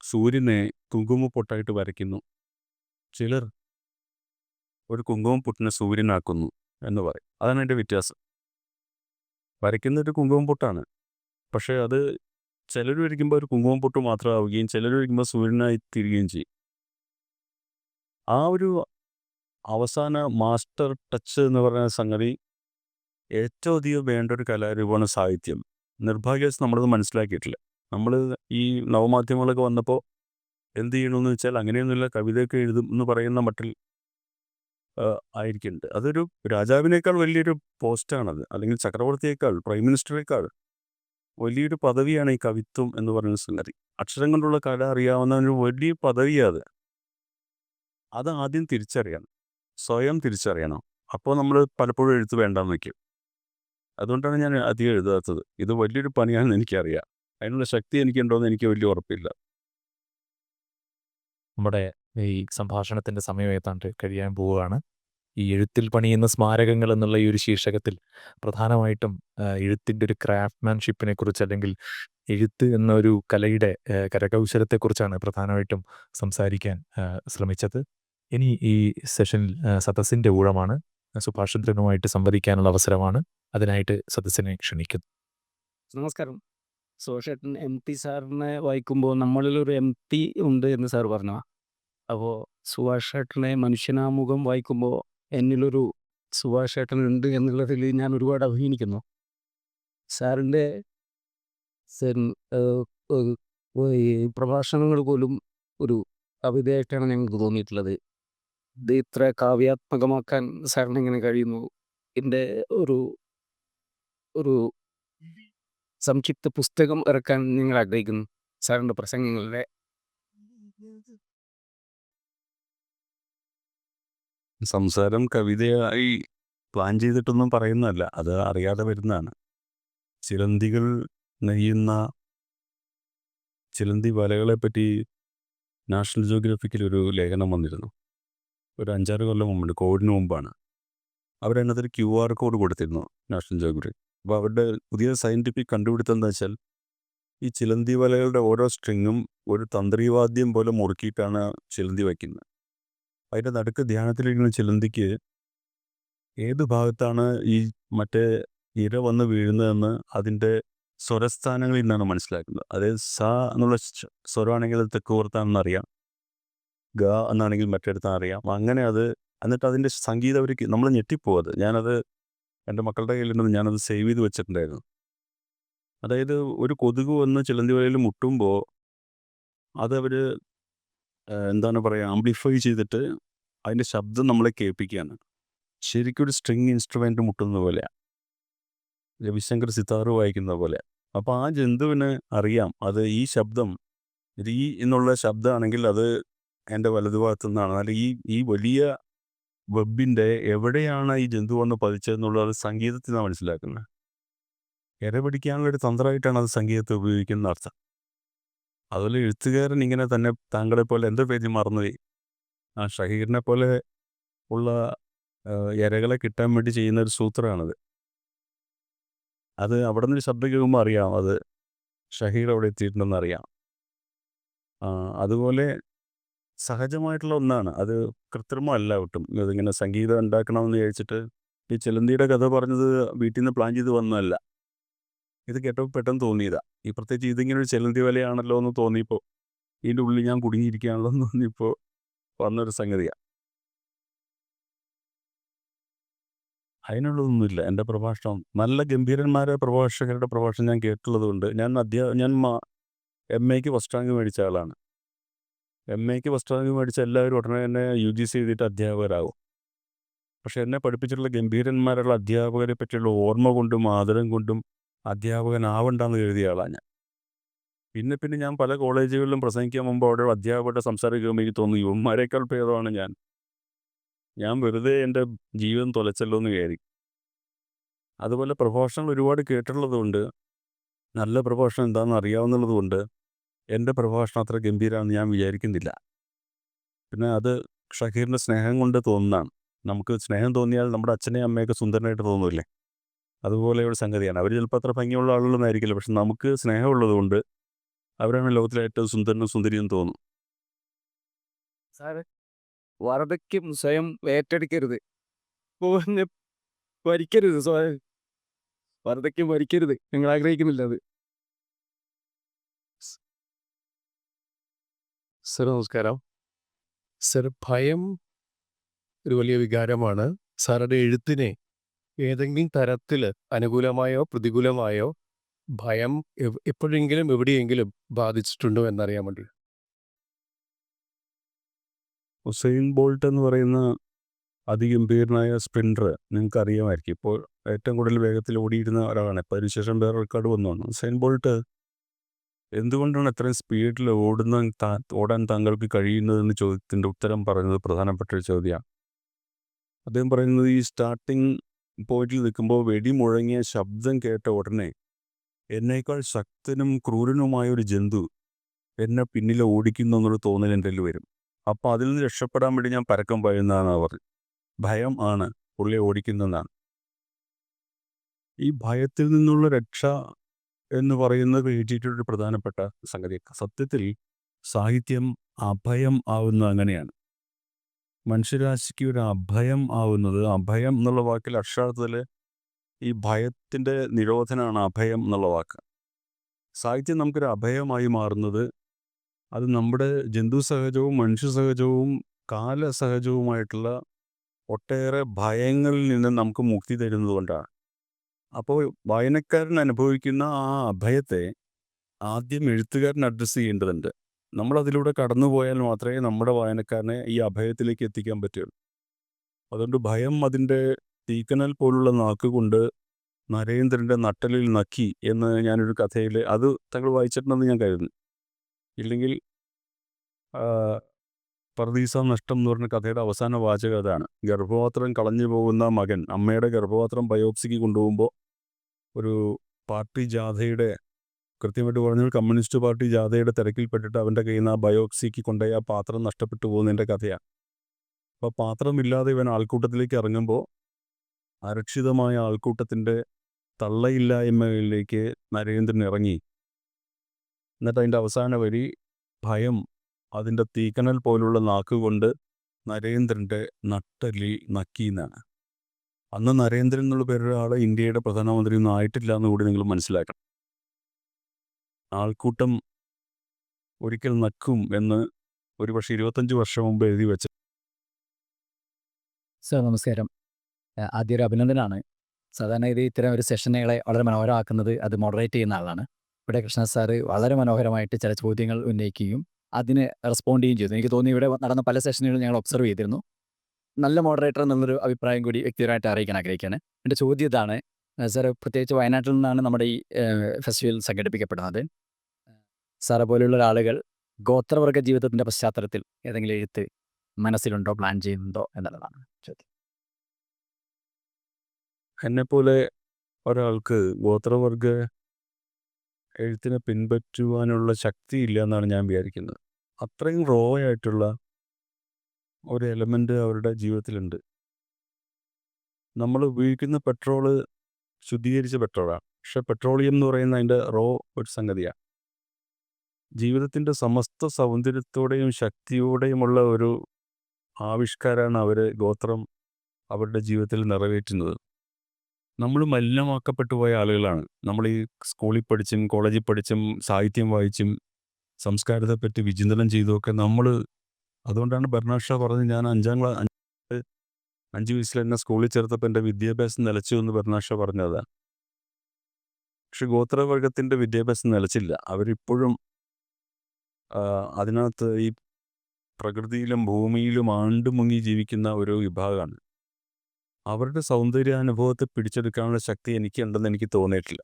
സൂര്യനെ കുങ്കുമപ്പൊട്ടായിട്ട് വരയ്ക്കുന്നു, ചിലർ ഒരു കുങ്കുമപ്പൊട്ടിനെ സൂര്യനാക്കുന്നു എന്ന് പറയും. അതാണ് അതിൻ്റെ വ്യത്യാസം. വരയ്ക്കുന്നത് ഒരു കുങ്കുമപ്പൊട്ടാണ്, പക്ഷേ അത് ചിലർ വരയ്ക്കുമ്പോൾ ഒരു കുങ്കുമപ്പൊട്ട് മാത്രമാവുകയും ചിലർ വരയ്ക്കുമ്പോൾ സൂര്യനായി തീരുകയും ചെയ്യും. ആ ഒരു അവസാന മാസ്റ്റർ ടച്ച് എന്ന് പറയുന്ന സംഗതി ഏറ്റവും അധികം വേണ്ട ഒരു കലാരൂപമാണ് സാഹിത്യം. നിർഭാഗ്യവശാൽ നമ്മളത് മനസ്സിലാക്കിയിട്ടില്ല. നമ്മൾ ഈ നവമാധ്യമങ്ങളൊക്കെ വന്നപ്പോൾ എന്ത് ചെയ്യണമെന്ന് വെച്ചാൽ അങ്ങനെയൊന്നുമില്ല, കവിതയൊക്കെ എഴുതും എന്ന് പറയുന്ന മട്ടിൽ ആയിരിക്കുന്നുണ്ട്. അതൊരു രാജാവിനേക്കാൾ വലിയൊരു പോസ്റ്റാണത്, അല്ലെങ്കിൽ ചക്രവർത്തിയേക്കാൾ, പ്രൈം മിനിസ്റ്ററേക്കാൾ വലിയൊരു പദവിയാണ് ഈ കവിത്വം എന്ന് പറയുന്ന സംഗതി. അക്ഷരം കൊണ്ടുള്ള കല അറിയാവുന്ന ഒരു വലിയ പദവിയാണ് അത്. അത് ആദ്യം തിരിച്ചറിയണം, സ്വയം തിരിച്ചറിയണം. അപ്പോൾ നമ്മൾ പലപ്പോഴും എഴുത്ത് വേണ്ടാന്ന് വയ്ക്കും. അതുകൊണ്ടാണ് ഞാൻ അധികം എഴുതാത്തത്. ഇത് വലിയൊരു പണിയാണെന്ന് എനിക്കറിയാം. അതിനുള്ള ശക്തി എനിക്കുണ്ടോയെന്ന് എനിക്ക് വലിയ ഉറപ്പില്ല. നമ്മുടെ ഈ സംഭാഷണത്തിൻ്റെ സമയം ഏതാണ്ട് കഴിയാൻ പോവുകയാണ്. ഈ എഴുത്തിൽ പണിയുന്ന സ്മാരകങ്ങൾ എന്നുള്ള ഈ ഒരു ശീർഷകത്തിൽ പ്രധാനമായിട്ടും എഴുത്തിൻ്റെ ഒരു ക്രാഫ്റ്റ്മാൻഷിപ്പിനെ കുറിച്ച്, അല്ലെങ്കിൽ എഴുത്ത് എന്ന ഒരു കലയുടെ കരകൗശലത്തെക്കുറിച്ചാണ് പ്രധാനമായിട്ടും സംസാരിക്കാൻ ശ്രമിച്ചത്. ഇനി ഈ സെഷനിൽ സദസ്സിൻ്റെ ഊഴമാണ്. സുഭാഷചന്ദ്രനുമായിട്ട് സംവദിക്കാനുള്ള അവസരമാണ്. അതിനായിട്ട് സദസ്സിനെ ക്ഷണിക്കുന്നു. നമസ്കാരം. സുഭാഷേട്ടൻ എംടി സാറിനെ വായിക്കുമ്പോൾ നമ്മളിലൊരു എംടി ഉണ്ട് എന്ന് സാർ പറഞ്ഞു. അപ്പോൾ സുഭാഷേട്ടനെ മനുഷ്യനാമുഖം വായിക്കുമ്പോൾ എന്നിലൊരു സുഭാഷേട്ടൻ ഉണ്ട് എന്നുള്ളതിൽ ഞാൻ ഒരുപാട് അഭിമാനിക്കുന്നു. സാറിൻ്റെ ഈ പ്രഭാഷണങ്ങൾ പോലും ഒരു കവിതയായിട്ടാണ് ഞങ്ങൾക്ക് തോന്നിയിട്ടുള്ളത്. ഇത് ഇത്ര കാവ്യാത്മകമാക്കാൻ സാറിന് എങ്ങനെ കഴിയുന്നു? എൻ്റെ ഒരു ഒരു സംക്ഷിപ്ത പുസ്തകം ഇറക്കാൻ നിങ്ങൾ ആഗ്രഹിക്കുന്നു സാറിൻ്റെ പ്രസംഗങ്ങളുടെ. സംസാരം കവിതയായി പ്ലാൻ ചെയ്തിട്ടൊന്നും പറയുന്നതല്ല, അത് അറിയാതെ വരുന്നതാണ്. ചിലന്തികൾ നെയ്യുന്ന ചിലന്തി വലകളെപ്പറ്റി നാഷണൽ ജിയോഗ്രഫിക്കിൽ ഒരു ലേഖനം വന്നിരുന്നു. ഒരു 5-6 കൊല്ലം മുമ്പുണ്ട്, കോവിഡിന് മുമ്പാണ്. അവരതിനകത്തൊരു QR കോഡ് കൊടുത്തിരുന്നു, നാഷണൽ ജിയോഗ്രഫി. അപ്പോൾ അവരുടെ പുതിയ സയൻറ്റിഫിക് കണ്ടുപിടുത്തം എന്താ വെച്ചാൽ, ഈ ചിലന്തി വലകളുടെ ഓരോ സ്ട്രിങ്ങും ഒരു തന്ത്രിവാദ്യം പോലെ മുറുക്കിയിട്ടാണ് ചിലന്തി വയ്ക്കുന്നത്. അതിൻ്റെ നടുക്ക് ധ്യാനത്തിലിരിക്കുന്ന ചിലന്തിക്ക് ഏത് ഭാഗത്താണ് ഈ മറ്റേ ഇര വന്ന് വീഴുന്നതെന്ന് അതിൻ്റെ സ്വരസ്ഥാനങ്ങളിൽ നിന്നാണ് മനസ്സിലാക്കുന്നത്. അതായത് സ എന്നുള്ള സ്വരമാണെങ്കിൽ അത് തെക്ക് പുറത്താണെന്നറിയാം, ഗ എന്നാണെങ്കിൽ മറ്റെടുത്താണെന്നറിയാം. അങ്ങനെ അത് എന്നിട്ട് അതിൻ്റെ സംഗീതം അവർക്ക് നമ്മൾ ഞെട്ടിപ്പോകും. ഞാനത് എൻ്റെ മക്കളുടെ കയ്യിലുണ്ടെന്ന് ഞാനത് സേവ് ചെയ്ത് വെച്ചിട്ടുണ്ടായിരുന്നു. അതായത് ഒരു കൊതുക് വന്ന് ചിലന്തി വലയിൽ മുട്ടുമ്പോൾ അതവർ എന്താണ് പറയുക, ആംപ്ലിഫൈ ചെയ്തിട്ട് അതിൻ്റെ ശബ്ദം നമ്മളെ കേൾപ്പിക്കുകയാണ്. ശരിക്കും ഒരു സ്ട്രിങ് ഇൻസ്ട്രുമെൻ്റ് മുട്ടുന്ന പോലെയാണ്, രവിശങ്കർ സിതാറ് വായിക്കുന്ന പോലെ. അപ്പോൾ ആ ജന്തുവിന് അറിയാം അത് ഈ ശബ്ദം, രീ എന്നുള്ള ശബ്ദമാണെങ്കിൽ അത് എൻ്റെ വലതുഭാഗത്തു നിന്നാണ്, അല്ലെങ്കിൽ ഈ വലിയ വെബിൻ്റെ എവിടെയാണ് ഈ ജന്തു വന്ന് പതിച്ചതെന്നുള്ളത് സംഗീതത്തിൽ നിന്നാണ് മനസ്സിലാക്കുന്നത്. ഇര പിടിക്കാനുള്ളൊരു തന്ത്രമായിട്ടാണ് അത് സംഗീതത്തെ ഉപയോഗിക്കുന്ന അർത്ഥം. അതുപോലെ എഴുത്തുകാരൻ ഇങ്ങനെ തന്നെ താങ്കളെപ്പോലെ എൻ്റെ പേര് മറന്നുപോയി, ആ ഷഹീറിനെ പോലെ ഉള്ള ഇരകളെ കിട്ടാൻ വേണ്ടി ചെയ്യുന്ന ഒരു സൂത്രമാണത്. അത് അവിടെ നിന്നൊരു ശബ്ദം കേൾക്കുമ്പോൾ അറിയാം അത് ഷഹീർ അവിടെ എത്തിയിട്ടുണ്ടെന്ന് അറിയാം. അതുപോലെ സഹജമായിട്ടുള്ള ഒന്നാണ്, അത് കൃത്രിമമല്ല ഒട്ടും. ഇതിങ്ങനെ സംഗീതം ഉണ്ടാക്കണമെന്ന് വിചാരിച്ചിട്ട് ഈ ചിലന്തിയുടെ കഥ പറഞ്ഞത് വീട്ടിൽ നിന്ന് പ്ലാൻ ചെയ്ത് വന്നതല്ല. ഇത് കേട്ടപ്പോൾ പെട്ടെന്ന് തോന്നിയതാ. ഈ പ്രത്യേകിച്ച് ഇതിങ്ങനെ ഒരു ചിലന്തി വലയാണല്ലോ എന്ന് തോന്നിയപ്പോൾ, ഇതിൻ്റെ ഉള്ളിൽ ഞാൻ കുടുങ്ങിയിരിക്കുകയാണല്ലോ എന്ന് തോന്നിയപ്പോൾ വന്നൊരു സംഗതിയാണ്. അതിനുള്ളതൊന്നുമില്ല. എൻ്റെ പ്രഭാഷണം നല്ല ഗംഭീരന്മാരായ പ്രഭാഷകരുടെ പ്രഭാഷണം ഞാൻ കേട്ടുള്ളത് കൊണ്ട് ഞാൻ MAക്ക് ഫസ്റ്റ് റാങ്ക് മേടിച്ച ആളാണ്. MAക്ക് ഫസ്റ്റ് റാങ്ക് മേടിച്ച എല്ലാവരും ഉടനെ തന്നെ UGC എഴുതിയിട്ട് അധ്യാപകരാകും. പക്ഷെ എന്നെ പഠിപ്പിച്ചിട്ടുള്ള ഗംഭീരന്മാരുള്ള അധ്യാപകരെ പറ്റിയുള്ള ഓർമ്മ കൊണ്ടും ആദരം കൊണ്ടും അധ്യാപകനാവണ്ടെന്ന് എഴുതിയ ആളാണ് ഞാൻ. പിന്നെ പിന്നെ ഞാൻ പല കോളേജുകളിലും പ്രസംഗിക്കാൻ മുമ്പ് അവിടെ അധ്യാപകരുടെ സംസാരം കേൾക്കുമ്പോൾ എനിക്ക് തോന്നുന്നു യുവന്മാരെക്കാൾ ഭേദമാണ് ഞാൻ വെറുതെ എൻ്റെ ജീവിതം തുലച്ചല്ലോ എന്ന് വിചാരിക്കും. അതുപോലെ പ്രഭാഷണങ്ങൾ ഒരുപാട് കേട്ടിട്ടുള്ളതുകൊണ്ട് നല്ല പ്രഭാഷണം എന്താണെന്ന് അറിയാവുന്നതുകൊണ്ട് എൻ്റെ പ്രഭാഷണം അത്ര ഗംഭീരമാണെന്ന് ഞാൻ വിചാരിക്കുന്നില്ല. പിന്നെ അത് ഷഹീറിൻ്റെ സ്നേഹം കൊണ്ട് തോന്നുന്നതാണ്. നമുക്ക് സ്നേഹം തോന്നിയാൽ നമ്മുടെ അച്ഛനെയും അമ്മയൊക്കെ സുന്ദരനായിട്ട് തോന്നുമില്ലേ? അതുപോലെ ഒരു സംഗതിയാണ്. അവർ ചിലപ്പോൾ അത്ര ഭംഗിയുള്ള ആളുകളൊന്നും ആയിരിക്കില്ല, പക്ഷെ നമുക്ക് സ്നേഹമുള്ളത് കൊണ്ട് അവരാണ് ലോകത്തിലെ ഏറ്റവും സുന്ദരനും സുന്ദരിയും തോന്നും. സാറ് വാർദ്ധക്യം സ്വയം ഏറ്റെടുക്കരുത്, പൂവനെ ഭരിക്കരുത്, സ്വയം വാർദ്ധക്യം ഭരിക്കരുത്. നിങ്ങൾ ആഗ്രഹിക്കുന്നില്ല അത്. സർ നമസ്കാരം. സർ, ഭയം ഒരു വലിയ വികാരമാണ്. സാറുടെ എഴുത്തിനെ ഏതെങ്കിലും തരത്തിൽ അനുകൂലമായോ പ്രതികൂലമായോ ഭയം എപ്പോഴെങ്കിലും എവിടെയെങ്കിലും ബാധിച്ചിട്ടുണ്ടോ എന്നറിയാൻ വേണ്ടി. ഉസൈൻ ബോൾട്ട് എന്ന് പറയുന്ന അതിഗംഭീരനായ സ്പ്രിൻറ്റർ നിങ്ങൾക്ക് അറിയാമായിരിക്കും. ഇപ്പോൾ ഏറ്റവും കൂടുതൽ വേഗത്തിൽ ഓടിയിരുന്ന ഒരാളാണ്. ഇപ്പോൾ അതിനുശേഷം വേറെ റെക്കോർഡ് വന്നതാണ്. ഉസൈൻ ബോൾട്ട് എന്തുകൊണ്ടാണ് അത്രയും സ്പീഡിൽ ഓടാൻ താങ്കൾക്ക് കഴിയുന്നതെന്ന് ചോദ്യത്തിൻ്റെ ഉത്തരം പറയുന്നത് പ്രധാനപ്പെട്ട ഒരു ചോദ്യമാണ്. അദ്ദേഹം പറയുന്നത് ഈ സ്റ്റാർട്ടിങ് പോയിന്റിൽ നിൽക്കുമ്പോൾ വെടിമുഴങ്ങിയ ശബ്ദം കേട്ട ഉടനെ എന്നേക്കാൾ ശക്തനും ക്രൂരനുമായ ഒരു ജന്തു എന്നെ പിന്നിൽ ഓടിക്കുന്നു എന്നൊരു തോന്നൽ എൻ്റെ കയ്യിൽ വരും. അപ്പോൾ അതിൽ നിന്ന് രക്ഷപ്പെടാൻ വേണ്ടി ഞാൻ പരക്കം പായുന്നതാണ് അവർ. ഭയം ആണ് പുള്ളിയെ ഓടിക്കുന്നതാണ്. ഈ ഭയത്തിൽ നിന്നുള്ള രക്ഷ എന്ന് പറയുന്നത് എഴുതിയിട്ടൊരു പ്രധാനപ്പെട്ട സംഗതി. സത്യത്തിൽ സാഹിത്യം അഭയം ആവുന്നത് അങ്ങനെയാണ്. മനുഷ്യരാശിക്ക് ഒരു അഭയം ആവുന്നത്, അഭയം എന്നുള്ള വാക്കിൽ അക്ഷരാർത്ഥത്തിൽ ഈ ഭയത്തിൻ്റെ നിരോധനമാണ് അഭയം എന്നുള്ള വാക്ക്. സാഹിത്യം നമുക്കൊരു അഭയമായി മാറുന്നത് അത് നമ്മുടെ ജന്തു സഹജവും മനുഷ്യ സഹജവും കാലസഹജവുമായിട്ടുള്ള ഒട്ടേറെ ഭയങ്ങളിൽ നിന്ന് നമുക്ക് മുക്തി തരുന്നത് കൊണ്ടാണ്. അപ്പോൾ വായനക്കാരൻ അനുഭവിക്കുന്ന ആ അഭയത്തെ ആദ്യം എഴുത്തുകാരൻ അഡ്രസ്സ് ചെയ്യേണ്ടതുണ്ട്. നമ്മളതിലൂടെ കടന്നു പോയാൽ മാത്രമേ നമ്മുടെ വായനക്കാരനെ ഈ അഭയത്തിലേക്ക് എത്തിക്കാൻ പറ്റുള്ളൂ. അതുകൊണ്ട് ഭയം അതിൻ്റെ തീക്കനൽ പോലുള്ള നാക്കുകൊണ്ട് നരേന്ദ്രൻ്റെ നട്ടലിൽ നക്കി എന്ന് ഞാനൊരു കഥയിൽ, അത് താങ്കൾ വായിച്ചിട്ടുണ്ടെന്ന് ഞാൻ കരുതുന്നു. ഇല്ലെങ്കിൽ പർദീസ നഷ്ടം എന്ന് പറഞ്ഞ കഥയുടെ അവസാന വാചകം അതാണ്. ഗർഭപാത്രം കളഞ്ഞു പോകുന്ന മകൻ അമ്മയുടെ ഗർഭപാത്രം ബയോപ്സിക്ക് കൊണ്ടുപോകുമ്പോൾ ഒരു പാർട്ടി ജാഥയുടെ, കൃത്യമായിട്ട് പറഞ്ഞാൽ കമ്മ്യൂണിസ്റ്റ് പാർട്ടി ജാഥയുടെ തിരക്കിൽപ്പെട്ടിട്ട് അവൻ്റെ കയ്യിൽ നിന്ന് ആ ബയോപ്സിക്ക് കൊണ്ടുപോയി ആ പാത്രം നഷ്ടപ്പെട്ടു പോകുന്നതിൻ്റെ കഥയാണ്. അപ്പോൾ പാത്രമില്ലാതെ ഇവൻ ആൾക്കൂട്ടത്തിലേക്ക് ഇറങ്ങുമ്പോൾ അരക്ഷിതമായ ആൾക്കൂട്ടത്തിൻ്റെ തള്ളയില്ലായ്മയിലേക്ക് നരേന്ദ്രൻ ഇറങ്ങി. എന്നിട്ട് അതിൻ്റെ അവസാന വരി ഭയം അതിൻ്റെ തീക്കനൽ പോലുള്ള നാക്കുകൊണ്ട് നരേന്ദ്രൻ്റെ നട്ടലിൽ നക്കിയെന്നാണ്. അന്ന് നരേന്ദ്രൻ എന്നുള്ള പേരൊരാൾ ഇന്ത്യയുടെ പ്രധാനമന്ത്രിയൊന്നും ആയിട്ടില്ല എന്ന് കൂടി നിങ്ങൾ മനസ്സിലാക്കണം. ആൾക്കൂട്ടം ഒരിക്കൽ നക്കും എന്ന് ഒരുപക്ഷെ 25 വർഷം മുമ്പ് എഴുതി വെച്ച. സർ നമസ്കാരം. ആദ്യം ഒരു അഭിനന്ദനാണ്. സാധാരണ ഇത് ഇത്തരം ഒരു സെഷനുകളെ വളരെ മനോഹരമാക്കുന്നത് അത് മോഡറേറ്റ് ചെയ്യുന്ന ആളാണ്. ഇവിടെ കൃഷ്ണ സാറ് വളരെ മനോഹരമായിട്ട് ചില ചോദ്യങ്ങൾ ഉന്നയിക്കുകയും അതിന് റെസ്പോണ്ട് ചെയ്യുകയും ചെയ്തു. എനിക്ക് തോന്നി ഇവിടെ നടന്ന പല സെഷനുകളും ഞങ്ങൾ ഒബ്സർവ് ചെയ്തിരുന്നു. നല്ല മോഡറേറ്റർ എന്നുള്ളൊരു അഭിപ്രായം കൂടി വ്യക്തിപരമായിട്ട് അറിയിക്കാൻ ആഗ്രഹിക്കുകയാണ്. എൻ്റെ ചോദ്യം ഇതാണ്. സാർ, പ്രത്യേകിച്ച് വയനാട്ടിൽ നിന്നാണ് നമ്മുടെ ഈ ഫെസ്റ്റിവൽ സംഘടിപ്പിക്കപ്പെടുന്നത്. സാറെ പോലെയുള്ള ആളുകൾ ഗോത്രവർഗ ജീവിതത്തിൻ്റെ പശ്ചാത്തലത്തിൽ ഏതെങ്കിലും എഴുത്ത് മനസ്സിലുണ്ടോ, പ്ലാൻ ചെയ്യുന്നുണ്ടോ എന്നുള്ളതാണ് ചോദ്യം. എന്നെപ്പോലെ ഒരാൾക്ക് ഗോത്രവർഗ എഴുത്തിനെ പിൻപറ്റുവാനുള്ള ശക്തിയില്ല എന്നാണ് ഞാൻ വിചാരിക്കുന്നത്. അത്രയും റോ ആയിട്ടുള്ള ഒരു എലമെൻ്റ് അവരുടെ ജീവിതത്തിലുണ്ട്. നമ്മൾ ഉപയോഗിക്കുന്ന പെട്രോള് ശുദ്ധീകരിച്ച പെട്രോളാണ്. പക്ഷെ പെട്രോളിയം എന്ന് പറയുന്ന അതിൻ്റെ റോ ഒരു സംഗതിയാണ്. ജീവിതത്തിൻ്റെ സമസ്ത സൗന്ദര്യത്തോടെയും ശക്തിയോടെയുമുള്ള ഒരു ആവിഷ്കാരമാണ് അവർ ഗോത്രം അവരുടെ ജീവിതത്തിൽ നിറവേറ്റുന്നത്. നമ്മൾ മലിനമാക്കപ്പെട്ടു പോയ ആളുകളാണ്. നമ്മൾ ഈ സ്കൂളിൽ പഠിച്ചും കോളേജിൽ പഠിച്ചും സാഹിത്യം വായിച്ചും സംസ്കാരത്തെപ്പറ്റി വിചിന്തനം ചെയ്തുമൊക്കെ നമ്മൾ, അതുകൊണ്ടാണ് ബെർണാഡ് ഷാ പറഞ്ഞത്, ഞാൻ 5 വയസ്സിൽ എന്നെ സ്കൂളിൽ ചേർത്തപ്പോൾ എൻ്റെ വിദ്യാഭ്യാസം നിലച്ചു എന്ന് ബെർണാഡ് ഷാ പറഞ്ഞതാണ്. പക്ഷെ ഗോത്രവർഗത്തിൻ്റെ വിദ്യാഭ്യാസം നിലച്ചില്ല. അവരിപ്പോഴും അതിനകത്ത് ഈ പ്രകൃതിയിലും ഭൂമിയിലും ആണ്ടുമുങ്ങി ജീവിക്കുന്ന ഒരു വിഭാഗമാണ്. അവരുടെ സൗന്ദര്യാനുഭവത്തെ പിടിച്ചെടുക്കാനുള്ള ശക്തി എനിക്കുണ്ടെന്ന് എനിക്ക് തോന്നിയിട്ടില്ല.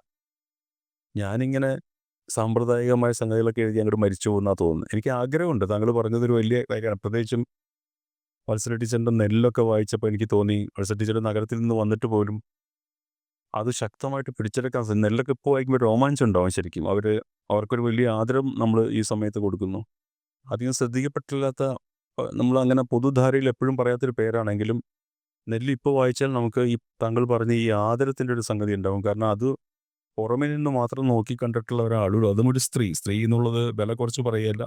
ഞാനിങ്ങനെ സാമ്പ്രദായികമായ സംഗതികളൊക്കെ എഴുതി അങ്ങോട്ട് മരിച്ചു പോകുന്നാണ് തോന്നുന്നത്. എനിക്ക് ആഗ്രഹമുണ്ട്. താങ്കൾ പറഞ്ഞതൊരു വലിയ കാര്യമാണ്. പ്രത്യേകിച്ചും വത്സല ടീച്ചറിൻ്റെ നെല്ലൊക്കെ വായിച്ചപ്പോൾ എനിക്ക് തോന്നി, വത്സല ടീച്ചർ നഗരത്തിൽ നിന്ന് വന്നിട്ട് പോലും അത് ശക്തമായിട്ട് പിടിച്ചെടുക്കാൻ നെല്ലൊക്കെ ഇപ്പോൾ വായിക്കുമ്പോൾ രോമാഞ്ചം ഉണ്ടാവും ശരിക്കും. അവർക്കൊരു വലിയ ആദരം നമ്മൾ ഈ സമയത്ത് കൊടുക്കുന്നു. അധികം ശ്രദ്ധിക്കപ്പെട്ടില്ലാത്ത നമ്മളങ്ങനെ പൊതുധാരയിൽ എപ്പോഴും പറയാത്തൊരു പേരാണെങ്കിലും നെല്ല് ഇപ്പോൾ വായിച്ചാൽ നമുക്ക് ഈ താങ്കൾ പറഞ്ഞ ഈ ആദരത്തിൻ്റെ ഒരു സംഗതി ഉണ്ടാവും. കാരണം അത് പുറമെ നിന്ന് മാത്രം നോക്കി കണ്ടിട്ടുള്ള ഒരാളുള്ളൂ. അതും ഒരു സ്ത്രീ എന്നുള്ളത് വില കുറച്ച് പറയുകയല്ല.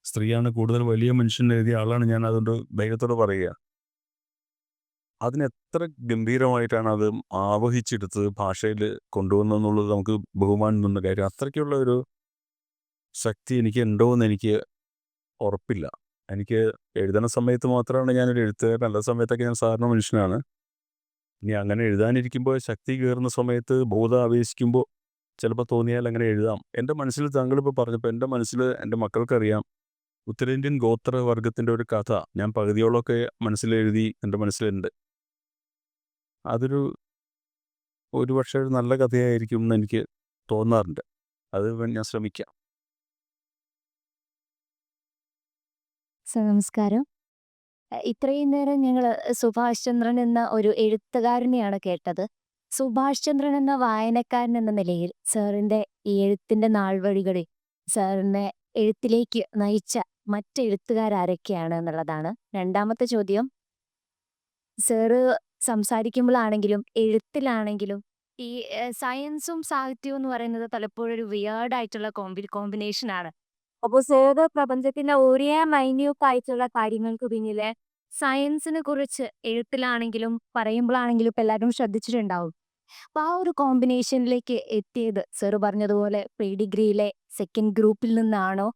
സ്ത്രീയാണ് കൂടുതൽ വലിയ മനുഷ്യൻ എഴുതിയ ആളാണ് ഞാൻ, അതുകൊണ്ട് ധൈര്യത്തോടെ പറയുക. അതിനെത്ര ഗംഭീരമായിട്ടാണ് അത് ആവഹിച്ചെടുത്ത് ഭാഷയിൽ കൊണ്ടുവന്നെന്നുള്ളത് നമുക്ക് ബഹുമാനം തോന്നുന്ന കാര്യം. അത്രയ്ക്കുള്ള ഒരു ശക്തി എനിക്ക് ഉണ്ടോ എന്ന് എനിക്ക് ഉറപ്പില്ല. എനിക്ക് എഴുതുന്ന സമയത്ത് മാത്രമാണ് ഞാനൊരു എഴുത്തുകാരൻ, അല്ലാത്ത സമയത്തൊക്കെ ഞാൻ സാധാരണ മനുഷ്യനാണ്. ഇനി അങ്ങനെ എഴുതാനിരിക്കുമ്പോൾ ശക്തി കയറുന്ന സമയത്ത് ബോധം ആവേശിക്കുമ്പോൾ ചിലപ്പോൾ തോന്നിയാൽ അങ്ങനെ എഴുതാം. എൻ്റെ മനസ്സിൽ താങ്കളിപ്പോൾ പറഞ്ഞപ്പോൾ എൻ്റെ മനസ്സിൽ എൻ്റെ മക്കൾക്കറിയാം ഉത്തരേന്ത്യൻ ഗോത്രവർഗത്തിൻ്റെ ഒരു കഥ ഞാൻ പകുതിയോളമൊക്കെ മനസ്സിലെഴുതി എൻ്റെ മനസ്സിലുണ്ട്. ഒരു പക്ഷേ ഒരു നല്ല കഥയായിരിക്കും എന്ന് എനിക്ക് തോന്നാറുണ്ട്. അത് ഞാൻ ശ്രമിക്കാം. സർ നമസ്കാരം. ഇത്രയും നേരം ഞങ്ങൾ സുഭാഷ് ചന്ദ്രൻ എന്ന ഒരു എഴുത്തുകാരനെയാണ് കേട്ടത്. സുഭാഷ് ചന്ദ്രൻ എന്ന വായനക്കാരൻ എന്ന നിലയിൽ സാറിൻ്റെ ഈ എഴുത്തിൻ്റെ നാൾവഴികളിൽ സാറിനെ എഴുത്തിലേക്ക് നയിച്ച മറ്റെഴുത്തുകാരാരൊക്കെയാണ് എന്നുള്ളതാണ്. രണ്ടാമത്തെ ചോദ്യം, സാറ് സംസാരിക്കുമ്പോഴാണെങ്കിലും എഴുത്തിലാണെങ്കിലും ഈ സയൻസും സാഹിത്യവും എന്ന് പറയുന്നത് പലപ്പോഴും ഒരു വിയേർഡായിട്ടുള്ള കോമ്പിനേഷനാണ്. അപ്പോൾ സാറ് പ്രപഞ്ചത്തിന്റെ ഒരേ മൈന്യൂട്ട് ആയിട്ടുള്ള കാര്യങ്ങൾക്ക് പിന്നിലെ സയൻസിനെ കുറിച്ച് എഴുത്തിലാണെങ്കിലും പറയുമ്പോഴാണെങ്കിലും ഇപ്പം എല്ലാവരും ശ്രദ്ധിച്ചിട്ടുണ്ടാവും. അപ്പം ആ ഒരു കോമ്പിനേഷനിലേക്ക് എത്തിയത് സാറ് പറഞ്ഞതുപോലെ പ്രീ ഡിഗ്രിയിലെ സെക്കൻഡ് ഗ്രൂപ്പിൽ നിന്നാണോ,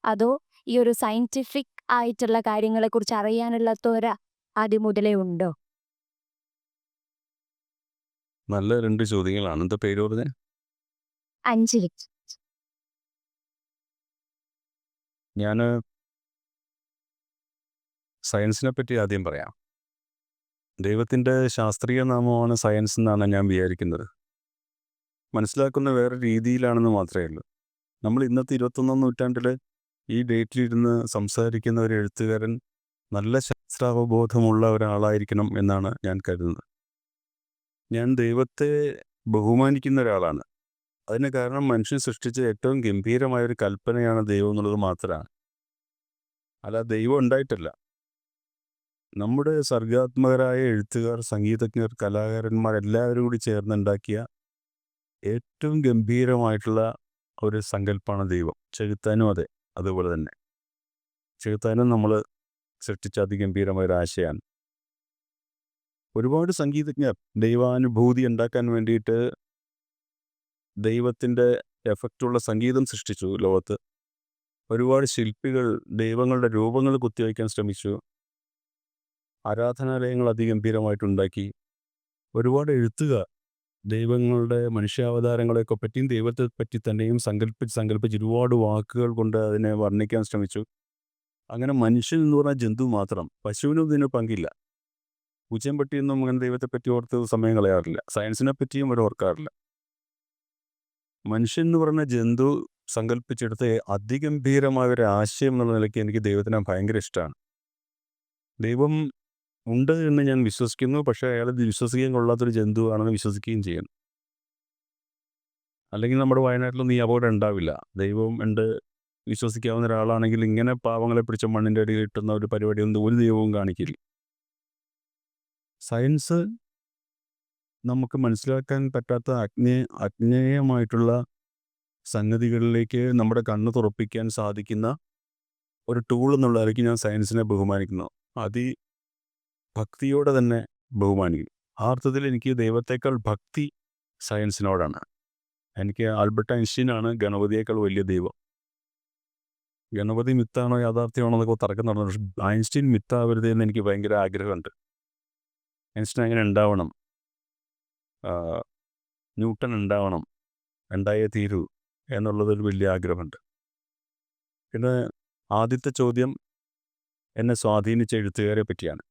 അതോ ഈ ഒരു സയന്റിഫിക് ആയിട്ടുള്ള കാര്യങ്ങളെക്കുറിച്ച് അറിയാനുള്ള ത്വര ആദ്യം മുതലേ ഉണ്ടോ? നല്ല 2 ചോദ്യങ്ങളാണ്. എന്താ പേര് പറഞ്ഞേ? അഞ്ജലി. ഞാൻ സയൻസിനെ പറ്റി ആദ്യം പറയാം. ദൈവത്തിൻ്റെ ശാസ്ത്രീയ നാമമാണ് സയൻസ് എന്നാണ് ഞാൻ വിചാരിക്കുന്നത്. മനസ്സിലാക്കുന്ന വേറെ രീതിയിലാണെന്ന് മാത്രമേ ഉള്ളൂ. നമ്മൾ ഇന്നത്തെ 21-ാം നൂറ്റാണ്ടിൽ ഈ ഡേറ്റിലിരുന്ന് സംസാരിക്കുന്ന ഒരു എഴുത്തുകാരൻ നല്ല ശാസ്ത്രാവബോധമുള്ള ഒരാളായിരിക്കണം എന്നാണ് ഞാൻ കരുതുന്നത്. ഞാൻ ദൈവത്തെ ബഹുമാനിക്കുന്ന ഒരാളാണ്. അതിന് കാരണം മനുഷ്യൻ സൃഷ്ടിച്ച ഏറ്റവും ഗംഭീരമായൊരു കൽപ്പനയാണ് ദൈവം എന്നുള്ളത് മാത്രമാണ്. അല്ല, ദൈവം ഉണ്ടായിട്ടല്ല. നമ്മുടെ സർഗാത്മകരായ എഴുത്തുകാർ, സംഗീതജ്ഞർ, കലാകാരന്മാർ എല്ലാവരും കൂടി ചേർന്നുണ്ടാക്കിയ ഏറ്റവും ഗംഭീരമായിട്ടുള്ള ഒരു സങ്കല്പമാണ് ദൈവം. ചെകുത്താനും അതെ, അതുപോലെ തന്നെ. ചെകുത്താനും നമ്മൾ സൃഷ്ടിച്ച അതിഗംഭീരമായൊരു ആശയമാണ്. ഒരുപാട് സംഗീതജ്ഞർ ദൈവാനുഭൂതി ഉണ്ടാക്കാൻ വേണ്ടിയിട്ട് ദൈവത്തിൻ്റെ എഫക്റ്റുള്ള സംഗീതം സൃഷ്ടിച്ചു ലോകത്ത്. ഒരുപാട് ശില്പികൾ ദൈവങ്ങളുടെ രൂപങ്ങൾ കുത്തിവയ്ക്കാൻ ശ്രമിച്ചു. ആരാധനാലയങ്ങൾ അതിഗംഭീരമായിട്ടുണ്ടാക്കി. ഒരുപാട് എഴുത്തുകാർ ദൈവങ്ങളുടെ മനുഷ്യാവതാരങ്ങളെയൊക്കെ പറ്റിയും ദൈവത്തെ പറ്റി തന്നെയും സങ്കല്പിച്ച് ഒരുപാട് വാക്കുകൾ കൊണ്ട് അതിനെ വർണ്ണിക്കാൻ ശ്രമിച്ചു. അങ്ങനെ മനുഷ്യൻ എന്ന് പറഞ്ഞാൽ ജന്തു മാത്രം. പശുവിനും ഇതിന് പങ്കില്ല. പൂച്ചയും പറ്റിയൊന്നും അങ്ങനെ ദൈവത്തെപ്പറ്റി ഓർത്ത് സമയം കളയാറില്ല. സയൻസിനെ പറ്റിയും അവർ ഓർക്കാറില്ല. മനുഷ്യൻ എന്ന് പറഞ്ഞ ജന്തു സങ്കല്പിച്ചെടുത്ത അതിഗംഭീരമായ ഒരു ആശയം എന്നുള്ള നിലയ്ക്ക് എനിക്ക് ദൈവത്തിനെ ഭയങ്കര ഇഷ്ടമാണ്. ദൈവം ഉണ്ട് എന്ന് ഞാൻ വിശ്വസിക്കുന്നു. പക്ഷേ അയാൾ വിശ്വസിക്കാൻ കൊള്ളാത്തൊരു ജന്തുവാണെന്ന് വിശ്വസിക്കുകയും ചെയ്യുന്നു. അല്ലെങ്കിൽ നമ്മുടെ വയനാട്ടിലൊന്നും ഈ അപകടം ഉണ്ടാവില്ല. ദൈവം ഉണ്ട് വിശ്വസിക്കാവുന്ന ഒരാളാണെങ്കിൽ ഇങ്ങനെ പാവങ്ങളെ പിടിച്ച മണ്ണിൻ്റെ അടിയിൽ കിട്ടുന്ന ഒരു പരിപാടിയൊന്നും ഒരു ദൈവവും കാണിക്കില്ല. സയൻസ് നമുക്ക് മനസ്സിലാക്കാൻ പറ്റാത്ത അജ്ഞേയമായിട്ടുള്ള സംഗതികളിലേക്ക് നമ്മുടെ കണ്ണ് തുറപ്പിക്കാൻ സാധിക്കുന്ന ഒരു ടൂൾ എന്നുള്ള നിലയ്ക്ക് ഞാൻ സയൻസിനെ ബഹുമാനിക്കുന്നു. ഭക്തിയോടെ തന്നെ ബഹുമാനിക്കും. ആ അർത്ഥത്തിൽ എനിക്ക് ദൈവത്തേക്കാൾ ഭക്തി സയൻസിനോടാണ്. എനിക്ക് ആൽബർട്ട് ഐൻസ്റ്റീനാണ് ഗണപതിയേക്കാൾ വലിയ ദൈവം. ഗണപതി മിത്താണോ യാഥാർത്ഥ്യമാണോ എന്നൊക്കെ തർക്കം നടന്നു. പക്ഷേ ഐൻസ്റ്റീൻ മിത്താവരുത് എന്ന് എനിക്ക് ഭയങ്കര ആഗ്രഹമുണ്ട്. ഐൻസ്റ്റീൻ അങ്ങനെ ഉണ്ടാവണം, ന്യൂട്ടൺ ഉണ്ടാവണം, ഉണ്ടായേ തീരൂ എന്നുള്ളതൊരു വലിയ ആഗ്രഹമുണ്ട്. പിന്നെ ആദ്യത്തെ ചോദ്യം എന്നെ സ്വാധീനിച്ച എഴുത്തുകാരെ പറ്റിയാണ്.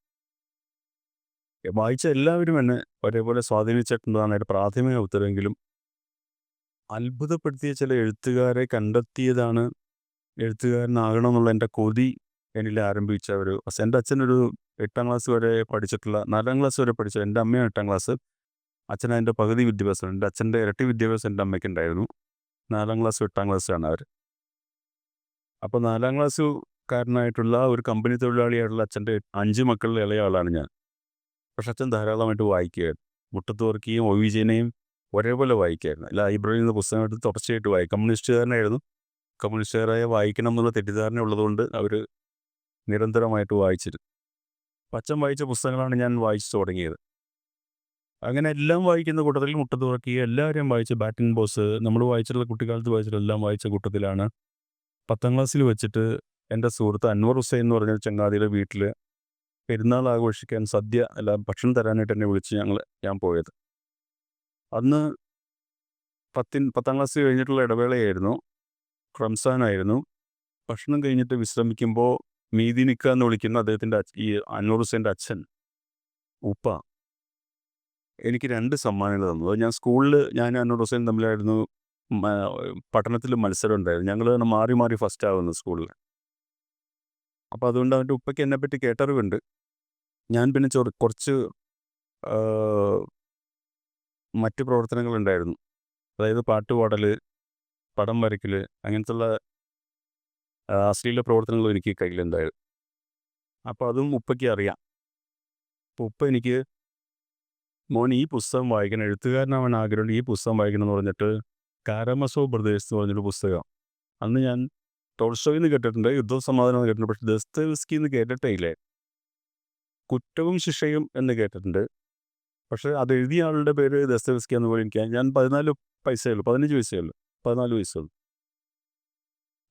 വായിച്ച എല്ലാവരും എന്നെ ഒരേപോലെ സ്വാധീനിച്ചിട്ടുണ്ടെന്നാണ് ഒരു പ്രാഥമിക ഉത്തരവെങ്കിലും അത്ഭുതപ്പെടുത്തിയ ചില എഴുത്തുകാരെ കണ്ടെത്തിയതാണ് എഴുത്തുകാരനാകണം എന്നുള്ള എൻ്റെ കൊതി എന്നിൽ ആരംഭിച്ച ഒരു എൻ്റെ അച്ഛനൊരു 8ാം ക്ലാസ് വരെ പഠിച്ചിട്ടുള്ള 4ാം ക്ലാസ് വരെ പഠിച്ച എൻ്റെ അമ്മയാണ് 8ാം ക്ലാസ്, അച്ഛൻ അതിൻ്റെ പകുതി വിദ്യാഭ്യാസം. എൻ്റെ അച്ഛൻ്റെ ഇരട്ടി വിദ്യാഭ്യാസം എൻ്റെ അമ്മയ്ക്കുണ്ടായിരുന്നു. 4ാം ക്ലാസ് 8ാം ക്ലാസ്സാണ് അവർ. അപ്പോൾ 4ാം ക്ലാസ്സുകാരനായിട്ടുള്ള ഒരു കമ്പനി തൊഴിലാളിയായിട്ടുള്ള അച്ഛൻ്റെ 5 മക്കളിൽ ഇളയ ആളാണ് ഞാൻ. പക്ഷെ അച്ഛൻ ധാരാളമായിട്ട് വായിക്കുകയായിരുന്നു. മുട്ടത്ത് വർക്കിയും ഒ വിജയനെയും ഒരേപോലെ വായിക്കുമായിരുന്നു. ലൈബ്രറിയിൽ നിന്ന് പുസ്തകം എടുത്ത് തുടർച്ചയായിട്ട് വായിക്കും. കമ്മ്യൂണിസ്റ്റുകാരനായിരുന്നു. കമ്മ്യൂണിസ്റ്റുകാരായ വായിക്കണം എന്നുള്ള തെറ്റിദ്ധാരണ ഉള്ളതുകൊണ്ട് അവർ നിരന്തരമായിട്ട് വായിച്ചിരുന്നു. അപ്പം അച്ഛൻ വായിച്ച പുസ്തകങ്ങളാണ് ഞാൻ വായിച്ചു തുടങ്ങിയത്. അങ്ങനെ എല്ലാം വായിക്കുന്ന കൂട്ടത്തിൽ മുട്ടത്ത് വർക്കിയ എല്ലാവരെയും വായിച്ച് ബാറ്റിൻ ബോസ് നമ്മൾ വായിച്ചിട്ടുള്ള കുട്ടിക്കാലത്ത് വായിച്ചിട്ടുള്ള എല്ലാം വായിച്ച കൂട്ടത്തിലാണ് 10ാം ക്ലാസ്സിൽ വെച്ചിട്ട് എൻ്റെ സുഹൃത്ത് അൻവർ ഹുസൈൻ എന്ന് പറഞ്ഞ ചങ്ങാതിയുടെ വീട്ടിൽ പെരുന്നാൾ ആഘോഷിക്കാൻ സദ്യ എല്ലാം ഭക്ഷണം തരാനായിട്ട് എന്നെ വിളിച്ച് ഞാൻ പോയത്. അന്ന് 10ാം ക്ലാസ് കഴിഞ്ഞിട്ടുള്ള ഇടവേളയായിരുന്നു, റംസാനായിരുന്നു. ഭക്ഷണം കഴിഞ്ഞിട്ട് വിശ്രമിക്കുമ്പോൾ മീതി നിൽക്കുക എന്ന് വിളിക്കുന്ന അദ്ദേഹത്തിൻ്റെ ഈ അൻവർ ഹുസൈൻ്റെ അച്ഛൻ ഉപ്പ എനിക്ക് 2 സമ്മാനങ്ങൾ തന്നു. അത് ഞാൻ സ്കൂളിൽ ഞാൻ അൻവർ ഹുസൈൻ തമ്മിലായിരുന്നു പഠനത്തിൽ മത്സരം ഉണ്ടായിരുന്നു. ഞങ്ങൾ മാറി മാറി ഫസ്റ്റ് ആവുന്നു സ്കൂളിൽ. അപ്പോൾ അതുകൊണ്ട് അവൻ്റെ ഉപ്പയ്ക്ക് എന്നെപ്പറ്റി കേട്ടറിവുണ്ട്. ഞാൻ പിന്നെ കുറച്ച് മറ്റ് പ്രവർത്തനങ്ങളുണ്ടായിരുന്നു. അതായത് പാട്ട് പാടൽ, പടം വരയ്ക്കൽ, അങ്ങനത്തുള്ള അശ്ലീല പ്രവർത്തനങ്ങളും എനിക്ക് കയ്യിലുണ്ടായിരുന്നു. അപ്പോൾ അതും ഉപ്പയ്ക്ക് അറിയാം. അപ്പോൾ ഉപ്പ എനിക്ക് മോൻ ഈ പുസ്തകം വായിക്കണം, എഴുത്തുകാരനാവാൻ ആഗ്രഹമുണ്ട്, ഈ പുസ്തകം വായിക്കണം എന്ന് പറഞ്ഞിട്ട് കാരമസോവ് ബ്രദേഴ്സ് എന്ന് പറഞ്ഞൊരു പുസ്തകം. അന്ന് ഞാൻ ടോൾസ്റ്റോയിൽ നിന്ന് കേട്ടിട്ടുണ്ട്, യുദ്ധവും സമാധാനം എന്ന് കേട്ടിട്ടുണ്ട്, പക്ഷേ ദസ്തേവ്സ്കി എന്ന് കേട്ടിട്ടേ ഇല്ലേ. കുറ്റവും ശിക്ഷയും എന്ന് കേട്ടിട്ടുണ്ട്, പക്ഷേ അത് എഴുതിയ ആളുടെ പേര് ദസ്തേവ്സ്കി എന്ന് പോലെ എനിക്ക് ഞാൻ 15 വയസ്സേ ഉള്ളൂ.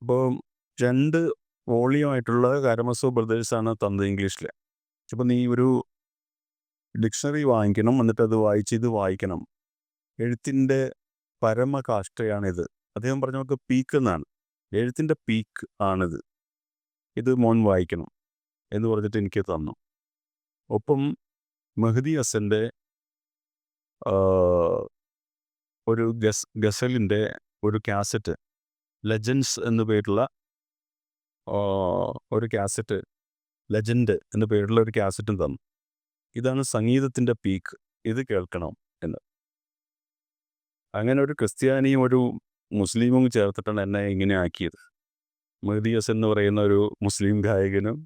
അപ്പോൾ 2 വോളിയമായിട്ടുള്ള കാരമസോവ് ബ്രദേഴ്സാണ് തന്നത് ഇംഗ്ലീഷിൽ. അപ്പോൾ നീ ഒരു ഡിക്ഷണറി വാങ്ങിക്കണം, എന്നിട്ട് അത് വായിച്ച് ഇത് വായിക്കണം, എഴുത്തിൻ്റെ പരമകാഷ്ഠയാണിത്. അദ്ദേഹം പറഞ്ഞ നമുക്ക് പീക്ക് എന്നാണ്, എഴുത്തിൻ്റെ പീക്ക് ആണിത്, ഇത് മോൻ വായിക്കണം എന്ന് പറഞ്ഞിട്ട് എനിക്ക് തന്നു. ഒപ്പം മെഹ്ദി ഹസൻ്റെ ഒരു ഗസലിൻ്റെ ഒരു കാസറ്റ്, ലെജൻഡ്സ് എന്നു പേരുള്ള ഒരു കാസറ്റ്, ലെജൻഡ് എന്നു പേരുള്ള ഒരു കാസറ്റും തന്നു. ഇതാണ് സംഗീതത്തിൻ്റെ പീക്ക്, ഇത് കേൾക്കണം എന്ന്. അങ്ങനെ ഒരു ക്രിസ്ത്യാനിയും ഒരു മുസ്ലിമും ചേർത്തിട്ടാണ് എന്നെ ഇങ്ങനെ ആക്കിയത്. മെഹ്ദി ഹസൻ എന്ന് പറയുന്ന ഒരു മുസ്ലിം ഗായകനും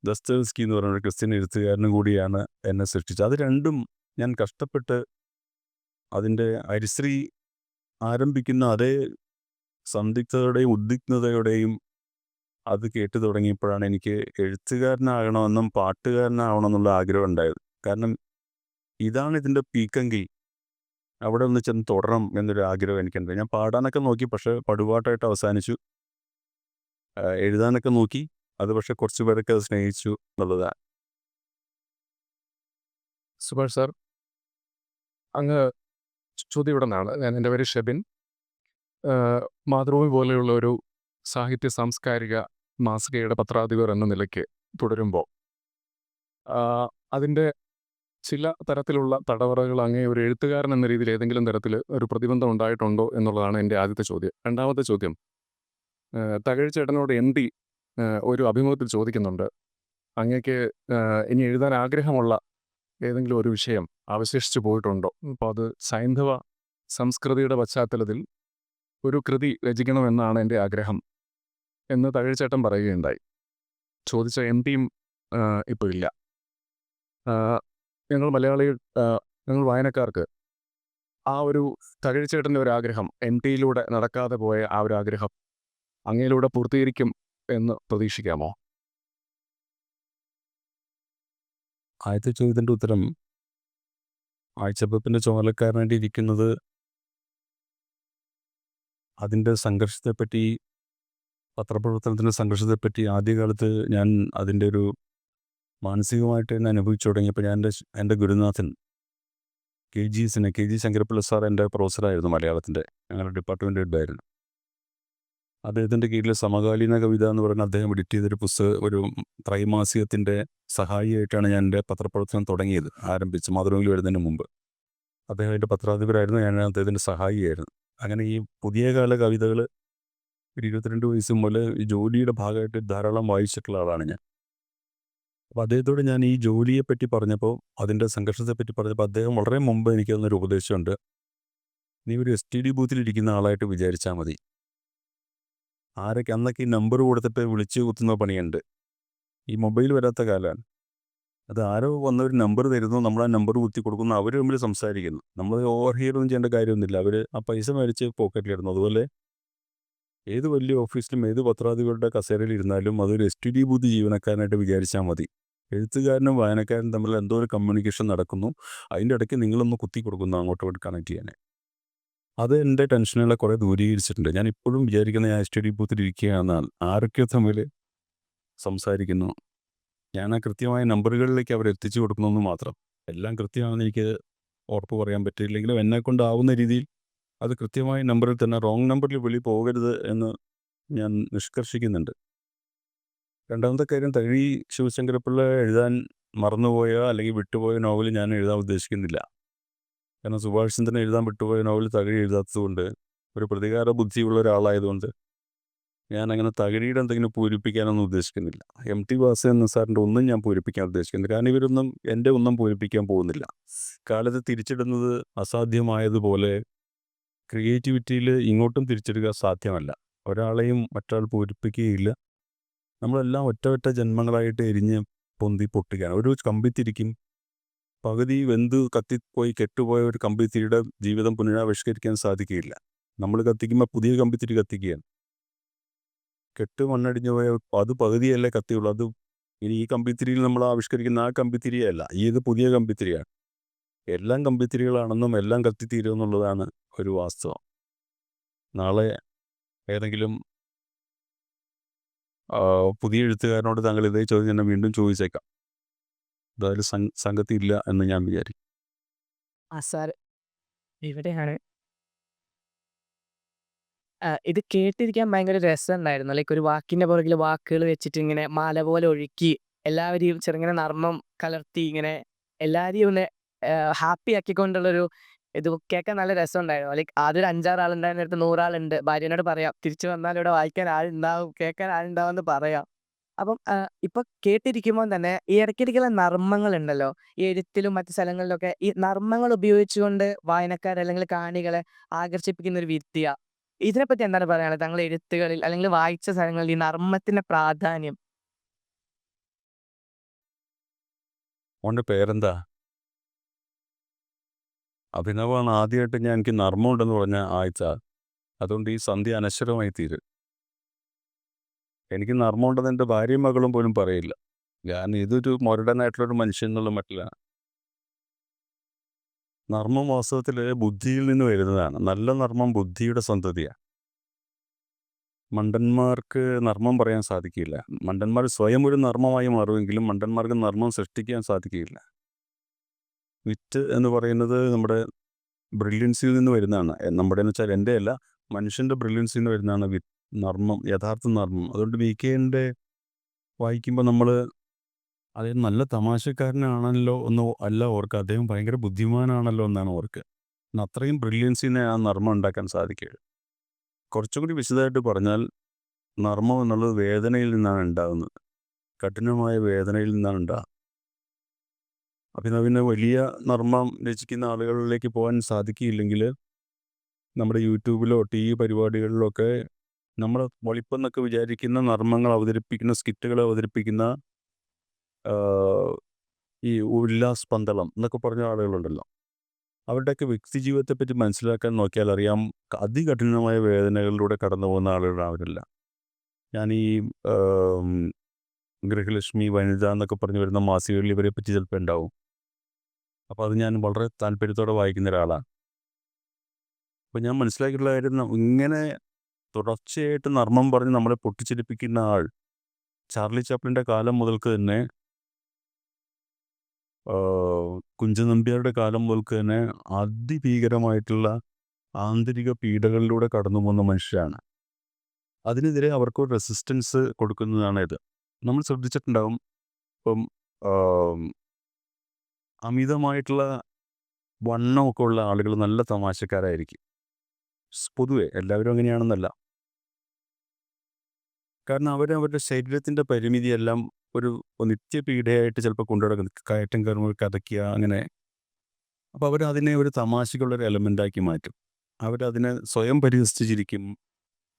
ദസ്തേവ്സ്കി എന്ന് പറയുന്ന ഒരു ക്രിസ്ത്യൻ എഴുത്തുകാരനും കൂടിയാണ് എന്നെ സൃഷ്ടിച്ചത്. അത് രണ്ടും ഞാൻ കഷ്ടപ്പെട്ട് അതിൻ്റെ ഹരിശ്രീ ആരംഭിക്കുന്ന അതേ സന്ദിഗ്ധതയുടെയും ഉദ്വിഗ്നതയുടെയും അത് കേട്ടു തുടങ്ങിയപ്പോഴാണ് എനിക്ക് എഴുത്തുകാരനാകണമെന്നും പാട്ടുകാരനാവണമെന്നുള്ള ആഗ്രഹം ഉണ്ടായത്. കാരണം ഇതാണ് ഇതിൻ്റെ പീക്കെങ്കിൽ അവിടെ ഒന്ന് ചെന്ന് തുടരണം എന്നൊരു ആഗ്രഹം എനിക്കുണ്ട്. ഞാൻ പാടാനൊക്കെ നോക്കി, പക്ഷേ പടുപാട്ടായിട്ട് അവസാനിച്ചു. എഴുതാനൊക്കെ നോക്കി, അത് പക്ഷേ കുറച്ച് പേരൊക്കെ അത് സ്നേഹിച്ചു എന്നുള്ളതാണ്. സുഭാഷ് സാർ, അങ്ങ് ചോദ്യം ഇവിടെ നിന്നാണ്. എൻ്റെ പേര് ഷെബിൻ. മാതൃഭൂമി പോലെയുള്ള ഒരു സാഹിത്യ സാംസ്കാരിക മാസികയുടെ പത്രാധിപർ എന്ന നിലയ്ക്ക് തുടരുമ്പോൾ അതിൻ്റെ ചില തരത്തിലുള്ള തടവറകൾ അങ്ങേ ഒരു എഴുത്തുകാരൻ എന്ന രീതിയിൽ ഏതെങ്കിലും തരത്തിൽ ഒരു പ്രതിബന്ധം ഉണ്ടായിട്ടുണ്ടോ എന്നുള്ളതാണ് എൻ്റെ ആദ്യത്തെ ചോദ്യം. രണ്ടാമത്തെ ചോദ്യം, തകഴിച്ചേട്ടനോട് MP ഒരു അഭിമുഖത്തിൽ ചോദിക്കുന്നുണ്ട്, അങ്ങേക്ക് ഇനി എഴുതാൻ ആഗ്രഹമുള്ള ഏതെങ്കിലും ഒരു വിഷയം അവശേഷിച്ചു പോയിട്ടുണ്ടോ? അപ്പോൾ അത് സൈന്ധവ സംസ്കൃതിയുടെ പശ്ചാത്തലത്തിൽ ഒരു കൃതി രചിക്കണമെന്നാണ് എൻ്റെ ആഗ്രഹം എന്ന് തകഴിച്ചേട്ടൻ പറയുകയുണ്ടായി. ചോദിച്ച MP-യും ഇപ്പോൾ ഇല്ല. ഞങ്ങൾ മലയാളികൾ, ഞങ്ങൾ വായനക്കാർക്ക് ആ ഒരു തകഴിച്ചേട്ടൻ്റെ ഒരു ആഗ്രഹം, MP-യിലൂടെ നടക്കാതെ പോയ ആ ഒരു ആഗ്രഹം അങ്ങയിലൂടെ പൂർത്തീകരിക്കും എന്ന് പ്രതീക്ഷിക്കാമോ? ആദ്യത്തെ ചോദ്യത്തിൻ്റെ ഉത്തരം, ആഴ്ചപ്പത്തിൻ്റെ ചുമതലക്കാരനായിട്ട് ഇരിക്കുന്നത് അതിൻ്റെ സംഘർഷത്തെപ്പറ്റി, പത്രപ്രവർത്തനത്തിൻ്റെ സംഘർഷത്തെപ്പറ്റി ആദ്യകാലത്ത് ഞാൻ അതിൻ്റെ ഒരു മാനസികമായിട്ട് തന്നെ അനുഭവിച്ചു തുടങ്ങിയപ്പോൾ ഞാൻ എൻ്റെ ഗുരുനാഥൻ KG ശങ്കരപ്പിള്ള സാർ എൻ്റെ പ്രൊഫസറായിരുന്നു മലയാളത്തിൻ്റെ, ഞങ്ങളുടെ ഡിപ്പാർട്ട്മെൻ്റ് ഹെഡായിരുന്നു. അദ്ദേഹത്തിൻ്റെ കീഴിൽ സമകാലീന കവിത എന്ന് പറയുന്ന അദ്ദേഹം എഡിറ്റ് ചെയ്തൊരു ഒരു ത്രൈമാസികത്തിൻ്റെ സഹായിയായിട്ടാണ് ഞാൻ എൻ്റെ പത്രപ്രവർത്തനം ആരംഭിച്ച് മാതൃഭൂമിയിൽ വരുന്നതിന് മുമ്പ്. അദ്ദേഹം എൻ്റെ പത്രാധിപരായിരുന്നു, ഞാൻ അദ്ദേഹത്തിൻ്റെ സഹായിയായിരുന്നു. അങ്ങനെ ഈ പുതിയ കാല കവിതകൾ ഒരു 22 വയസ്സ് മുതൽ ഈ ജോലിയുടെ ഭാഗമായിട്ട് ധാരാളം വായിച്ചിട്ടുള്ള ആളാണ് ഞാൻ. അപ്പോൾ അദ്ദേഹത്തോട് ഞാൻ ഈ ജോലിയെപ്പറ്റി പറഞ്ഞപ്പോൾ, അതിൻ്റെ സംഘർഷത്തെപ്പറ്റി പറഞ്ഞപ്പോൾ അദ്ദേഹം വളരെ മുമ്പ് എനിക്ക് തന്നൊരു ഉപദേശമുണ്ട്. നീ ഒരു STD ബൂത്തിലിരിക്കുന്ന ആളായിട്ട് വിചാരിച്ചാൽ മതി. അന്നൊക്കെ ഈ നമ്പർ കൊടുത്തിട്ട് വിളിച്ച് കുത്തുന്ന പണിയുണ്ട്. ഈ മൊബൈൽ വരാത്ത കാലമാണ്. അത് ആരോ വന്നൊരു നമ്പർ തരുന്നു, നമ്മൾ ആ നമ്പർ കുത്തി കൊടുക്കുന്നു, അവർ തമ്മിൽ സംസാരിക്കുന്നു. നമ്മൾ ഓവർ ഹിയർ ഒന്നും ചെയ്യേണ്ട കാര്യമൊന്നുമില്ല. അവർ ആ പൈസ മേടിച്ച് പോക്കറ്റിലിടുന്നു. അതുപോലെ ഏത് വലിയ ഓഫീസിലും ഏത് പത്രാധിപരുടെ കസേരയിൽ ഇരുന്നാലും അതൊരു STD ബൂത്ത് ജീവനക്കാരനായിട്ട് വിചാരിച്ചാൽ മതി. എഴുത്തുകാരനും വായനക്കാരനും തമ്മിൽ എന്തോ ഒരു കമ്മ്യൂണിക്കേഷൻ നടക്കുന്നു. അതിൻ്റെ ഇടയ്ക്ക് നിങ്ങളൊന്ന് കുത്തി കൊടുക്കുന്നു അങ്ങോട്ട് ഇങ്ങോട്ട് കണക്ട് ചെയ്യാൻ. അത് എൻ്റെ ടെൻഷനുകളെ കുറേ ദൂരീകരിച്ചിട്ടുണ്ട്. ഞാൻ ഇപ്പോഴും വിചാരിക്കുന്ന ഞാൻ STD ബൂത്തിൽ ഇരിക്കുകയാണെന്നാൽ ആരൊക്കെ തമ്മിൽ സംസാരിക്കുന്നു, ഞാൻ ആ കൃത്യമായ നമ്പറുകളിലേക്ക് അവർ എത്തിച്ചു കൊടുക്കണമെന്ന് മാത്രം. എല്ലാം കൃത്യമാണെന്ന് എനിക്ക് ഉറപ്പ് പറയാൻ പറ്റില്ലെങ്കിലും എന്നെക്കൊണ്ടാവുന്ന രീതിയിൽ അത് കൃത്യമായ നമ്പറിൽ തന്നെ റോങ് നമ്പറിൽ വിളി പോകരുത് എന്ന് ഞാൻ നിഷ്കർഷിക്കുന്നുണ്ട്. രണ്ടാമത്തെ കാര്യം, തകഴി ശിവശങ്കരപ്പിള്ള എഴുതാൻ മറന്നുപോയ അല്ലെങ്കിൽ വിട്ടുപോയ നോവൽ ഞാൻ എഴുതാൻ ഉദ്ദേശിക്കുന്നില്ല. കാരണം സുഭാഷ് ചന്ദ്രൻ എഴുതാൻ വിട്ടുപോയ നോവൽ തകഴി എഴുതാത്തതുകൊണ്ട്, ഒരു പ്രതികാര ബുദ്ധിയുള്ള ഒരാളായതുകൊണ്ട് ഞാൻ അങ്ങനെ തകഴിയുടെ എന്തെങ്കിലും പൂരിപ്പിക്കാനൊന്നും ഉദ്ദേശിക്കുന്നില്ല. MT വാസുദേവൻ സാറിൻ്റെ ഒന്നും ഞാൻ പൂരിപ്പിക്കാൻ ഉദ്ദേശിക്കുന്നില്ല. കാരണം ഇവരൊന്നും എൻ്റെ ഒന്നും പൂരിപ്പിക്കാൻ പോകുന്നില്ല. കാലത്ത് തിരിച്ചിടുന്നത് അസാധ്യമായതുപോലെ ക്രിയേറ്റിവിറ്റിയിൽ ഇങ്ങോട്ടും തിരിച്ചിടുക സാധ്യമല്ല. ഒരാളെയും മറ്റൊരാൾ പൂരിപ്പിക്കുകയില്ല. നമ്മളെല്ലാം ഒറ്റ ഒറ്റ ജന്മങ്ങളായിട്ട് എരിഞ്ഞ് പൊന്തി പൊട്ടുകയാണ്. ഒരു കമ്പിത്തിരിക്കും പകുതി വെന്ത് കത്തിപ്പോയി കെട്ടുപോയ ഒരു കമ്പിത്തിരിയുടെ ജീവിതം പുനരാവിഷ്കരിക്കാൻ സാധിക്കുകയില്ല. നമ്മൾ കത്തിക്കുമ്പോൾ പുതിയ കമ്പിത്തിരി കത്തിക്കുകയാണ്. കെട്ട് മണ്ണടിഞ്ഞു പോയ അത് പകുതിയല്ലേ കത്തിയുള്ളൂ. അത് ഇനി ഈ കമ്പിത്തിരിയിൽ നമ്മൾ ആവിഷ്കരിക്കുന്ന ആ കമ്പിത്തിരിയല്ല, ഇത് പുതിയ കമ്പിത്തിരിയാണ്. എല്ലാം കമ്പിത്തിരികളാണെന്നും എല്ലാം കത്തിത്തീരുമെന്നുള്ളതാണ് ഒരു വാസ്തവം. നാളെ ഏതെങ്കിലും പുതിയ എഴുത്തുകാരനോട് താങ്കൾ ഇതേ ചോദ്യം തന്നെ വീണ്ടും ചോദിച്ചേക്കാം. അതായത് സംഗതി ഇല്ല എന്ന് ഞാൻ വിചാരിക്കും. സാർ ഇവിടെയാണ് ഇത് കേട്ടിരിക്കാൻ ഭയങ്കര രസമുണ്ടായിരുന്നു. ലൈക്ക് ഒരു വാക്കിൻ്റെ പുറകിൽ വാക്കുകൾ വെച്ചിട്ട് ഇങ്ങനെ മാല പോലെ ഒഴുക്കി എല്ലാവരെയും ചെറുങ്ങനെ നർമ്മം കലർത്തി ഇങ്ങനെ എല്ലാവരെയും ഒന്ന് ഹാപ്പി ആക്കിക്കൊണ്ടുള്ളൊരു ഇത് കേൾക്കാൻ നല്ല രസമുണ്ടായിരുന്നു. ലൈക്ക് ആദ്യം ഒരു 5-6 ആളുണ്ടായിരുന്ന അടുത്ത് 100 ആളുണ്ട്. ഭാര്യനോട് പറയാം തിരിച്ചു വന്നാൽ ഇവിടെ വായിക്കാൻ ആളുണ്ടാവും, കേൾക്കാൻ ആളുണ്ടാവും എന്ന് പറയാം. അപ്പം ഇപ്പൊ കേട്ടിരിക്കുമ്പോൾ തന്നെ ഈ ഇടയ്ക്കിടയ്ക്കുള്ള നർമ്മങ്ങളുണ്ടല്ലോ, ഈ എഴുത്തിലും മറ്റു സ്ഥലങ്ങളിലൊക്കെ ഈ നർമ്മങ്ങൾ ഉപയോഗിച്ചുകൊണ്ട് വായനക്കാരെ അല്ലെങ്കിൽ കാണികളെ ആകർഷിപ്പിക്കുന്ന ഒരു വിദ്യ. ഇതിനെപ്പറ്റി എന്താണ് പറയാനുള്ളത്? താങ്കളുടെ എഴുത്തുകളിൽ അല്ലെങ്കിൽ വായിച്ച സ്ഥലങ്ങളിൽ ഈ നർമ്മത്തിന്റെ പ്രാധാന്യം. മോൻ്റെ പേരെന്താ? അഭിനവാണ്. ആദ്യമായിട്ട് എനിക്ക് നർമ്മമുണ്ടെന്ന് പറഞ്ഞ ആഴ്ച. അതുകൊണ്ട് ഈ സന്ധ്യ അനശ്വരമായി തീരും. എനിക്ക് നർമ്മമുണ്ടെന്ന് എൻ്റെ ഭാര്യയും മകളും പോലും പറയില്ല. ഞാൻ ഇതൊരു മൊരടനായിട്ടുള്ളൊരു മനുഷ്യൻ എന്നുള്ള മട്ടിലാണ്. നർമ്മം വാസ്തവത്തിൽ ബുദ്ധിയിൽ നിന്ന് വരുന്നതാണ്. നല്ല നർമ്മം ബുദ്ധിയുടെ സന്തതിയാണ്. മണ്ടന്മാർക്ക് നർമ്മം പറയാൻ സാധിക്കില്ല. മണ്ടന്മാർ സ്വയം ഒരു നർമ്മമായി മാറുമെങ്കിലും മണ്ടന്മാർക്ക് നർമ്മം സൃഷ്ടിക്കാൻ സാധിക്കില്ല. വിറ്റ് എന്ന് പറയുന്നത് നമ്മുടെ ബ്രില്യൻസിൽ നിന്ന് വരുന്നതാണ്. നമ്മുടെ എന്ന് വെച്ചാൽ എൻ്റെ അല്ല, മനുഷ്യൻ്റെ ബ്രില്യൻസിൽ നിന്ന് വരുന്നതാണ് നർമ്മം, യഥാർത്ഥ നർമ്മം. അതുകൊണ്ട് VK-ൻ്റെ വായിക്കുമ്പോൾ നമ്മൾ അദ്ദേഹം നല്ല തമാശക്കാരനാണല്ലോ എന്ന് അല്ല ഓർക്കുക, അദ്ദേഹം ഭയങ്കര ബുദ്ധിമാനാണല്ലോ എന്നാണ് ഓർക്കുക. അത്രയും ബ്രില്യൻസിനെ ആ നർമ്മം ഉണ്ടാക്കാൻ സാധിക്കുക. കുറച്ചും കൂടി വിശദമായിട്ട് പറഞ്ഞാൽ നർമ്മം എന്നുള്ളത് വേദനയിൽ നിന്നാണ് ഉണ്ടാകുന്നത്. കഠിനമായ വേദനയിൽ നിന്നാണ് ഉണ്ടാകുക. അഭിനവിന് വലിയ നർമ്മം രചിക്കുന്ന ആളുകളിലേക്ക് പോകാൻ സാധിക്കില്ലെങ്കിൽ നമ്മുടെ യൂട്യൂബിലോ TV പരിപാടികളിലോ ഒക്കെ നമ്മൾ വളിപ്പെന്നൊക്കെ വിചാരിക്കുന്ന നർമ്മങ്ങൾ അവതരിപ്പിക്കുന്ന സ്കിറ്റുകൾ അവതരിപ്പിക്കുന്ന ഈ ഉല്ലാസ് പന്തളം എന്നൊക്കെ പറഞ്ഞ ആളുകളുണ്ടല്ലോ, അവരുടെയൊക്കെ വ്യക്തി ജീവിതത്തെപ്പറ്റി മനസ്സിലാക്കാൻ നോക്കിയാൽ അറിയാം അതികഠിനമായ വേദനകളിലൂടെ കടന്നു പോകുന്ന ആളുകളാണ് അവരെല്ലാം. ഞാൻ ഈ ഗൃഹലക്ഷ്മി, വനിത എന്നൊക്കെ പറഞ്ഞു വരുന്ന മാസികകളിൽ ഇവരെ പറ്റി ചിലപ്പോൾ ഉണ്ടാവും. അപ്പോൾ അത് ഞാൻ വളരെ താല്പര്യത്തോടെ വായിക്കുന്ന ഒരാളാണ്. അപ്പോൾ ഞാൻ മനസ്സിലാക്കിയിട്ടുള്ള കാര്യം, ഇങ്ങനെ തുടർച്ചയായിട്ട് നർമ്മം പറഞ്ഞ് നമ്മളെ പൊട്ടിച്ചിരിപ്പിക്കുന്ന ആൾ ചാർലി ചാപ്ലിൻ്റെ കാലം മുതൽക്ക് തന്നെ, കുഞ്ചൻ നമ്പ്യാരുടെ കാലം മുതൽക്ക് തന്നെ അതിഭീകരമായിട്ടുള്ള ആന്തരിക പീഡകളിലൂടെ കടന്നു പോകുന്ന മനുഷ്യരാണ്. അതിനെതിരെ അവർക്ക് റെസിസ്റ്റൻസ് കൊടുക്കുന്നതാണ് ഇത്. നമ്മൾ ശ്രദ്ധിച്ചിട്ടുണ്ടാവും, ഇപ്പം അമിതമായിട്ടുള്ള വണ്ണമൊക്കെ ഉള്ള ആളുകൾ നല്ല തമാശക്കാരായിരിക്കും. പൊതുവെ എല്ലാവരും അങ്ങനെയാണെന്നല്ല. കാരണം അവരവരുടെ ശരീരത്തിൻ്റെ പരിമിതിയെല്ലാം ഒരു നിത്യപീഡയായിട്ട് ചിലപ്പോൾ കൊണ്ടുനടക്കും. കയറ്റം കയറുമ്പോൾ കതയ്ക്കുക അങ്ങനെ. അപ്പോൾ അവരതിനെ ഒരു തമാശയ്ക്കുള്ളൊരു എലമെൻ്റാക്കി മാറ്റും. അവരതിനെ സ്വയം പരിഹസിച്ച് ചിരിക്കും.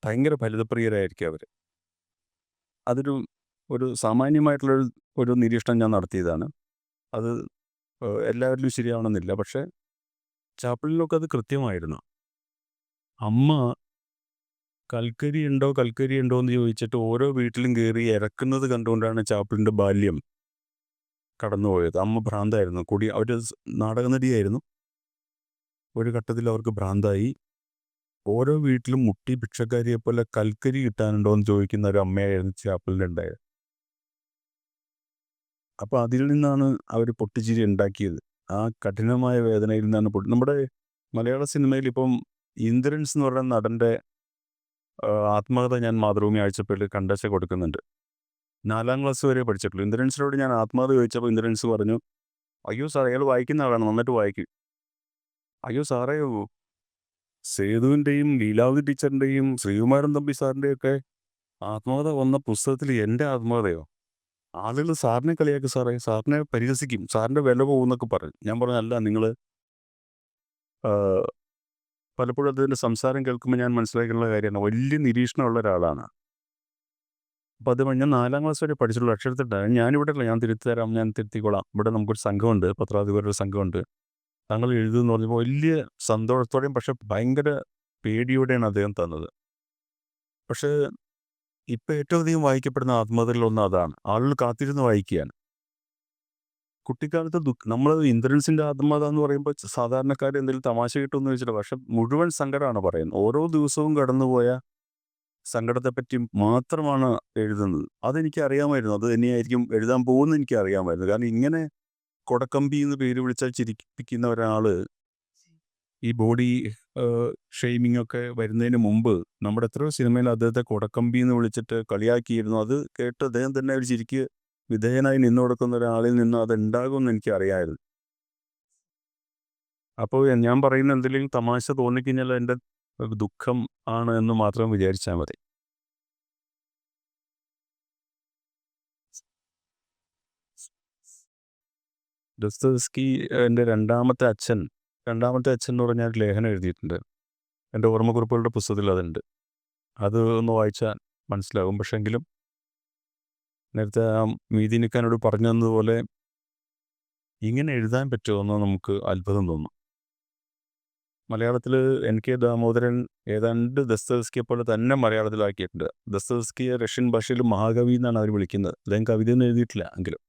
ഭയങ്കര ഫലിതപ്രിയരായിരിക്കും അവർ. അതൊരു ഒരു സാമാന്യമായിട്ടുള്ളൊരു ഒരു നിരീക്ഷണം ഞാൻ നടത്തിയതാണ്. അത് എല്ലാവരിലും ശരിയാവണമെന്നില്ല. പക്ഷേ ചാപ്പലിലൊക്കെ അത് കൃത്യമായിരുന്നു. അമ്മ കൽക്കരി ഉണ്ടോ എന്ന് ചോദിച്ചിട്ട് ഓരോ വീട്ടിലും കയറി ഇറക്കുന്നത് കണ്ടുകൊണ്ടാണ് ചാപ്പലിൻ്റെ ബാല്യം കടന്നുപോയത്. അമ്മ ഭ്രാന്തായിരുന്നു. അവർ നാടകനടിയായിരുന്നു. ഒരു ഘട്ടത്തിൽ അവർക്ക് ഭ്രാന്തായി. ഓരോ വീട്ടിലും മുട്ടി ഭിക്ഷക്കാരിയെ പോലെ കൽക്കരി കിട്ടാനുണ്ടോ എന്ന് ചോദിക്കുന്ന ഒരു അമ്മയായിരുന്നു ചാപ്പലിൻ്റെ ഉണ്ടായത്. അപ്പോൾ അതിൽ നിന്നാണ് അവർ പൊട്ടിച്ചിരി ഉണ്ടാക്കിയത്. ആ കഠിനമായ വേദനയിൽ നിന്നാണ് നമ്മുടെ മലയാള സിനിമയിൽ ഇപ്പം ഇന്ദ്രൻസ് എന്ന് പറയുന്ന നടൻ്റെ ആത്മകഥ ഞാൻ മാതൃഭൂമി ആഴ്ചപ്പേരിൽ കണ്ടേച്ച് കൊടുക്കുന്നുണ്ട്. 4ാം ക്ലാസ് വരെ പഠിച്ചിട്ടുള്ളൂ. ഇന്ദ്രൻസിനോട് ഞാൻ ആത്മകഥ ചോദിച്ചപ്പോൾ ഇന്ദ്രൻസ് പറഞ്ഞു, അയ്യോ സാർ അയാൾ വായിക്കുന്ന ആളാണ്, നന്നായിട്ട് വായിക്കും. അയ്യോ സാറേ, സേതുവിൻ്റെയും ലീലാവതി ടീച്ചറിൻ്റെയും ശ്രീകുമാരൻ തമ്പി സാറിൻ്റെയൊക്കെ ആത്മകഥ വന്ന പുസ്തകത്തിൽ എൻ്റെ ആത്മകഥയോ? ആളുകൾ സാറിനെ കളിയാക്കും സാറേ, സാറിനെ പരിഹസിക്കും, സാറിൻ്റെ വില പോകുമെന്നൊക്കെ പറഞ്ഞു. ഞാൻ പറഞ്ഞു, അല്ല, നിങ്ങൾ പലപ്പോഴും അതിൻ്റെ സംസാരം കേൾക്കുമ്പോൾ ഞാൻ മനസ്സിലാക്കിയുള്ള കാര്യമാണ്, വലിയ നിരീക്ഷണമുള്ള ഒരാളാണ്. അപ്പോൾ അത് ഞാൻ 4ാം ക്ലാസ് വരെ പഠിച്ചിട്ടുള്ള അക്ഷരത്തിട്ട് ഞാനിവിടെ അല്ല, ഞാൻ തിരുത്തി തരാം, ഞാൻ തിരുത്തിക്കോളാം, ഇവിടെ നമുക്കൊരു സംഘമുണ്ട്, പത്രാധിപരുടെ സംഘമുണ്ട്, താങ്കൾ എഴുതുമെന്ന് പറഞ്ഞപ്പോൾ വലിയ സന്തോഷത്തോടെയും പക്ഷെ ഭയങ്കര പേടിയോടെയാണ് അദ്ദേഹം തന്നത്. പക്ഷേ ഇപ്പം ഏറ്റവും അധികം വായിക്കപ്പെടുന്ന ആത്മകഥകളിലൊന്ന് അതാണ്. ആളുകൾ കാത്തിരുന്ന് വായിക്കുകയാണ്. കുട്ടിക്കാലത്ത് നമ്മൾ ഇന്ദ്രൻസിൻ്റെ ആത്മകഥ എന്ന് പറയുമ്പോൾ സാധാരണക്കാർ എന്തെങ്കിലും തമാശ കിട്ടുമെന്ന് വെച്ചിട്ട്, പക്ഷെ മുഴുവൻ സങ്കടമാണ് പറയുന്നത്. ഓരോ ദിവസവും കടന്നുപോയ സങ്കടത്തെപ്പറ്റി മാത്രമാണ് എഴുതുന്നത്. അതെനിക്ക് അറിയാമായിരുന്നു. അത് തന്നെയായിരിക്കും എഴുതാൻ പോകുന്നത് എനിക്ക് അറിയാമായിരുന്നു. കാരണം ഇങ്ങനെ കൊടക്കമ്പി എന്ന് പേര് വിളിച്ചാൽ ചിരിപ്പിക്കുന്ന ഒരാൾ ഈ ബോഡി ഷെയ്മിംഗ് ഒക്കെ വരുന്നതിന് മുമ്പ് നമ്മുടെ എത്രയോ സിനിമയിൽ അദ്ദേഹത്തെ കൊടക്കമ്പി എന്ന് വിളിച്ചിട്ട് കളിയാക്കിയിരുന്നു. അത് കേട്ട് അദ്ദേഹം തന്നെ ഒരു ചിരിക്ക് വിധേയനായി നിന്നു കൊടുക്കുന്ന ഒരാളിൽ നിന്ന് അത് ഉണ്ടാകുമെന്ന് എനിക്ക് അറിയാമായിരുന്നു. അപ്പോൾ ഞാൻ പറയുന്ന എന്തെങ്കിലും തമാശ തോന്നിക്കഴിഞ്ഞാൽ എൻ്റെ ദുഃഖം ആണ് എന്ന് മാത്രം വിചാരിച്ചാൽ മതി. ദസ്തവസ്കി എൻ്റെ രണ്ടാമത്തെ അച്ഛൻ എന്ന് പറഞ്ഞാൽ ഒരു ലേഖനം എഴുതിയിട്ടുണ്ട്. എൻ്റെ ഓർമ്മക്കുറിപ്പുകളുടെ പുസ്തകത്തിൽ അതുണ്ട്. അത് ഒന്ന് വായിച്ചാൽ മനസ്സിലാകും. പക്ഷേ എങ്കിലും നേരത്തെ മീതി നിൽക്കാനോട് പറഞ്ഞു തന്നതുപോലെ ഇങ്ങനെ എഴുതാൻ പറ്റുമോ എന്ന് നമുക്ക് അത്ഭുതം തോന്നും. മലയാളത്തിൽ NK ദാമോദരൻ ഏതാണ്ട് ദസ്തവസ്കിയെ പോലെ തന്നെ മലയാളത്തിലാക്കിയിട്ടുണ്ട്. ദസ്തവസ്കിയെ റഷ്യൻ ഭാഷയിൽ മഹാകവി എന്നാണ് അവർ വിളിക്കുന്നത്. അദ്ദേഹം കവിതയൊന്നും എഴുതിയിട്ടില്ല എങ്കിലും.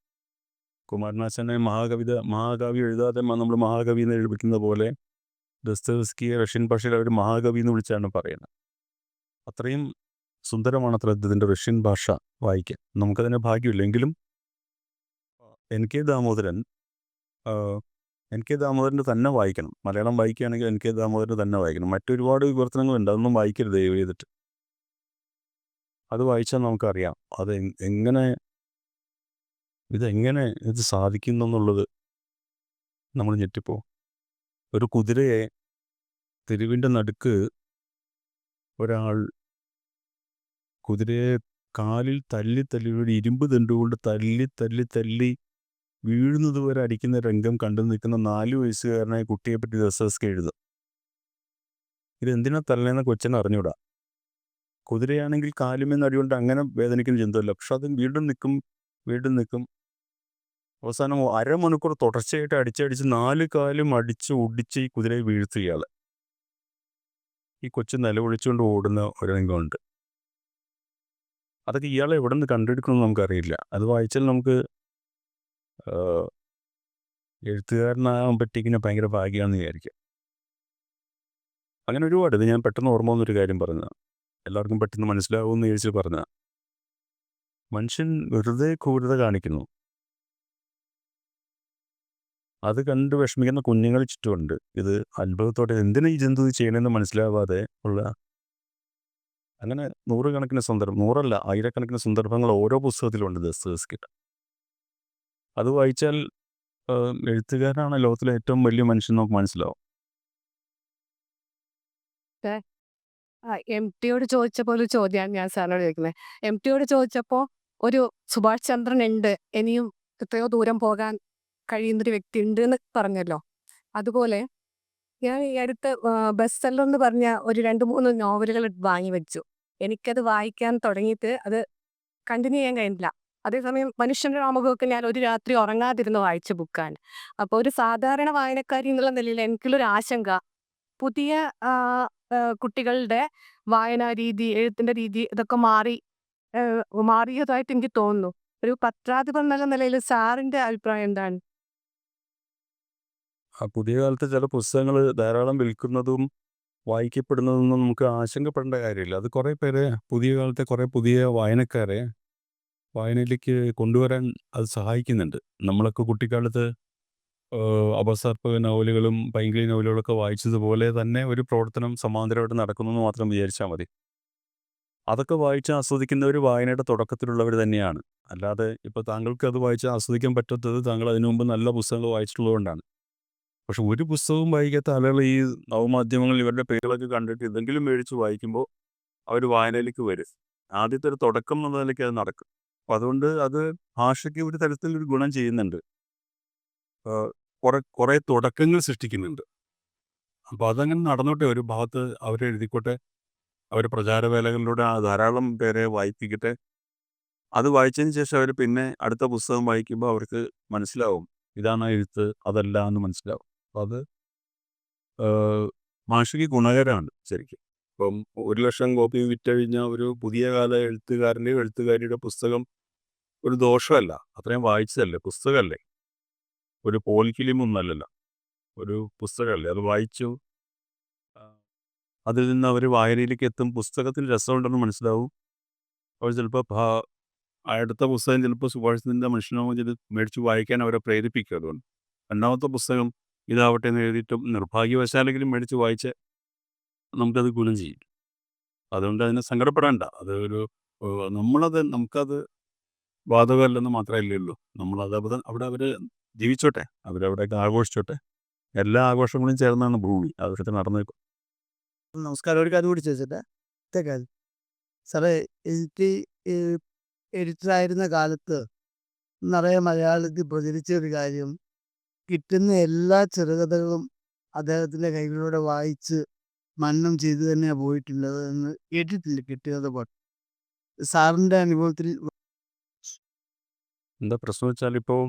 കുമാരനാശാനെ മഹാകവി എഴുതാതെ നമ്മൾ മഹാകവി എന്ന് വിളിക്കുന്ന പോലെ ദസ്തവസ്കിയെ റഷ്യൻ ഭാഷയിൽ അവർ മഹാകവി എന്ന് വിളിച്ചാണ് പറയുന്നത്. അത്രയും സുന്ദരമാണ് അത്ര ഇതിൻ്റെ റഷ്യൻ ഭാഷ വായിക്കാൻ. നമുക്കതിന് ഭാഗ്യമില്ലെങ്കിലും NK ദാമോദരൻ്റെ തന്നെ വായിക്കണം. മലയാളം വായിക്കുകയാണെങ്കിൽ NK ദാമോദരൻ്റെ തന്നെ വായിക്കണം. മറ്റൊരുപാട് വിവർത്തനങ്ങളുണ്ട്, അതൊന്നും വായിക്കരുത് ദയവ് ചെയ്തിട്ട്. അത് വായിച്ചാൽ നമുക്കറിയാം ഇതെങ്ങനെ ഇത് സാധിക്കുന്നു എന്നുള്ളത് നമ്മൾ ഞെട്ടിപ്പോവും. ഒരു കുതിരയെ തെരുവിൻ്റെ നടുക്ക് ഒരാൾ കുതിരയെ കാലിൽ തല്ലി ഒരു ഇരുമ്പ് ദണ്ടുകൊണ്ട് തല്ലി വീഴുന്നത് വരെ അടിക്കുന്ന രംഗം കണ്ടു നിൽക്കുന്ന 4 വയസ്സുകാരനായ കുട്ടിയെപ്പറ്റി ദസ്തവസ്കി എഴുതും. ഇതെന്തിനാ തല്ലേന്ന കൊച്ചിനെ അറിഞ്ഞൂടാ. കുതിരയാണെങ്കിൽ കാലുമെന്ന് അടികൊണ്ട് അങ്ങനെ വേദനിക്കുന്ന ജന്തുവല്ല. പക്ഷെ അത് വീണ്ടും നിൽക്കും. അവസാനം അരമണിക്കൂർ തുടർച്ചയായിട്ട് അടിച്ച് 4 കാലും അടിച്ച് ഒടിച്ച് ഈ കുതിരയെ വീഴ്ത്തും ഇയാൾ. ഈ കൊച്ചു നിലവിളിച്ചുകൊണ്ട് ഓടുന്ന ഒരു രംഗമുണ്ട്. അതൊക്കെ ഇയാളെ എവിടെ നിന്ന് കണ്ടെടുക്കണമെന്ന് നമുക്കറിയില്ല. അത് വായിച്ചാൽ നമുക്ക് എഴുത്തുകാരനാകാൻ പറ്റിക്കുന്ന ഭയങ്കര ഭാഗ്യമാണെന്ന് വിചാരിക്കാം. അങ്ങനെ ഒരുപാട്. ഇത് ഞാൻ പെട്ടെന്ന് ഓർമ്മ വന്നൊരു കാര്യം പറഞ്ഞതാണ്. എല്ലാവർക്കും പെട്ടെന്ന് മനസ്സിലാവുമെന്ന് വിചാരിച്ച് പറഞ്ഞതാണ്. മനുഷ്യൻ വെറുതെ ക്രൂരത കാണിക്കുന്നു. അത് കണ്ട് വിഷമിക്കുന്ന കുഞ്ഞുങ്ങൾ ചുറ്റുമുണ്ട്. ഇത് അത്ഭുതത്തോടെ എന്തിനാ ഈ ജന്തു ചെയ്യണമെന്ന് മനസ്സിലാവാതെ ഉള്ള അങ്ങനെ ആയിരക്കണക്കിന് സന്ദർഭങ്ങൾ ഓരോ പുസ്തകത്തിലുണ്ട് ദസ്തവസ്കിയുടെ. അത് വായിച്ചാൽ എഴുത്തുകാരനാണ് ലോകത്തിലെ ഏറ്റവും വലിയ മനുഷ്യൻ നമുക്ക് മനസ്സിലാവും. എം ടിയോട് ചോദിച്ച പോലെ ഒരു ചോദ്യമാണ് ഞാൻ സാറിനോട് ചോദിക്കുന്നത്. എം ടിയോട് ചോദിച്ചപ്പോൾ ഒരു സുഭാഷ് ചന്ദ്രൻ ഉണ്ട്, ഇനിയും എത്രയോ ദൂരം പോകാൻ കഴിയുന്നൊരു വ്യക്തി ഉണ്ട് എന്ന് പറഞ്ഞല്ലോ. അതുപോലെ ഞാൻ ഈ അടുത്ത് ബെസ്റ്റ് സെല്ലർ എന്ന് പറഞ്ഞ ഒരു 2-3 നോവലുകൾ വാങ്ങി വെച്ചു. എനിക്കത് വായിക്കാൻ തുടങ്ങിയിട്ട് അത് കണ്ടിന്യൂ ചെയ്യാൻ കഴിഞ്ഞില്ല. അതേസമയം മനുഷ്യന്റെ രാമകമൊക്കെ ഞാൻ ഒരു രാത്രി ഉറങ്ങാതിരുന്ന് വായിച്ച ബുക്കാണ്. അപ്പോൾ ഒരു സാധാരണ വായനക്കാരി എന്നുള്ള നിലയിൽ എനിക്കുള്ളൊരു ആശങ്ക, പുതിയ ആ, കുട്ടികളുടെ വായനാ രീതി, എഴുത്തിന്റെ രീതി ഇതൊക്കെ മാറിയതായിട്ട് എനിക്ക് തോന്നുന്നു. ഒരു പത്രാധിപർ എന്നുള്ള നിലയിൽ സാറിന്റെ അഭിപ്രായം എന്താണ്? ആ പുതിയ കാലത്ത് ചില പുസ്തകങ്ങൾ ധാരാളം വിൽക്കുന്നതും വായിക്കപ്പെടുന്നതൊന്നും നമുക്ക് ആശങ്കപ്പെടേണ്ട കാര്യമില്ല. അത് കുറേ പേരെ, പുതിയ കാലത്തെ കുറേ പുതിയ വായനക്കാരെ വായനയിലേക്ക് കൊണ്ടുവരാൻ അത് സഹായിക്കുന്നുണ്ട്. നമ്മളൊക്കെ കുട്ടിക്കാലത്ത് അപസർപ്പക നോവലുകളും പൈങ്കിളി നോവലുകളൊക്കെ വായിച്ചതുപോലെ തന്നെ ഒരു പ്രവർത്തനം സമാന്തരമായിട്ട് നടക്കുന്നെന്ന് മാത്രം വിചാരിച്ചാൽ മതി. അതൊക്കെ വായിച്ച് ആസ്വദിക്കുന്നവർ വായനയുടെ തുടക്കത്തിലുള്ളവർ തന്നെയാണ്. അല്ലാതെ ഇപ്പോൾ താങ്കൾക്ക് അത് വായിച്ച് ആസ്വദിക്കാൻ പറ്റാത്തത് താങ്കൾ അതിനു മുമ്പ് നല്ല പുസ്തകങ്ങൾ വായിച്ചിട്ടുള്ളതുകൊണ്ടാണ്. പക്ഷെ ഒരു പുസ്തകവും വായിക്കാത്ത ആളുകൾ ഈ നവമാധ്യമങ്ങളിൽ ഇവരുടെ പേരുകളൊക്കെ കണ്ടിട്ട് ഇതെങ്കിലും മേടിച്ച് വായിക്കുമ്പോൾ അവർ വായനയിലേക്ക് വരും. ആദ്യത്തെ ഒരു തുടക്കം എന്ന നിലയ്ക്ക് അത് നടക്കും. അപ്പം അതുകൊണ്ട് അത് ഭാഷയ്ക്ക് ഒരു തരത്തിലൊരു ഗുണം ചെയ്യുന്നുണ്ട്. കുറേ തുടക്കങ്ങൾ സൃഷ്ടിക്കുന്നുണ്ട്. അപ്പോൾ അതങ്ങനെ നടന്നോട്ടെ, ഒരു ഭാഗത്ത് അവരെഴുതിക്കോട്ടെ, അവർ പ്രചാരവേലകളിലൂടെ ധാരാളം പേരെ വായിപ്പിക്കട്ടെ. അത് വായിച്ചതിന് ശേഷം അവർ പിന്നെ അടുത്ത പുസ്തകം വായിക്കുമ്പോൾ അവർക്ക് മനസ്സിലാവും ഇതാണ് എഴുത്ത്, അതല്ല എന്ന് മനസ്സിലാവും. അപ്പം അത് ഭാഷയ്ക്ക് ഗുണകരമാണ് ശരിക്കും. ഇപ്പം 1,00,000 കോപ്പി വിറ്റഴിഞ്ഞ ഒരു പുതിയ കാല എഴുത്തുകാരൻ്റെയോ എഴുത്തുകാരിയുടെ പുസ്തകം ഒരു ദോഷമല്ല, അത്രയും വായിച്ചതല്ലേ, പുസ്തകമല്ലേ, ഒരു പോൽ ഫിലിമൊന്നും അല്ലല്ലോ, ഒരു പുസ്തകമല്ലേ. അത് വായിച്ചു, അതിൽ നിന്ന് അവർ വായനയിലേക്ക് എത്തും, പുസ്തകത്തിൽ രസമുണ്ടെന്ന് മനസ്സിലാവും. അവർ ചിലപ്പോൾ അടുത്ത പുസ്തകം ചിലപ്പോൾ സുഭാഷിതത്തിൻ്റെ മനുഷ്യനാമം ചെയ്ത് മേടിച്ച് വായിക്കാൻ അവരെ പ്രേരിപ്പിക്കും. അതുകൊണ്ട് രണ്ടാമത്തെ പുസ്തകം ഇതാവട്ടെ എന്ന് എഴുതിയിട്ടും നിർഭാഗ്യവശാലെങ്കിലും മേടിച്ച് വായിച്ച് നമുക്കത് ഗുണം ചെയ്യും. അതുകൊണ്ട് അതിനെ സങ്കടപ്പെടേണ്ട. അത് ഒരു നമുക്കത് ബാധകമല്ലെന്ന് മാത്രമല്ലേ ഉള്ളൂ. നമ്മളത് അവിടെ അവർ ജീവിച്ചോട്ടെ, അവരവിടെയൊക്കെ ആഘോഷിച്ചോട്ടെ. എല്ലാ ആഘോഷങ്ങളും ചേർന്നാണ് ഭൂമി, അതൊക്കെ നടന്നേക്കും. നമസ്കാരം. ഒരു കാര്യം കൂടി ചോദിച്ചിട്ട് കാര്യം സാറേ, എനിക്ക് എഡിറ്ററായിരുന്ന കാലത്ത് നിറയെ മലയാളത്തിൽ പ്രചരിച്ച ഒരു കാര്യം, കിട്ടുന്ന എല്ലാ ചെറുകഥകളും അദ്ദേഹത്തിൻ്റെ കൈകളിലൂടെ വായിച്ച് മനനം ചെയ്ത് തന്നെയാണ് പോയിട്ടുള്ളത് എന്ന് കേട്ടിട്ടില്ല, കിട്ടിയത് പോലെ. സാറിൻ്റെ അനുഭവത്തിൽ എന്താ പ്രശ്നം വെച്ചാൽ, ഇപ്പോൾ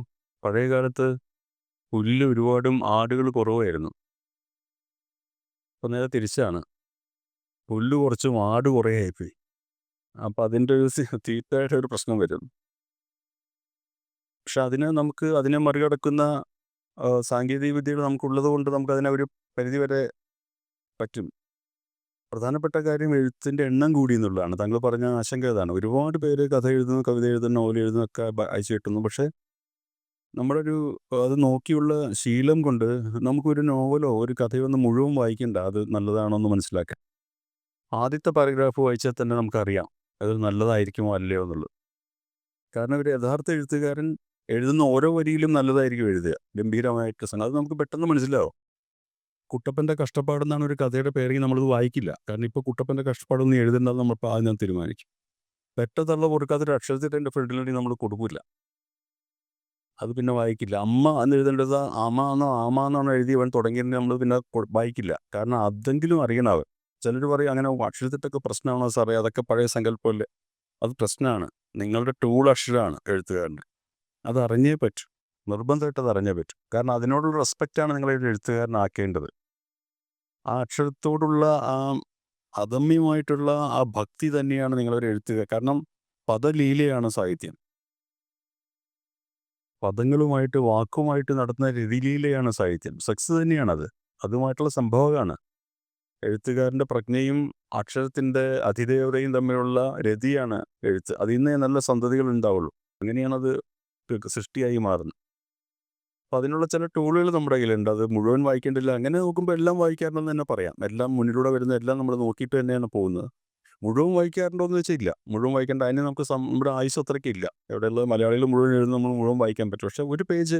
പഴയ കാലത്ത് പുല്ല് ഒരുപാടും ആടുകൾ കുറവായിരുന്നു. ഇപ്പോൾ നേരെ തിരിച്ചാണ്, പുല്ല് കുറച്ചും ആട് കുറേ ആയിപ്പോയി. അപ്പം അതിൻ്റെ ഒരു തീറ്റയുടെ ഒരു പ്രശ്നം വരും. പക്ഷെ അതിനെ മറികടക്കുന്ന സാങ്കേതിക വിദ്യകൾ നമുക്കുള്ളത് കൊണ്ട് നമുക്കതിനെ ഒരു പരിധിവരെ പറ്റും. പ്രധാനപ്പെട്ട കാര്യം എഴുത്തിൻ്റെ എണ്ണം കൂടി എന്നുള്ളതാണ്. താങ്കൾ പറഞ്ഞ ആശങ്ക ഇതാണ്. ഒരുപാട് പേര് കഥ എഴുതുന്നു, കവിത എഴുതുന്നു, നോവൽ എഴുതുന്നു ഒക്കെ അയച്ചു കിട്ടുന്നു. പക്ഷേ അത് നോക്കിയുള്ള ശീലം കൊണ്ട് നമുക്കൊരു നോവലോ ഒരു കഥയോ ഒന്ന് മുഴുവൻ വായിക്കണ്ട, അത് നല്ലതാണോ എന്ന് മനസ്സിലാക്കാൻ. ആദ്യത്തെ പാരഗ്രാഫ് വായിച്ചാൽ തന്നെ നമുക്കറിയാം അത് നല്ലതായിരിക്കുമോ അല്ലയോ എന്നുള്ളത്. കാരണം ഒരു യഥാർത്ഥ എഴുത്തുകാരൻ എഴുതുന്ന ഓരോ വരിയിലും നല്ലതായിരിക്കും എഴുതുക, ഗംഭീരമായിട്ട് അത് നമുക്ക് പെട്ടെന്ന് മനസ്സിലാവും. കുട്ടപ്പൻ്റെ കഷ്ടപ്പാടെന്നാണ് ഒരു കഥയുടെ പേരെങ്കിൽ നമ്മളത് വായിക്കില്ല. കാരണം ഇപ്പോൾ കുട്ടപ്പൻ്റെ കഷ്ടപ്പാടൊന്നും എഴുതേണ്ടത് നമ്മളിപ്പോൾ ആദ്യം തീരുമാനിക്കും. പെട്ടെന്നുള്ള കൊടുക്കാത്തൊരു അക്ഷരത്തിൻ്റെ എൻ്റെ ഫ്രണ്ടിലുണ്ടെങ്കിൽ നമ്മൾ കൊടുക്കില്ല, അത് പിന്നെ വായിക്കില്ല. അമ്മ എന്ന് എഴുതേണ്ടത് ആമാന്നാണോ എഴുതി അവൻ തുടങ്ങിയിട്ടുണ്ടെങ്കിൽ നമ്മൾ പിന്നെ വായിക്കില്ല. കാരണം അതെങ്കിലും അറിയണവൻ. ചിലർ പറയും അങ്ങനെ അക്ഷരത്തിട്ടൊക്കെ പ്രശ്നമാണോ സാറേ, അതൊക്കെ പഴയ സങ്കല്പമല്ലേ. അത് പ്രശ്നമാണ്. നിങ്ങളുടെ ടൂൾ അക്ഷരമാണ് എഴുത്തുകാരൻ്റെ, അത് അറിഞ്ഞേ പറ്റൂ, നിർബന്ധമായിട്ട് അത് അറിഞ്ഞേ പറ്റൂ. കാരണം അതിനോടുള്ള റെസ്പെക്റ്റാണ് നിങ്ങളൊരു എഴുത്തുകാരനാക്കേണ്ടത്. ആ അക്ഷരത്തോടുള്ള ആ അദമ്യമായിട്ടുള്ള ആ ഭക്തി തന്നെയാണ് നിങ്ങളൊരു എഴുത്തുകാരൻ. കാരണം പദലീലയാണ് സാഹിത്യം. പദങ്ങളുമായിട്ട് വാക്കുമായിട്ട് നടത്തുന്ന രതിലീലയാണ് സാഹിത്യം. സെക്സ് തന്നെയാണത്, അതുമായിട്ടുള്ള സംഭവമാണ്. എഴുത്തുകാരൻ്റെ പ്രജ്ഞയും അക്ഷരത്തിൻ്റെ അതിദേവതയും തമ്മിലുള്ള രതിയാണ് എഴുത്ത്. അതിൽ നിന്നേ നല്ല സന്തതികൾ ഉണ്ടാവുള്ളൂ. അങ്ങനെയാണത് സൃഷ്ടിയായി മാറുന്നത്. അപ്പോൾ അതിനുള്ള ചില ടൂളുകൾ നമ്മുടെ കയ്യിലുണ്ട്. അത് മുഴുവൻ വായിക്കേണ്ടില്ല. അങ്ങനെ നോക്കുമ്പോൾ എല്ലാം വായിക്കാറുണ്ടെന്ന് തന്നെ പറയാം. എല്ലാം മുന്നിലൂടെ വരുന്ന എല്ലാം നമ്മൾ നോക്കിയിട്ട് തന്നെയാണ് പോകുന്നത്. മുഴുവൻ വായിക്കാറുണ്ടോ എന്ന് വെച്ചാൽ ഇല്ല, മുഴുവൻ വായിക്കേണ്ട. അതിന് നമുക്ക് നമ്മുടെ ആയുസ് അത്രയ്ക്ക് ഇല്ല. എവിടെയുള്ള മലയാളികൾ മുഴുവൻ എഴുതുന്ന നമ്മൾ മുഴുവൻ വായിക്കാൻ പറ്റും. പക്ഷേ ഒരു പേജ്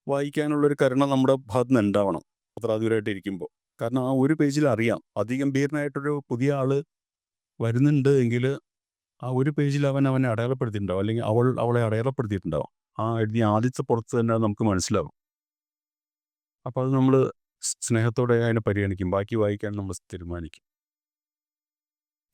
വായിക്കാനുള്ളൊരു കരുണ നമ്മുടെ ഭാഗത്ത് നിന്ന് ഉണ്ടാവണം പത്രാധിപരായിട്ട് ഇരിക്കുമ്പോൾ. കാരണം ആ ഒരു പേജിൽ അറിയാം അതിഗംഭീരനായിട്ടൊരു പുതിയ ആള് വരുന്നുണ്ട് എങ്കിൽ ആ ഒരു പേജിൽ അവനെ അടയാളപ്പെടുത്തിയിട്ടുണ്ടാവും, അല്ലെങ്കിൽ അവളെ അടയാളപ്പെടുത്തിയിട്ടുണ്ടാവും. ആ എഴുതിയ ആദ്യത്തെ പുറത്ത് തന്നെ അത് നമുക്ക് മനസ്സിലാവും. അപ്പോൾ അത് നമ്മൾ സ്നേഹത്തോടെ അതിനെ പരിഗണിക്കും, ബാക്കി വായിക്കാൻ നമ്മൾ തീരുമാനിക്കും.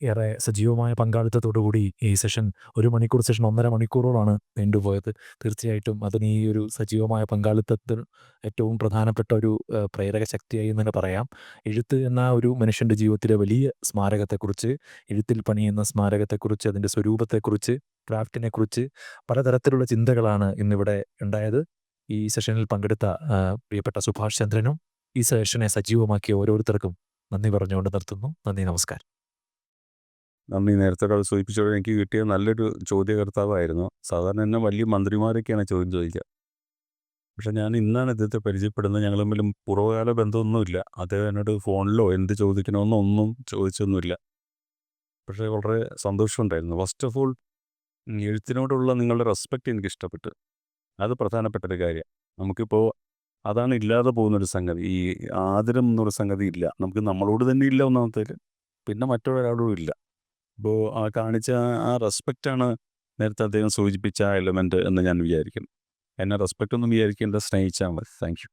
ഏറെ സജീവമായ പങ്കാളിത്തത്തോടുകൂടി ഈ സെഷൻ 1 മണിക്കൂർ സെഷൻ 1.5 മണിക്കൂറോളാണ് നീണ്ടുപോയത്. തീർച്ചയായിട്ടും അതിന് ഈ ഒരു സജീവമായ പങ്കാളിത്തത്തിൽ ഏറ്റവും പ്രധാനപ്പെട്ട ഒരു പ്രേരക ശക്തിയായി എന്ന് തന്നെ പറയാം. എഴുത്ത് എന്ന ഒരു മനുഷ്യൻ്റെ ജീവിതത്തിലെ വലിയ സ്മാരകത്തെക്കുറിച്ച്, എഴുത്തിൽ പണിയുന്ന സ്മാരകത്തെക്കുറിച്ച്, അതിൻ്റെ സ്വരൂപത്തെക്കുറിച്ച്, ക്രാഫ്റ്റിനെക്കുറിച്ച് പലതരത്തിലുള്ള ചിന്തകളാണ് ഇന്നിവിടെ ഉണ്ടായത്. ഈ സെഷനിൽ പങ്കെടുത്ത പ്രിയപ്പെട്ട സുഭാഷ് ചന്ദ്രനും ഈ സെഷനെ സജീവമാക്കിയ ഓരോരുത്തർക്കും നന്ദി പറഞ്ഞുകൊണ്ട് നിർത്തുന്നു. നന്ദി, നമസ്കാരം. നന്ദി. നേരത്തെ ഒരാൾ സൂചിപ്പിച്ചപ്പോൾ എനിക്ക് കിട്ടിയ നല്ലൊരു ചോദ്യകർത്താവായിരുന്നു. സാധാരണ എന്നെ വലിയ മന്ത്രിമാരൊക്കെയാണ് ചോദ്യം ചോദിക്കുക. പക്ഷെ ഞാൻ ഇന്നാണ് ഇദ്ദേഹത്തെ പരിചയപ്പെടുന്നത്. ഞങ്ങൾ തമ്മിലും പൂർവ്വകാല ബന്ധമൊന്നുമില്ല. അദ്ദേഹം എന്നോട് ഫോണിലോ എന്ത് ചോദിക്കണമെന്നോ ഒന്നും ചോദിച്ചൊന്നുമില്ല. പക്ഷേ വളരെ സന്തോഷമുണ്ടായിരുന്നു. ഫസ്റ്റ് ഓഫ് ഓൾ എഴുത്തിനോടുള്ള നിങ്ങളുടെ റെസ്പെക്റ്റ് എനിക്ക് ഇഷ്ടപ്പെട്ടു. അത് പ്രധാനപ്പെട്ട ഒരു കാര്യം. നമുക്കിപ്പോൾ അതാണ് ഇല്ലാതെ പോകുന്നൊരു സംഗതി. ഈ ആദരം എന്നൊരു സംഗതി ഇല്ല. നമുക്ക് നമ്മളോട് തന്നെ ഇല്ല ഒന്നാമത്തേൽ, പിന്നെ മറ്റൊരാളോടും ഇല്ല. അപ്പോൾ ആ കാണിച്ച ആ റെസ്പെക്റ്റാണ് നേരത്തെ അദ്ദേഹം സൂചിപ്പിച്ച ആ എലമെൻറ്റ് എന്ന് ഞാൻ വിചാരിക്കുന്നു. എന്നെ റെസ്പെക്റ്റ് ഒന്നും വിചാരിക്കേണ്ട, സ്നേഹിച്ചാൽ മതി. Thank you.